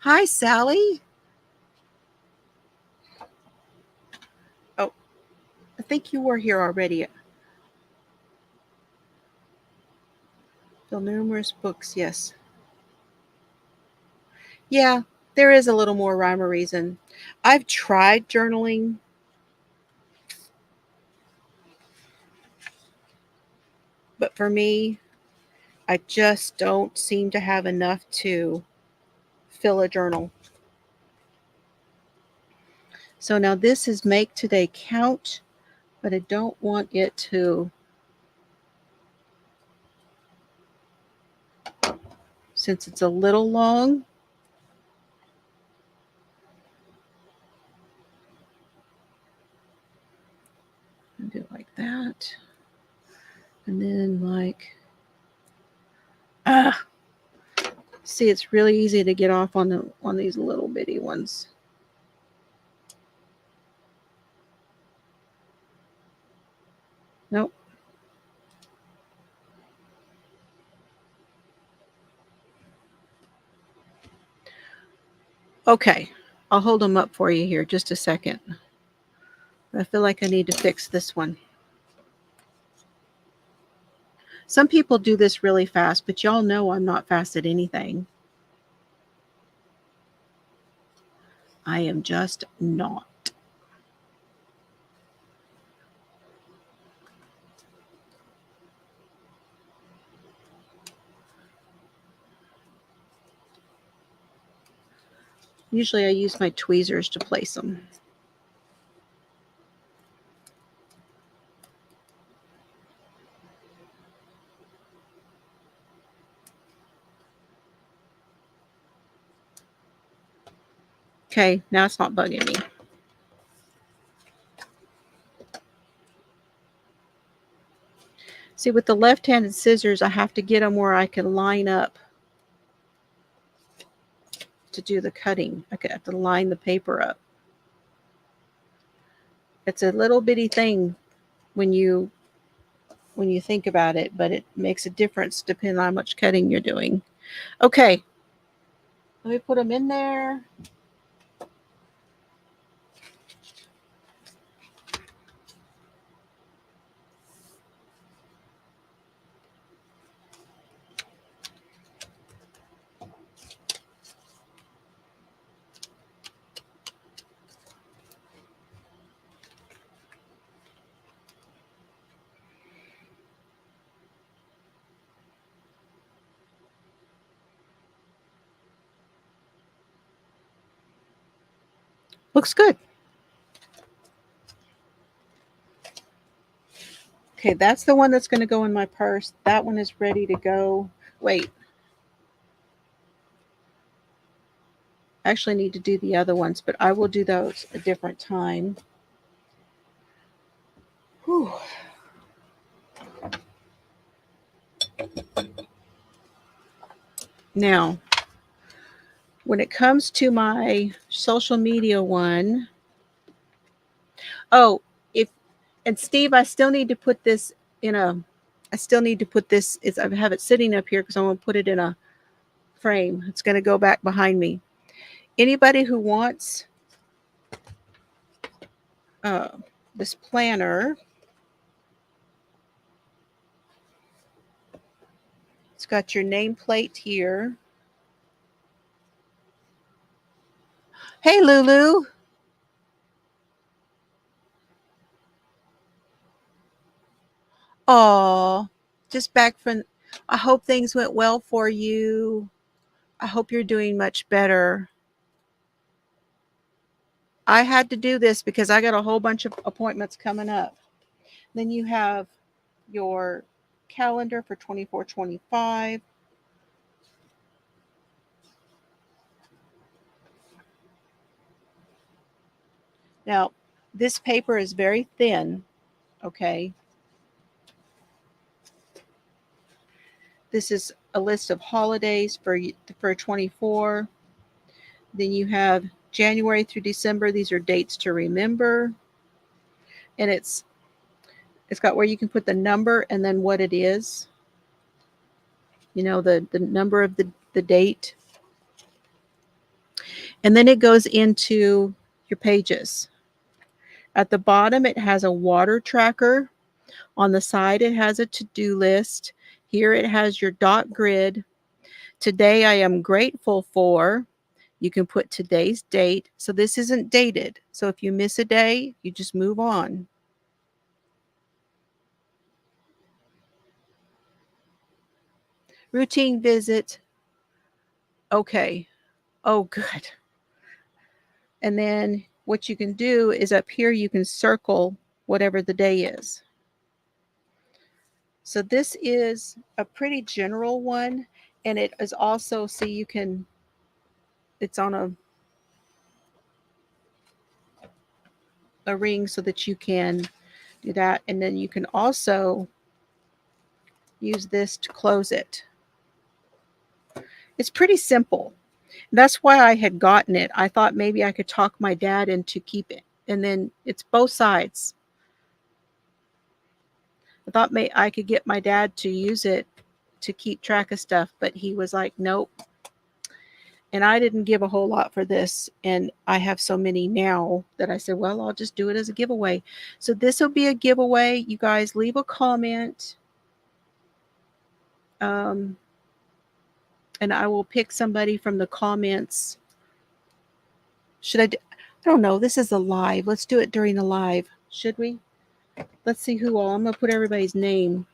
Hi, Sally. Oh, I think you were here already. The numerous books, yes. Yeah, there is a little more rhyme or reason. I've tried journaling. But for me, I just don't seem to have enough to fill a journal. So now this is make today count, but I don't want it to, since it's a little long. Do it like that. And then like, see, it's really easy to get off on these little bitty ones. Nope. Okay. I'll hold them up for you here just a second. I feel like I need to fix this one. Some people do this really fast, but y'all know I'm not fast at anything. I am just not. Usually I use my tweezers to place them. Okay, now it's not bugging me. See, with the left-handed scissors, I have to get them where I can line up to do the cutting. I have to line the paper up. It's a little bitty thing when you think about it, but it makes a difference depending on how much cutting you're doing. Okay, let me put them in there. Looks good. Okay, that's the one that's going to go in my purse. That one is ready to go. Wait. I actually need to do the other ones, but I will do those a different time. Whew. Now, when it comes to my social media one, oh, and Steve, I still need to put this in a, I have it sitting up here because I'm going to put it in a frame. It's going to go back behind me. Anybody who wants this planner, it's got your nameplate here. Hey, Lulu. Oh, just back from, I hope things went well for you. I hope you're doing much better. I had to do this because I got a whole bunch of appointments coming up. Then you have your calendar for 24-25. Now, this paper is very thin, okay? This is a list of holidays for 24. Then you have January through December. These are dates to remember. And it's got where you can put the number and then what it is. You know, the number of the date. And then it goes into your pages. At the bottom, it has a water tracker. On the side, it has a to-do list. Here it has your dot grid. Today I am grateful for. You can put today's date. So this isn't dated. So if you miss a day, you just move on. Routine visit. Okay. Oh, good. And then what you can do is up here, you can circle whatever the day is. So this is a pretty general one. And it is also, see, you can, it's on a ring so that you can do that. And then you can also use this to close it. It's pretty simple. That's why I had gotten it. I thought maybe I could talk my dad into keep it. And then it's both sides. I thought I could get my dad to use it to keep track of stuff, but he was like, nope. And I didn't give a whole lot for this, and I have so many now that I said, well, I'll just do it as a giveaway. So this will be a giveaway. You guys leave a comment, and I will pick somebody from the comments. Should I don't know. This is a live. Let's do it during the live. Should we? Let's see who all. I'm going to put everybody's name.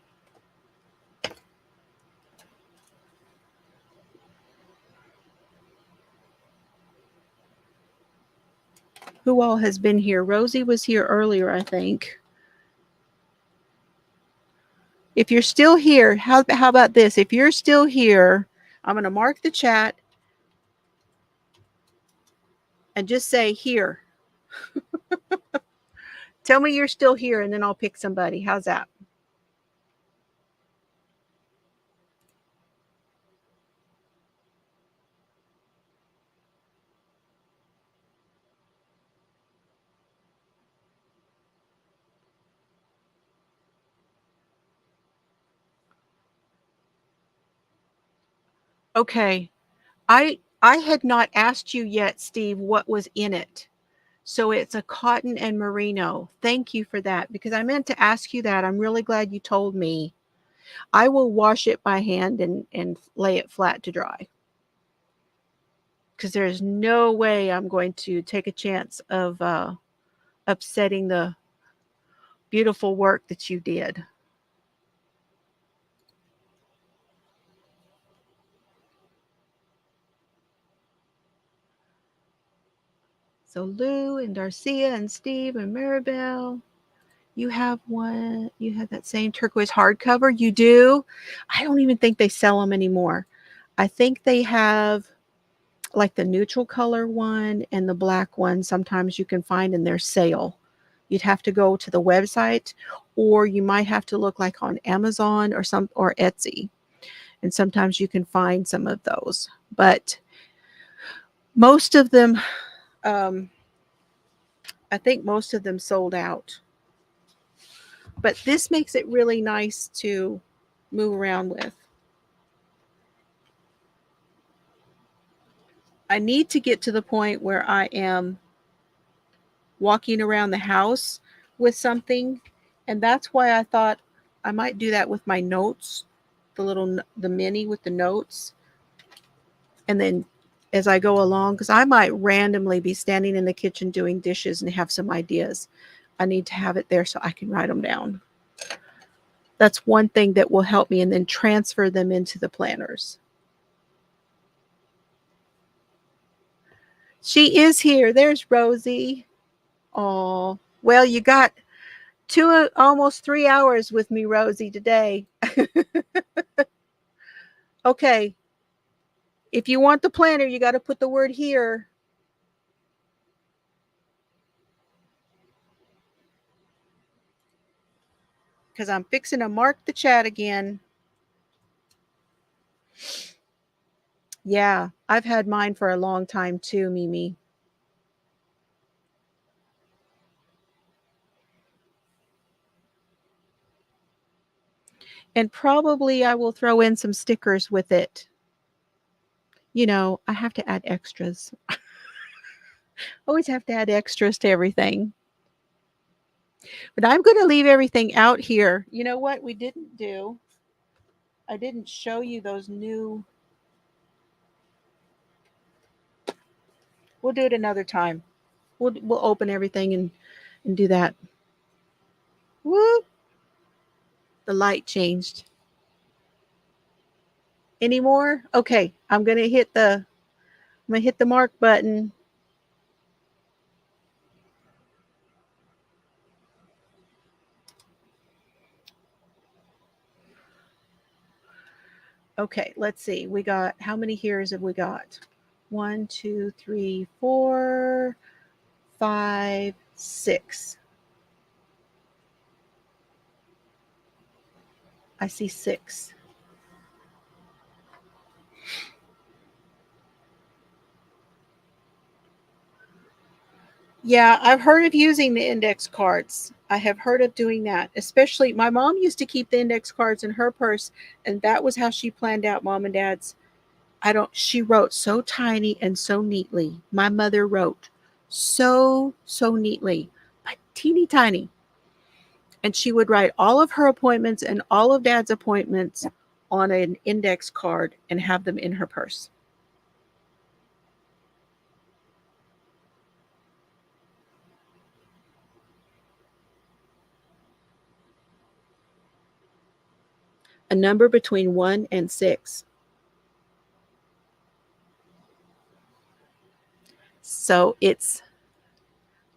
Who all has been here? Rosie was here earlier, I think. If you're still here, how about this? If you're still here, I'm going to mark the chat and just say here. Tell me you're still here, and then I'll pick somebody. How's that? Okay. I had not asked you yet, Steve, what was in it. So it's a cotton and merino. Thank you for that, because I meant to ask you that. I'm really glad you told me. I will wash it by hand and lay it flat to dry, because there's no way I'm going to take a chance of upsetting the beautiful work that you did. So Lou and Darcia and Steve and Maribel, you have one. You have that same turquoise hardcover. You do? I don't even think they sell them anymore. I think they have like the neutral color one and the black one. Sometimes you can find in their sale. You'd have to go to the website, or you might have to look like on Amazon or Etsy. And sometimes you can find some of those. But most of them, I think most of them sold out. But this makes it really nice to move around with. I need to get to the point where I am walking around the house with something. And that's why I thought I might do that with my notes, the mini with the notes. And then as I go along, because I might randomly be standing in the kitchen doing dishes and have some ideas. I need to have it there so I can write them down. That's one thing that will help me, and then transfer them into the planners. She is here. There's Rosie. Oh, well, you got almost 3 hours with me, Rosie, today. Okay. If you want the planner, you got to put the word here. Because I'm fixing to mark the chat again. Yeah, I've had mine for a long time too, Mimi. And probably I will throw in some stickers with it. You know, I have to add extras. Always have to add extras to everything. But I'm going to leave everything out here. You know what we didn't do? I didn't show you those new. We'll do it another time. We'll open everything and do that. Woo! The light changed. Any more? Okay, I'm gonna hit the mark button. Okay, let's see. We got, how many here's have we got? 1, 2, 3, 4, 5, 6. I see 6. Yeah, I've heard of using the index cards. I have heard of doing that. Especially, my mom used to keep the index cards in her purse, and that was how she planned out mom and dad's. She wrote so tiny and so neatly. My mother wrote so neatly, but teeny tiny. And she would write all of her appointments and all of Dad's appointments on an index card and have them in her purse. A number between 1 and 6. So it's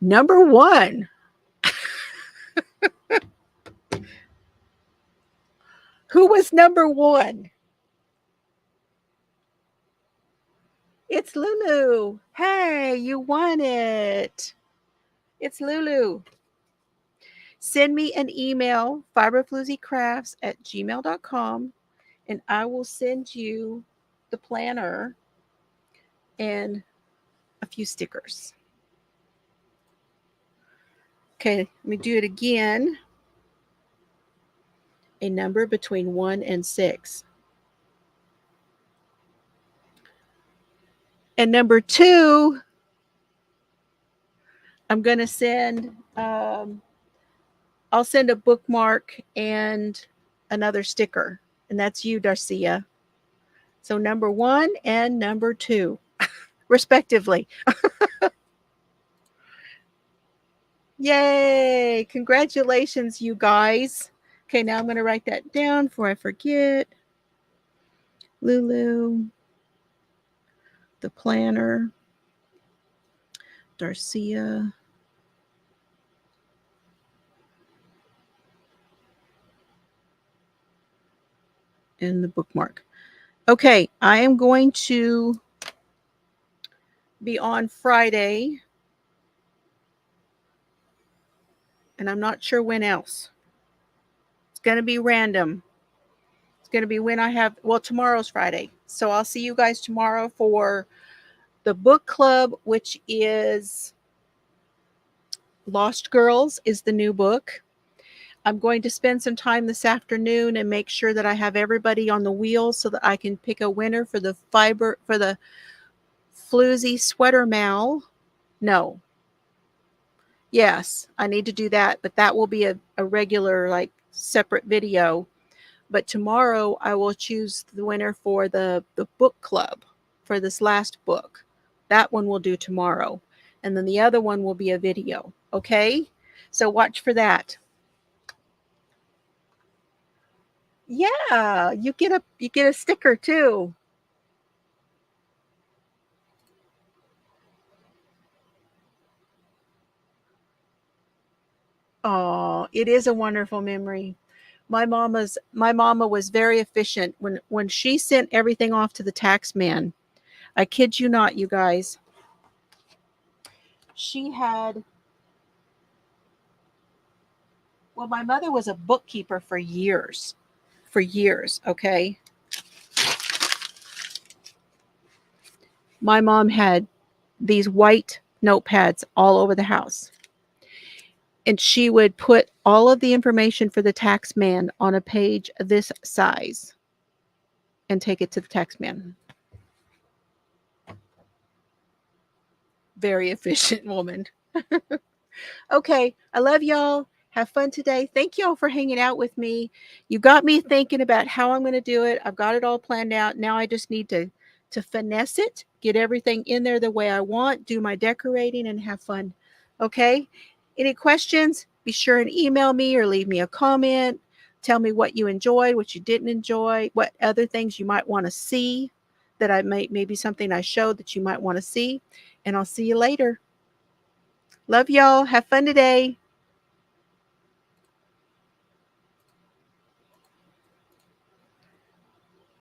number 1. Who was number 1? It's Lulu. Hey, you won it. It's Lulu. Send me an email, fiberflooziecrafts@gmail.com, and I will send you the planner and a few stickers. Okay, let me do it again. A number between 1 and 6. And number 2, I'm going to send, I'll send a bookmark and another sticker. And that's you, Darcia. So number 1 and number 2, respectively. Yay! Congratulations, you guys. Okay, now I'm going to write that down before I forget. Lulu, the planner, Darcia, and the bookmark. Okay, I am going to be on Friday, and I'm not sure when else. It's going to be random. It's going to be when I have, well, tomorrow's Friday. So I'll see you guys tomorrow for the book club, which is Lost Girls is the new book. I'm going to spend some time this afternoon and make sure that I have everybody on the wheel so that I can pick a winner for the Floozie sweater mal. No. Yes, I need to do that, but that will be a regular, like, separate video. But tomorrow I will choose the winner for the book club for this last book. That one we'll do tomorrow. And then the other one will be a video. Okay? So watch for that. Yeah, you get a sticker too. Oh, it is a wonderful memory. My mama was very efficient when she sent everything off to the tax man. I kid you not, you guys. She had, well, my mother was a bookkeeper for years. For years, okay? My mom had these white notepads all over the house. And she would put all of the information for the tax man on a page this size and take it to the tax man. Very efficient woman. Okay, I love y'all. Have fun today. Thank y'all for hanging out with me. You got me thinking about how I'm going to do it. I've got it all planned out. Now I just need to finesse it, get everything in there the way I want, do my decorating, and have fun. Okay? Any questions? Be sure and email me or leave me a comment. Tell me what you enjoyed, what you didn't enjoy, what other things you might want to see that I maybe something I showed that you might want to see. And I'll see you later. Love y'all. Have fun today.